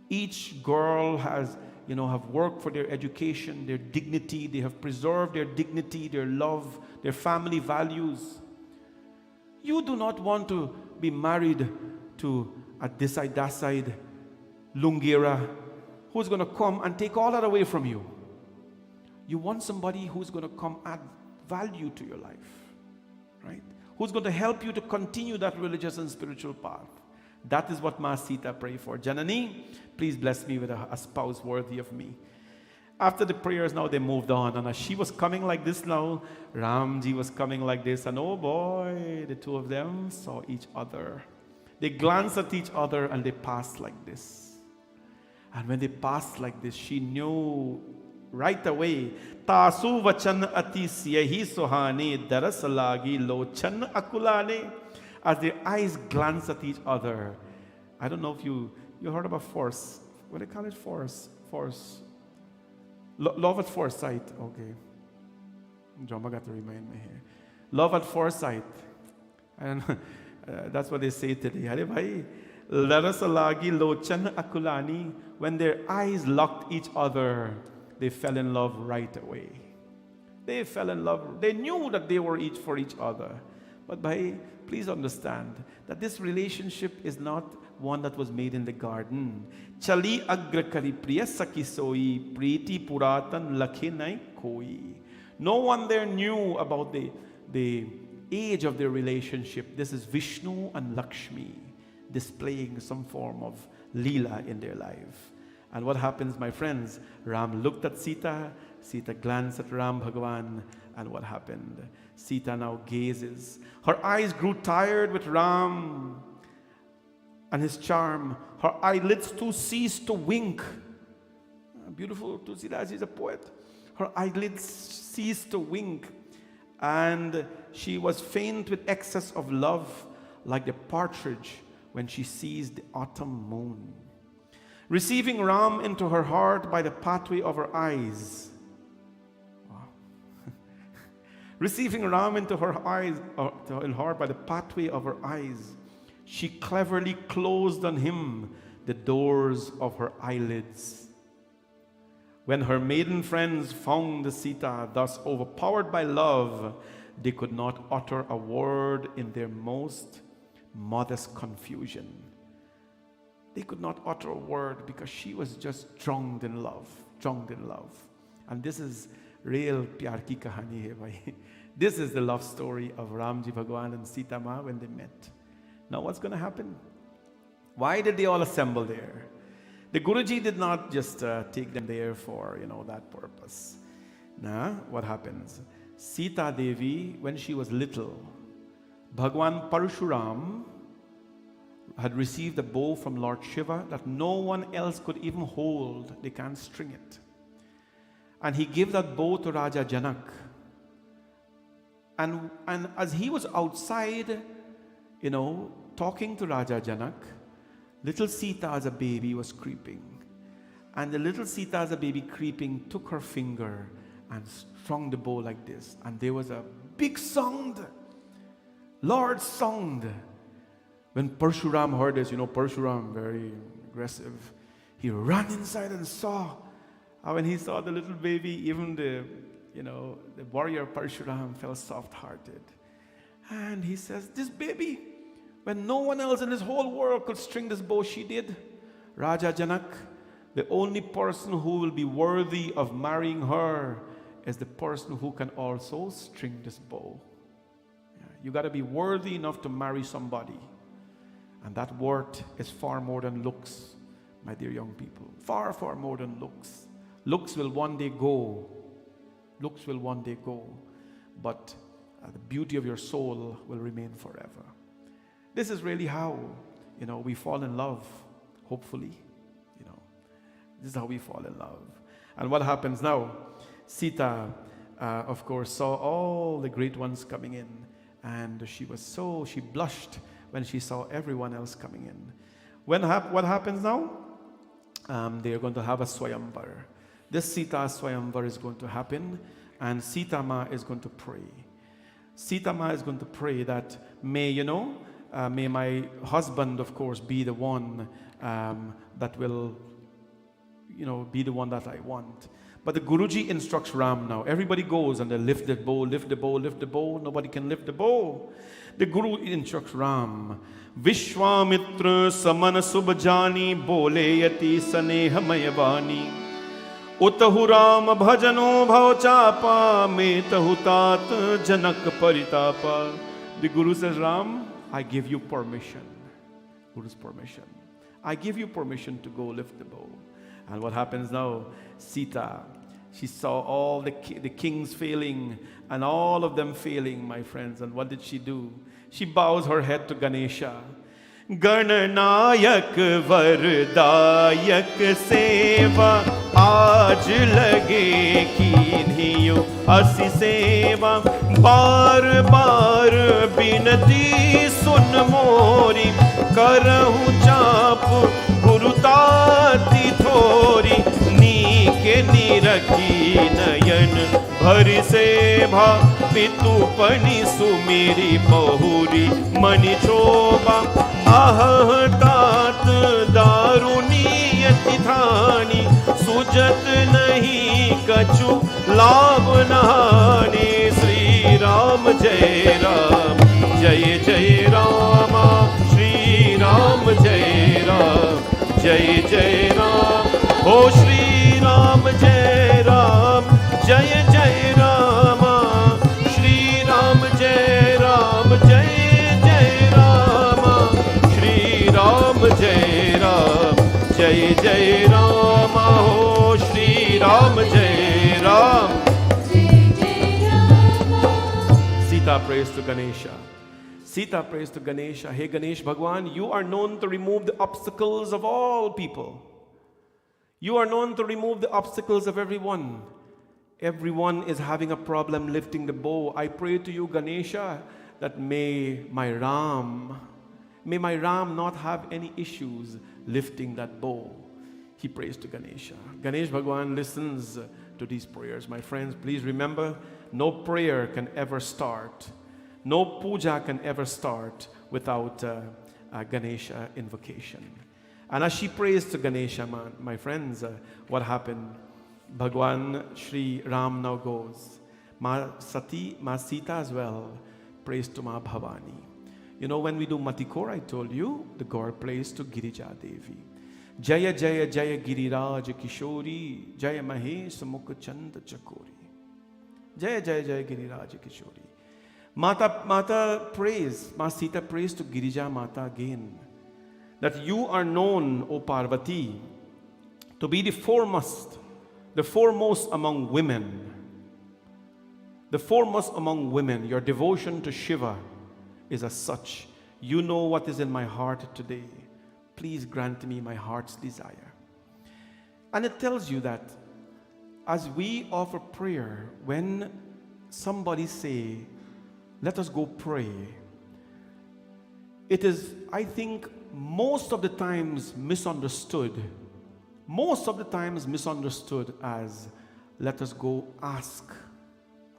[SPEAKER 1] Each girl has, have worked for their education, their dignity. They have preserved their dignity, their love, their family values. You do not want to be married to a this side, that side, Lungira, who's going to come and take all that away from you. You want somebody who's going to come add value to your life, right? Who's going to help you to continue that religious and spiritual path. That is what Ma Sita prayed for. Janani, please bless me with a spouse worthy of me. After the prayers, now they moved on. And as she was coming like this now, Ramji was coming like this. And oh boy, the two of them saw each other. They glanced at each other and they passed like this. And when they passed like this, she knew right away. Tasu vachan ati siyahi sohane darasalagi lochan akulane. As their eyes glanced at each other. I don't know if you heard about force. What do they call it? Force. Love at first sight. Okay. Jomba got to remind me here. Love at first sight. And that's what they say today. Hare bhai, darasalagi lochan akulani. When their eyes locked each other, they fell in love right away. They fell in love. They knew that they were each for each other. But please understand that this relationship is not one that was made in the garden. Chali agrakari priya sakisoi priti puratan lakhinai koi. No one there knew about the age of their relationship. This is Vishnu and Lakshmi displaying some form of Leela in their life. And what happens, my friends? Ram looked at Sita. Sita glanced at Ram Bhagavan. And what happened? Sita now gazes. Her eyes grew tired with Ram and his charm. Her eyelids too ceased to wink. Beautiful Tulsidas is a poet. Her eyelids ceased to wink. And she was faint with excess of love, like the partridge when she sees the autumn moon. Receiving Ram into her heart by the pathway of her eyes. Receiving Ram into her eyes, in heart by the pathway of her eyes, she cleverly closed on him the doors of her eyelids. When her maiden friends found Sita thus overpowered by love, they could not utter a word in their most modest confusion. They could not utter a word because she was just drunk in love. And this is real pyar ki kahani hai bhai. This is the love story of Ramji Bhagwan and Sita Ma when they met. Now what's going to happen? Why did they all assemble there? The Guruji did not just take them there for, that purpose. Now, what happens? Sita Devi, when she was little, Bhagwan Parshuram had received a bow from Lord Shiva that no one else could even hold. They can't string it. And he gave that bow to Raja Janak. And as he was outside, talking to Raja Janak, little Sita as a baby was creeping. And the little Sita as a baby creeping took her finger and strung the bow like this. And there was a big sound. Lord sound. When Parshuram heard this, Parshuram, very aggressive, he ran inside and saw. And when he saw the little baby, even the warrior Parshuram felt soft-hearted. And he says, this baby, when no one else in this whole world could string this bow, she did. Raja Janak, the only person who will be worthy of marrying her is the person who can also string this bow. You got to be worthy enough to marry somebody. And that worth is far more than looks, my dear young people. Far, far more than looks. Looks will one day go. Looks will one day go. But the beauty of your soul will remain forever. This is really how, we fall in love, hopefully. This is how we fall in love. And what happens now? Sita, of course, saw all the great ones coming in. And she blushed when she saw everyone else coming in. What happens now? They are going to have a Swayamvar. This Sita Swayamvar is going to happen, and Sita Ma is going to pray. Sita Ma is going to pray that may my husband, of course, be the one that will, be the one that I want. But the Guruji instructs Ram now. Everybody goes and they lift the bow, lift the bow, lift the bow. Nobody can lift the bow. The Guru instructs Ram. Vishwamitra samana subhajani bole yati saneha mayavani. Utahu Ram bhajano bhavchapa metahu tat janak paritapa. The Guru says, Ram, I give you permission. Guru's permission. I give you permission to go lift the bow. And what happens now? Sita, she saw all the kings failing and all of them failing, my friends. And what did she do? She bows her head to Ganesha. Gananayak Vardayak Seva Aaj lage kinhiyo asi seva Bar bar binati sun mori Karahu chap gurutati thori Nike niraki nayan भरि सेभा पितु पनि सुमेरी बहुरी मणि शोभा आह तात दारुणीयति थानी सुजत नहीं कछु लाभ नहानी श्री राम जय राम जय जय रामा श्री राम जय राम जय जय राम हो श्री राम जय राम जय जय रामा श्री राम जय राम जय जय रामा श्री राम जय राम जय जय रामा हो श्री राम जय Ram. Sita prays to Ganesha. Sita prays to Ganesha. Hey Ganesh Bhagwan, you are known to remove the obstacles of all people. You are known to remove the obstacles of everyone. Everyone is having a problem lifting the bow. I pray to you, Ganesha, that may my Ram not have any issues lifting that bow. He prays to Ganesha. Ganesh Bhagwan listens to these prayers. My friends, please remember, no prayer can ever start, no puja can ever start without a Ganesha invocation. And as she prays to Ganesha, my friends, what happened? Bhagwan Shri Ram now goes. Ma Sita as well prays to Ma Bhavani. You know, when we do Matikor, I told you, the God prays to Girija Devi. Jaya Jaya Jaya Giriraj Kishori, Jaya Mahesh Mukh Chanda Chakori. Jaya Jaya Jaya Giriraj Kishori. Mata prays, Ma Sita prays to Girija Mata again, that you are known, O Parvati, to be the foremost among women. The foremost among women, your devotion to Shiva is as such. You know what is in my heart today. Please grant me my heart's desire. And it tells you that as we offer prayer, when somebody say, let us go pray, it is, I think, most of the times misunderstood. Most of the times misunderstood as, let us go ask,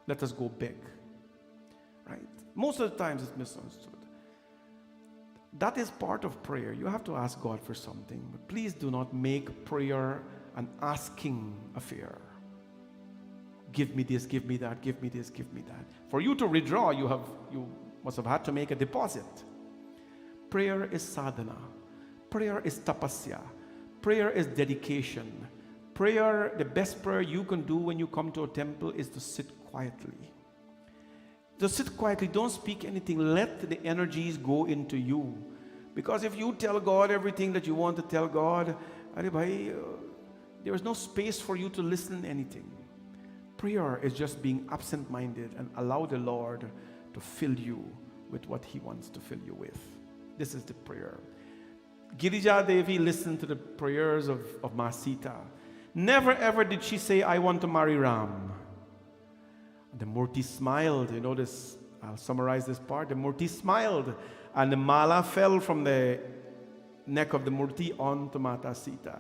[SPEAKER 1] let us go beg. Right? Most of the times it's misunderstood. That is part of prayer. You have to ask God for something. But please do not make prayer an asking affair. Give me this, give me that, give me this, give me that. For you to withdraw, you must have had to make a deposit. Prayer is sadhana. Prayer is tapasya. Prayer is dedication. Prayer, the best prayer you can do when you come to a temple is to sit quietly. To sit quietly, don't speak anything. Let the energies go into you. Because if you tell God everything that you want to tell God, there is no space for you to listen to anything. Prayer is just being absent-minded and allow the Lord to fill you with what He wants to fill you with. This is the prayer. Girija Devi listened to the prayers of Ma Sita. Never ever did she say, I want to marry Ram. The Murti smiled. You know this, I'll summarize this part. The Murti smiled and the mala fell from the neck of the Murti onto Mata Sita.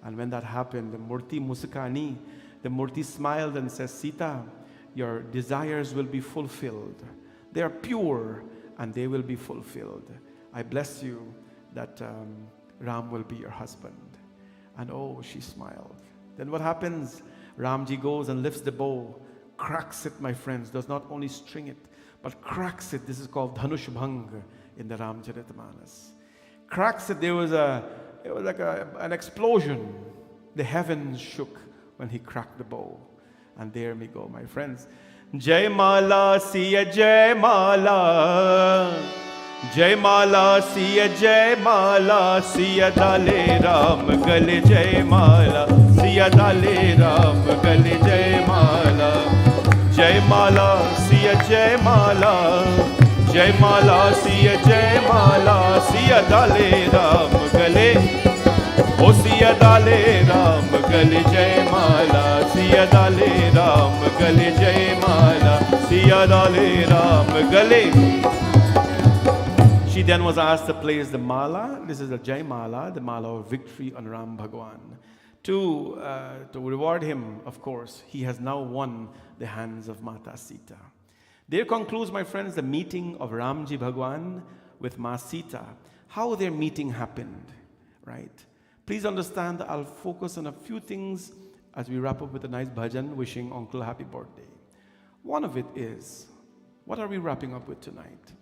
[SPEAKER 1] And when that happened, the Murti Musikani, the Murti smiled and says, Sita, your desires will be fulfilled. They are pure and they will be fulfilled. I bless you that Ram will be your husband. And oh, she smiled. Then what happens? Ramji goes and lifts the bow, cracks it, my friends, does not only string it, but cracks it. This is called Dhanush Bhang in the Ramcharitamanas. Cracks it. It was like an explosion. The heavens shook when he cracked the bow. And there we go, my friends. Jai Mala Siya Jai Mala, Jai Mala Siya Jai Mala, Siya Dale Ram Gale Jai Mala, Siya Dale Ram Gale Jai Mala, Jai Mala Siya Jai Mala, Jai Mala Siya Jai Mala, Siya Dale Ram Gale, O Siya Dale Ram Gale Jai Mala, Siya Dale Ram Gale Jai Mala, Siya Dale Ram Gale. She then was asked to place the mala. This is a Jai Mala, the mala of victory on Ram Bhagwan. To reward him, of course, he has now won the hands of Mata Sita. There concludes, my friends, the meeting of Ramji Bhagwan with Ma Sita. How their meeting happened, right? Please understand that I'll focus on a few things as we wrap up with a nice bhajan wishing Uncle happy birthday. One of it is, what are we wrapping up with tonight?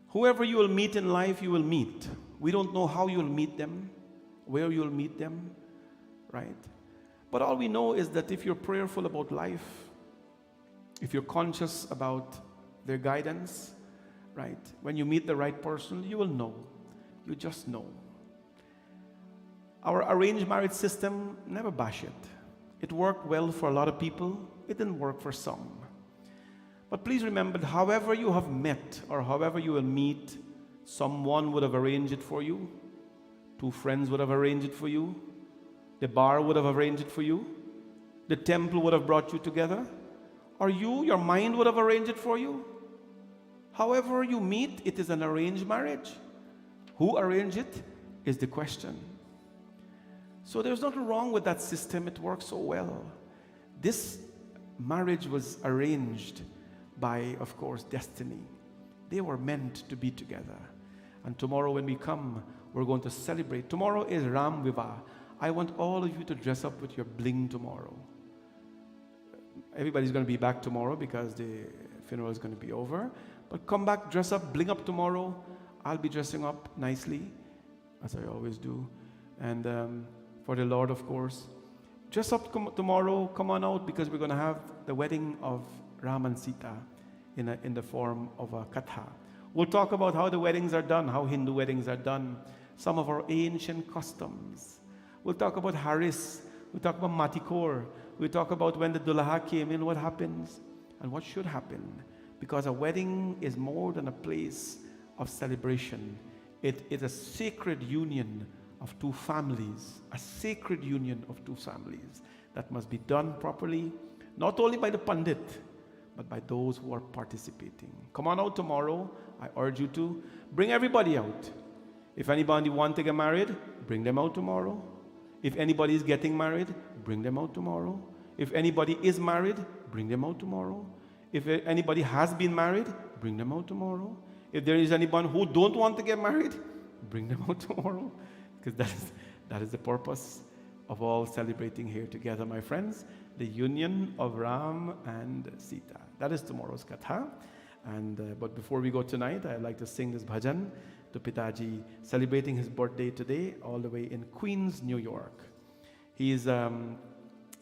[SPEAKER 1] Whoever you will meet in life, you will meet. We don't know how you will meet them, where you will meet them, right? But all we know is that if you're prayerful about life, if you're conscious about their guidance, right? When you meet the right person, you will know. You just know. Our arranged marriage system, never bash it. It worked well for a lot of people. It didn't work for some. But please remember that however you have met or however you will meet, someone would have arranged it for you. Two friends would have arranged it for you. The bar would have arranged it for you. The temple would have brought you together. Or your mind would have arranged it for you. However you meet, it is an arranged marriage. Who arranged it is the question. So there's nothing wrong with that system. It works so well. This marriage was arranged by, of course, destiny. They were meant to be together. And tomorrow when we come, we're going to celebrate. Tomorrow is Ram Vivah. I want all of you to dress up with your bling tomorrow. Everybody's going to be back tomorrow because the funeral is going to be over. But come back, dress up, bling up tomorrow. I'll be dressing up nicely, as I always do. And for the Lord, of course. Dress up tomorrow, come on out, because we're going to have the wedding of Ram and Sita in the form of a katha. We'll talk about how the weddings are done, how Hindu weddings are done, some of our ancient customs. We'll talk about Haris. We'll talk about Matikor. We'll talk about when the Dulaha came in, what happens and what should happen. Because a wedding is more than a place of celebration. It is a sacred union of two families, a sacred union of two families that must be done properly, not only by the Pandit, but by those who are participating. Come on out tomorrow. I urge you to bring everybody out. If anybody wants to get married, bring them out tomorrow. If anybody is getting married, bring them out tomorrow. If anybody is married, bring them out tomorrow. If anybody has been married, bring them out tomorrow. If there is anyone who don't want to get married, bring them out tomorrow. Because that is the purpose of all celebrating here together, my friends. The union of Ram and Sita. That is tomorrow's Katha. But before we go tonight, I'd like to sing this bhajan to Pitaji, celebrating his birthday today, all the way in Queens, New York. He is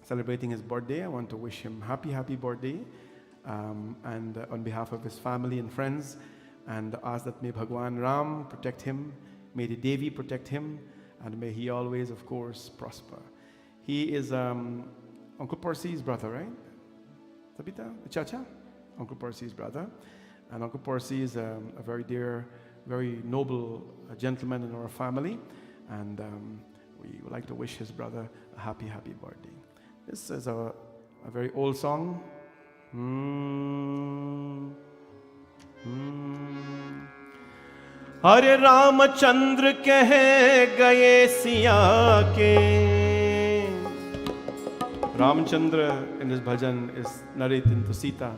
[SPEAKER 1] celebrating his birthday. I want to wish him happy birthday. And on behalf of his family and friends, and ask that may Bhagwan Ram protect him, may the Devi protect him, and may he always, of course, prosper. He is Uncle Percy's brother, right? Tabita? Chacha? Uncle Percy's brother. And Uncle Percy is a very dear, very noble gentleman in our family. And we would like to wish his brother a happy birthday. This is a very old song. Hare Ramachandra कह गए सिया के. Ramachandra in his bhajan is narrating to Sita.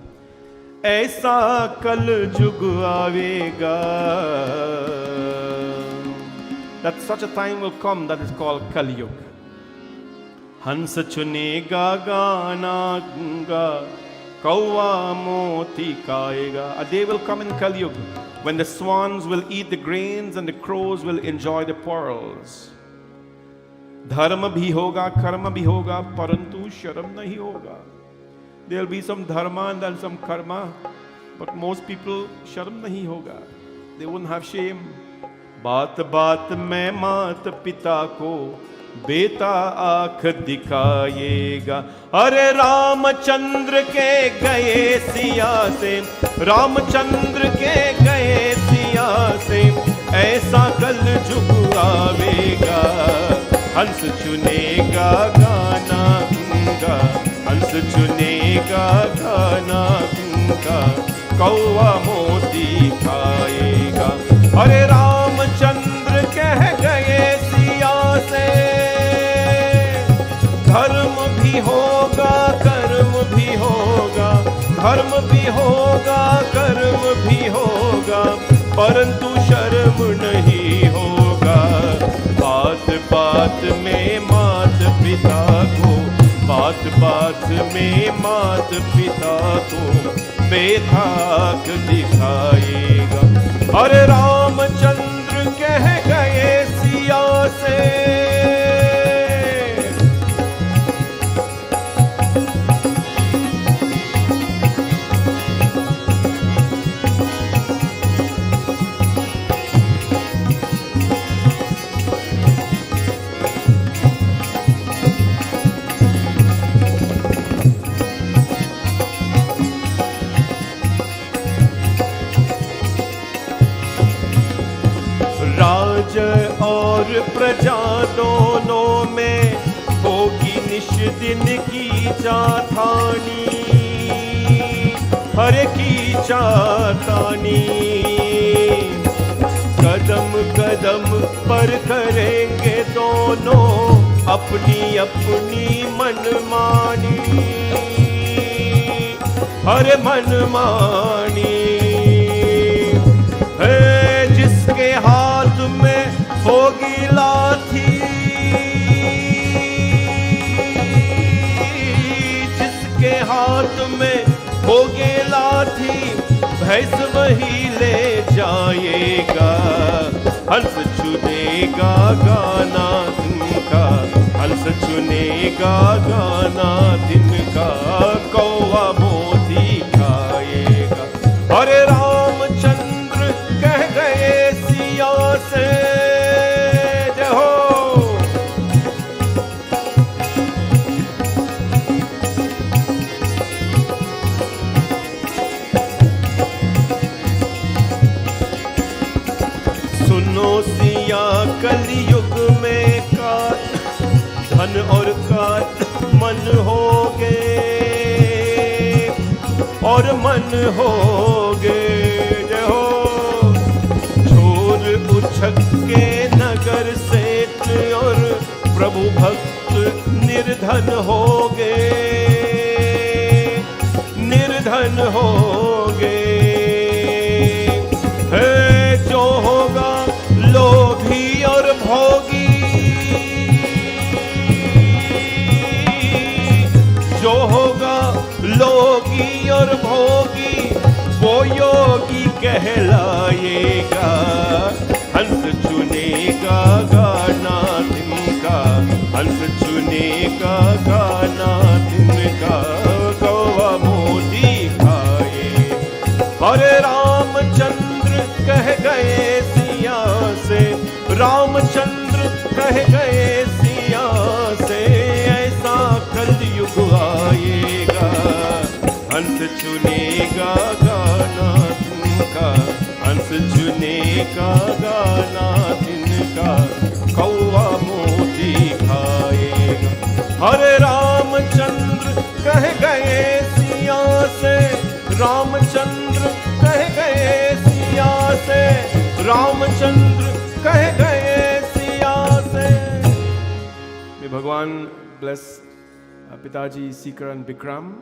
[SPEAKER 1] ऐसा कल जुग आवेगा. That such a time will come that is called Kali Yuga. हंस चुनेगा गाना गा. Kauva moti kayega. A day will come in Kali Yuga when the swans will eat the grains and the crows will enjoy the pearls. Dharma bhi hoga, karma bhi hoga, parantu sharam nahi hoga. There will be some dharma and then some karma, but most people sharam nahi hoga. They wouldn't have shame. Baat baat mein maat pita ko बेटा आँख दिखाएगा. अरे रामचंद्र के गए सिया से, रामचंद्र के गए सिया से, ऐसा कल जुग आवेगा. हंस चुनेगा गाना गा, हंस चुनेगा गाना गा, कौवा मोती खाएगा. अरे रामचंद्र कह गए सिया से, धर्म भी होगा कर्म भी होगा, धर्म भी होगा कर्म भी होगा, परंतु शर्म नहीं होगा. बात बात में मात पिता को, बात बात में मात पिता को बेताक दिखाएगा. अरे रामचंद्र कह गए सिया से. और प्रजा दोनों में होगी निश दिन की चाठानी. हर की चातानी. कदम कदम पर करेंगे दोनों अपनी अपनी मनमानी. हर मनमानी. जिसके हाथ में होगी लाठी, जिसके हाथ में होगी लाठी, भैंस वही ले जाएगा. हंस चुनेगा गाना तिनका, हंस चुनेगा गाना तिनका, कौवा मोती खाएगा. अरे रामचंद्र कह गए सिया से. होगे। जय हो। छोर उछक के नगर सेठ और प्रभु भक्त निर्धन होगे, निर्धन होगे। है जो होगा लोभी और भोगी, जो होगा लोगी और भोगी, वो योगी कहलाएगा। हंस चुनेगा गाना तिनका, हंस चुनेगा गाना तिनका, कौवा मोती खाए। हरे रामचंद्र कह गए सिया से, रामचंद्र कह गए सिया से, ऐसा कलयुग आएगा। हंस चुनेगा गाना तिनका, हंस चुनेगा गाना तिनका, कौवा मोती खाएगा। हरे रामचंद्र कह गए सिया से, रामचंद्र कह गए सिया से, रामचंद्र कह गए सिया से। May Bhagwan bless Pitaji Seeker and Bikram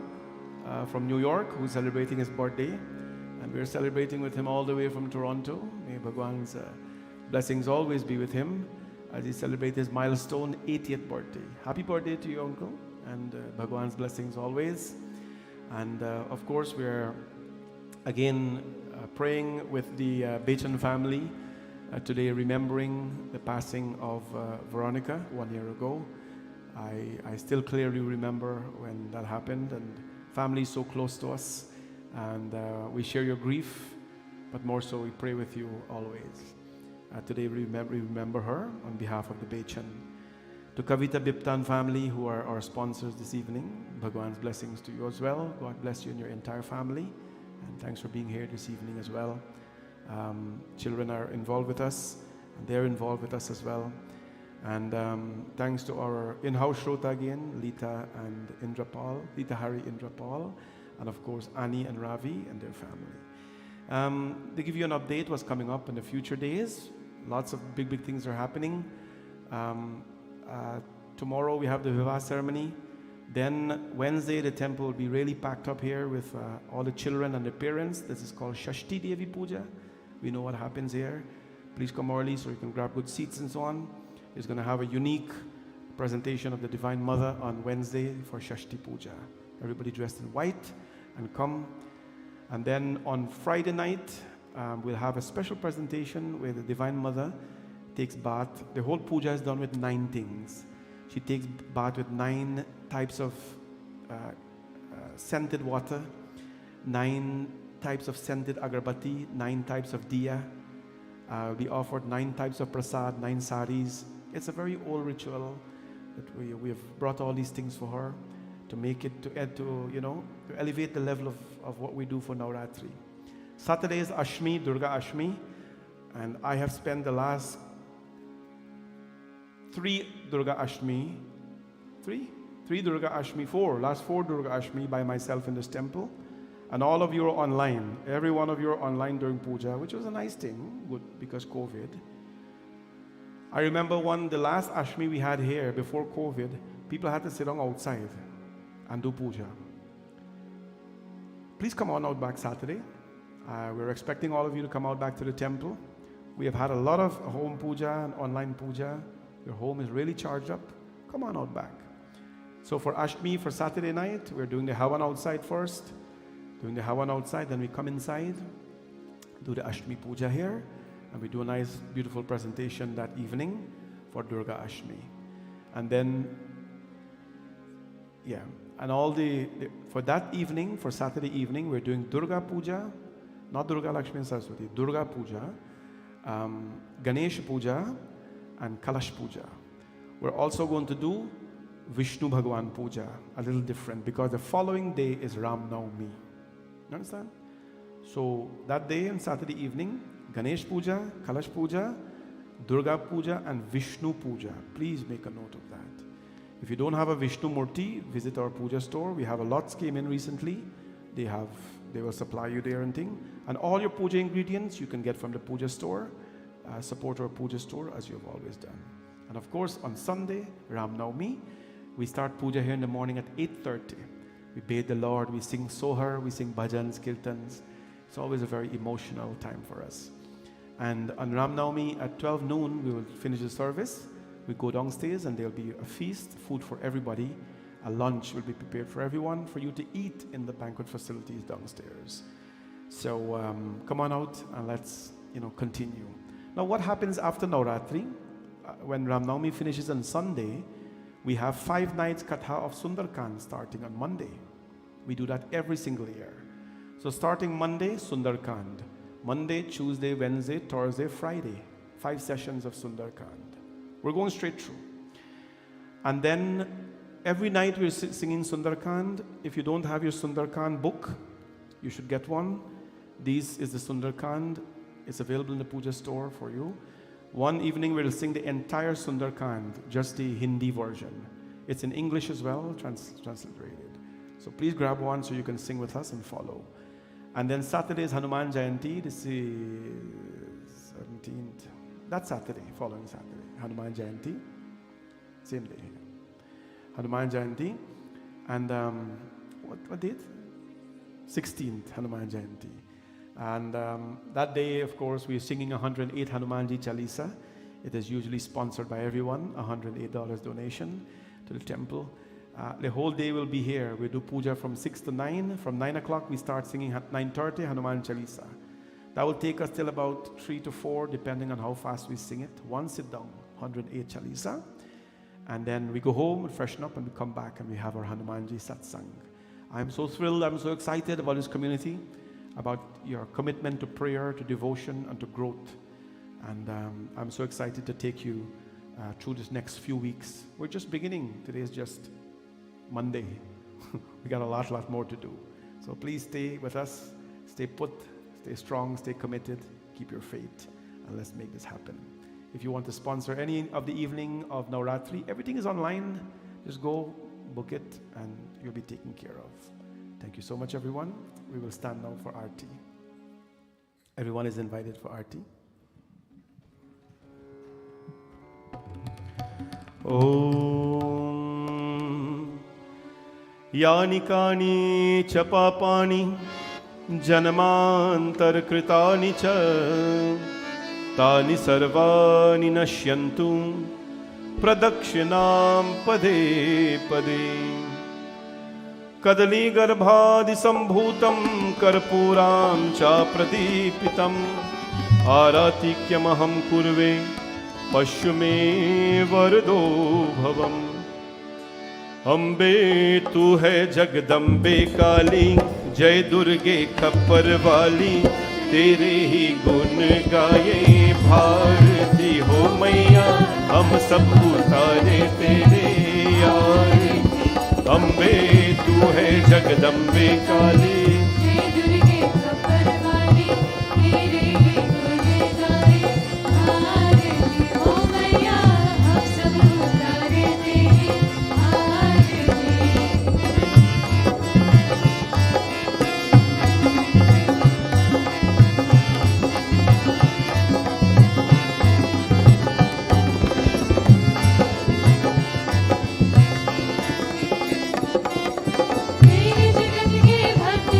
[SPEAKER 1] from New York, who is celebrating his birthday, and we are celebrating with him all the way from Toronto. May Bhagwan's blessings always be with him as he celebrates his milestone 80th birthday. Happy birthday to you, uncle, and Bhagwan's blessings always. And of course, we are again praying with the Bechan family today, remembering the passing of Veronica 1 year ago. I still clearly remember when that happened, and family is so close to us, and we share your grief, but more so we pray with you always. Today we remember her on behalf of the Bechan. To Kavita Biptan family, who are our sponsors this evening, Bhagwan's blessings to you as well. God bless you and your entire family, and thanks for being here this evening as well. Children are involved with us, and they're involved with us as well. And thanks to our in-house Shrota again, Lita and Indrapal, Lita Hari Indrapal, and of course Ani and Ravi and their family. They give you an update what's coming up in the future days. Lots of big things are happening. Tomorrow we have the Vivah ceremony. Then Wednesday the temple will be really packed up here with all the children and the parents. This is called Shashti Devi Puja. We know what happens here. Please come early so you can grab good seats and so on. It's going to have a unique presentation of the Divine Mother on Wednesday for Shashti Puja. Everybody dressed in white and come. And then on Friday night, we'll have a special presentation where the Divine Mother takes bath. The whole puja is done with 9 things. She takes bath with 9 types of scented water, 9 types of scented agarbatti, 9 types of diya. We offered 9 types of prasad, 9 saris. It's a very old ritual that we have brought all these things for her to make it to elevate the level of what we do for Navratri. Saturday is Ashmi, Durga Ashmi, and I have spent the last 3 Durga Ashmi, 4 Durga Ashmi by myself in this temple, and all of you are online. Every one of you are online during puja, which was a nice thing, good, because COVID. I remember the last Ashmi we had here before COVID, people had to sit on outside and do puja. Please come on out back Saturday. We're expecting all of you to come out back to the temple. We have had a lot of home puja and online puja. Your home is really charged up. Come on out back. So for Ashmi, for Saturday night, we're doing the Havan outside first. Doing the Havan outside, then we come inside, do the Ashmi puja here, and we do a nice, beautiful presentation that evening for Durga Ashmi. And then, and for that evening, for Saturday evening, we're doing Durga Puja, not Durga Lakshmi and Saraswati, Durga Puja, Ganesh Puja, and Kalash Puja. We're also going to do Vishnu Bhagwan Puja, a little different, because the following day is Ram Navami. You understand? So that day on Saturday evening, Ganesh Puja, Kalash Puja, Durga Puja, and Vishnu Puja. Please make a note of that. If you don't have a Vishnu Murti, visit our puja store. We have a lots came in recently. They will supply you there and thing. And all your puja ingredients you can get from the puja store. Support our puja store as you have always done. And of course, on Sunday, Ram Navami, we start puja here in the morning at 8:30. We bathe the Lord, we sing Sohar, we sing bhajans, kirtans. It's always a very emotional time for us. And on Ram Navami at 12 noon, we will finish the service. We go downstairs and there'll be a feast, food for everybody. A lunch will be prepared for everyone for you to eat in the banquet facilities downstairs. So come on out and let's continue. Now what happens after Navratri? When Ram Navami finishes on Sunday, we have 5 nights Katha of Sundarkand starting on Monday. We do that every single year. So starting Monday, Sundarkand. Monday, Tuesday, Wednesday, Thursday, Friday. 5 sessions of Sundarkand. We're going straight through. And then every night we're singing Sundarkand. If you don't have your Sundarkand book, you should get one. This is the Sundarkand. It's available in the puja store for you. One evening we'll sing the entire Sundarkand, just the Hindi version. It's in English as well, transliterated. So please grab one so you can sing with us and follow. And then Saturday is Hanuman Jayanti. This is 17th. That's Saturday, following Saturday. Hanuman Jayanti. Same day. Hanuman Jayanti. And what date? 16th, Hanuman Jayanti. And that day, of course, we're singing 108 Hanumanji Chalisa. It is usually sponsored by everyone, $108 donation to the temple. The whole day will be here. We do puja from 6 to 9. From 9 o'clock, we start singing at 9:30 Hanuman Chalisa. That will take us till about 3 to 4, depending on how fast we sing it. One sit down, 108 Chalisa. And then we go home, freshen up, and we come back and we have our Hanumanji Satsang. I'm so thrilled, I'm so excited about this community, about your commitment to prayer, to devotion, and to growth. And I'm so excited to take you through this next few weeks. We're just beginning. Today is just Monday. We got a lot more to do. So please stay with us, stay put, stay strong, stay committed, keep your faith, and let's make this happen. If you want to sponsor any of the evening of Navratri, everything is online. Just go, book it, and you'll be taken care of. Thank you so much, everyone. We will stand now for Aarti. Everyone is invited for Aarti. Om Yani Kani Chapapani Janamantar Kritani Cha Tani Sarvani Nashyantu Pradakshinam Pade Pade Kadali Garbhadi Sambhutam Karpuram Cha Pradipitam Aratikyamaham Kurve Pashme Vardo Bhavam Ambe Tu Hai Jagdambe Kali Jai Durge Khappar Wali Tere hi gun gaye Bharti ho Maiya Hum sab utare tere yaar Ambe Tu Hai Jagdambe Kali
[SPEAKER 3] जय दुर्गे खबर वाली तेरे ही गुण गाए आरती ओ मैया हम सब उतारे तेरी आरती तेरे जगत के भक्त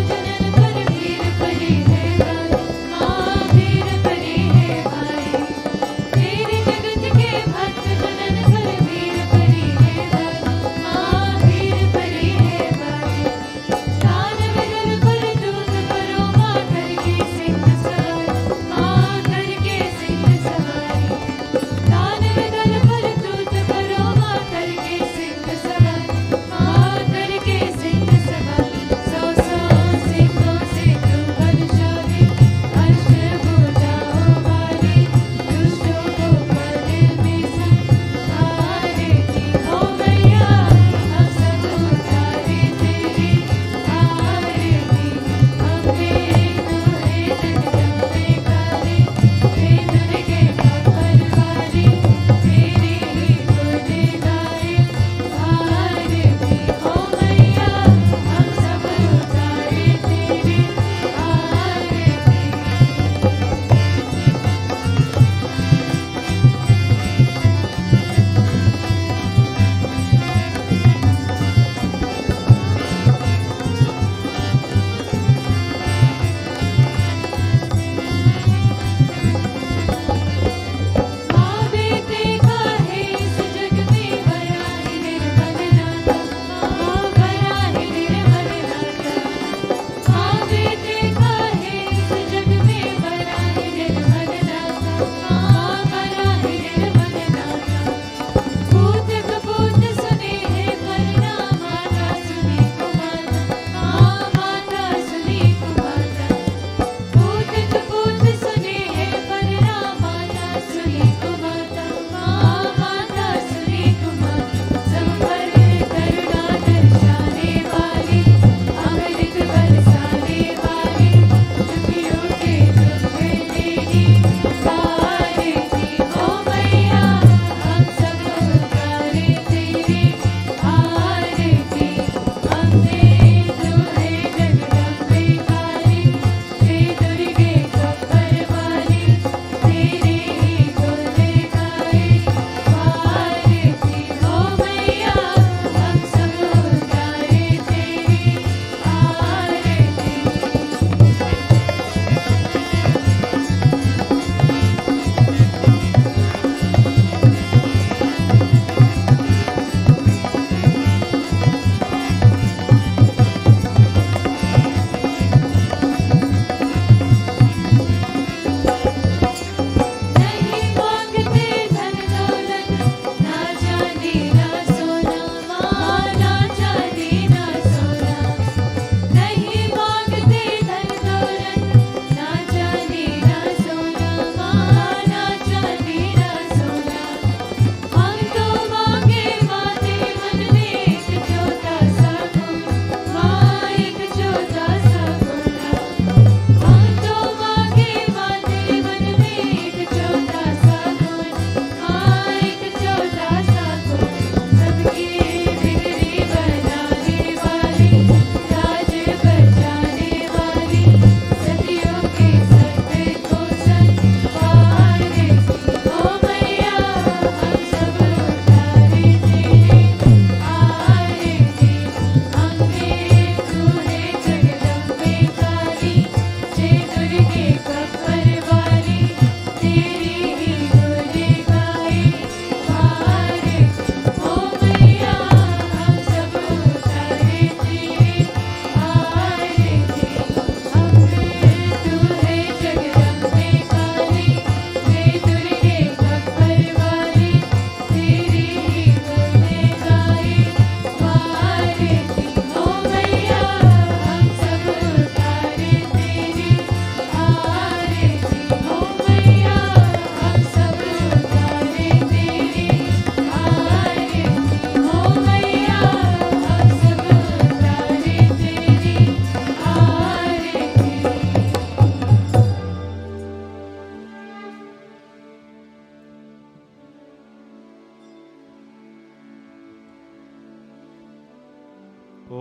[SPEAKER 1] ॐ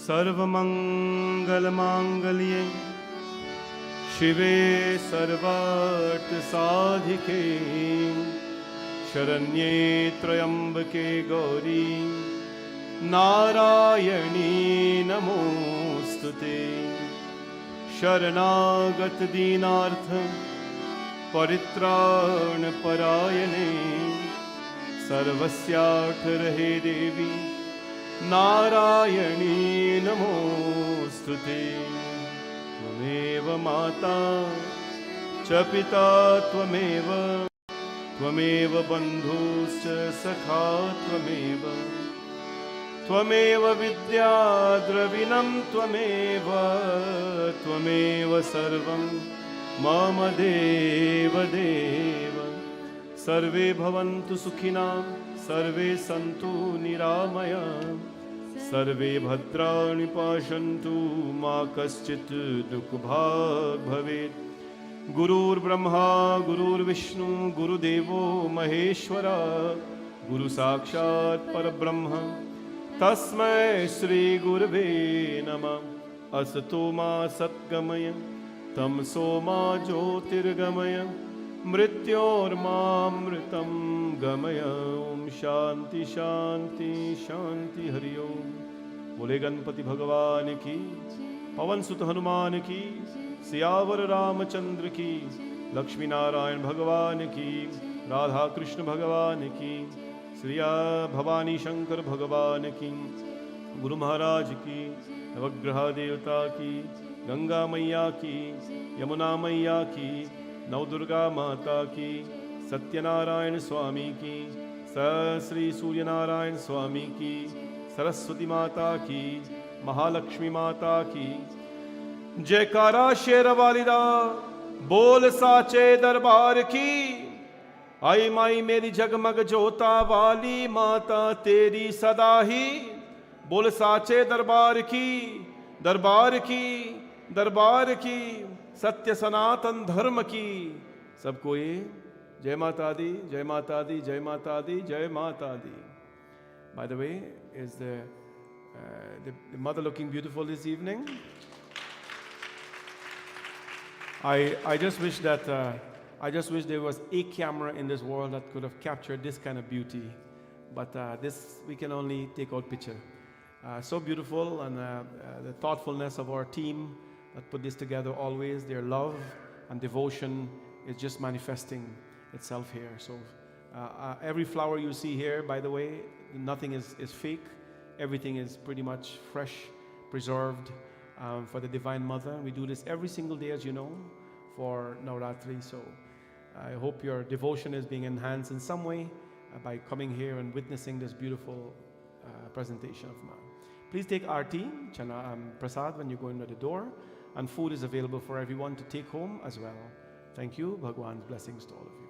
[SPEAKER 1] सर्वमङ्गलमाङ्गल्ये शिवे सर्वार्थसाधिके शरण्ये त्र्यम्बके गौरी नारायणी नमोस्तुते शरणागत दीनार्थ परित्राणपरायणे सर्वस्यार्थरहे देवी नारायणी नमोस्तुते त्वमेव माता च पिता त्वमेव बन्धुश्च सखा त्वमेव विद्या द्रविणं त्वमेव सर्वं मम देव सर्वे भवन्तु सुखिनः सर्वे सन्तु निरामयाः सर्वे भद्राणि पश्यन्तु मा कश्चित् दुःखभाग् भवेत् गुरुर्ब्रह्मा गुरुर्विष्णु गुरुदेवो महेश्वरा गुरुसाक्षात् परब्रह्म तस्मै श्रीगुरवे नमः असतो मा सद्गमय तमसो मा ज्योतिर्गमय मृत्योर्मामृतं गमय ओम शांति शांति शांति हरि ओम। बोले गणपति भगवान की, पवन सुत हनुमान की, सियावर रामचंद्र की, लक्ष्मी नारायण भगवान की, राधा कृष्ण भगवान की, श्रिया भवानी शंकर भगवान की, गुरु महाराज की, नवग्रह देवता की, गंगा मैया की, यमुना मैया की, नवदुर्गा माता की, सत्यनारायण स्वामी की, श्री सूर्यनारायण स्वामी की, सरस्वती माता की, महालक्ष्मी माता की। जयकारा शेर वालिदा बोल साचे दरबार की। आई माई मेरी जगमग जोता वाली माता तेरी सदा ही। बोल साचे दरबार की, दरबार की, दरबार की, सत्य सनातन धर्म की। सबको ये जय माता दी, जय माता दी, जय माता दी, जय माता दी। By the way, is the mother looking beautiful this evening? I just wish that there was a camera in this world that could have captured this kind of beauty, but this we can only take out picture. So beautiful, and the thoughtfulness of our team that put this together always, their love and devotion is just manifesting itself here. So every flower you see here, by the way, nothing is fake. Everything is pretty much fresh, preserved for the Divine Mother. We do this every single day, as you know, for Navratri. So I hope your devotion is being enhanced in some way by coming here and witnessing this beautiful presentation of Ma. Please take Aarti, Chana, Prasad when you go into the door, and food is available for everyone to take home as well. Thank you. Bhagwan's blessings to all of you.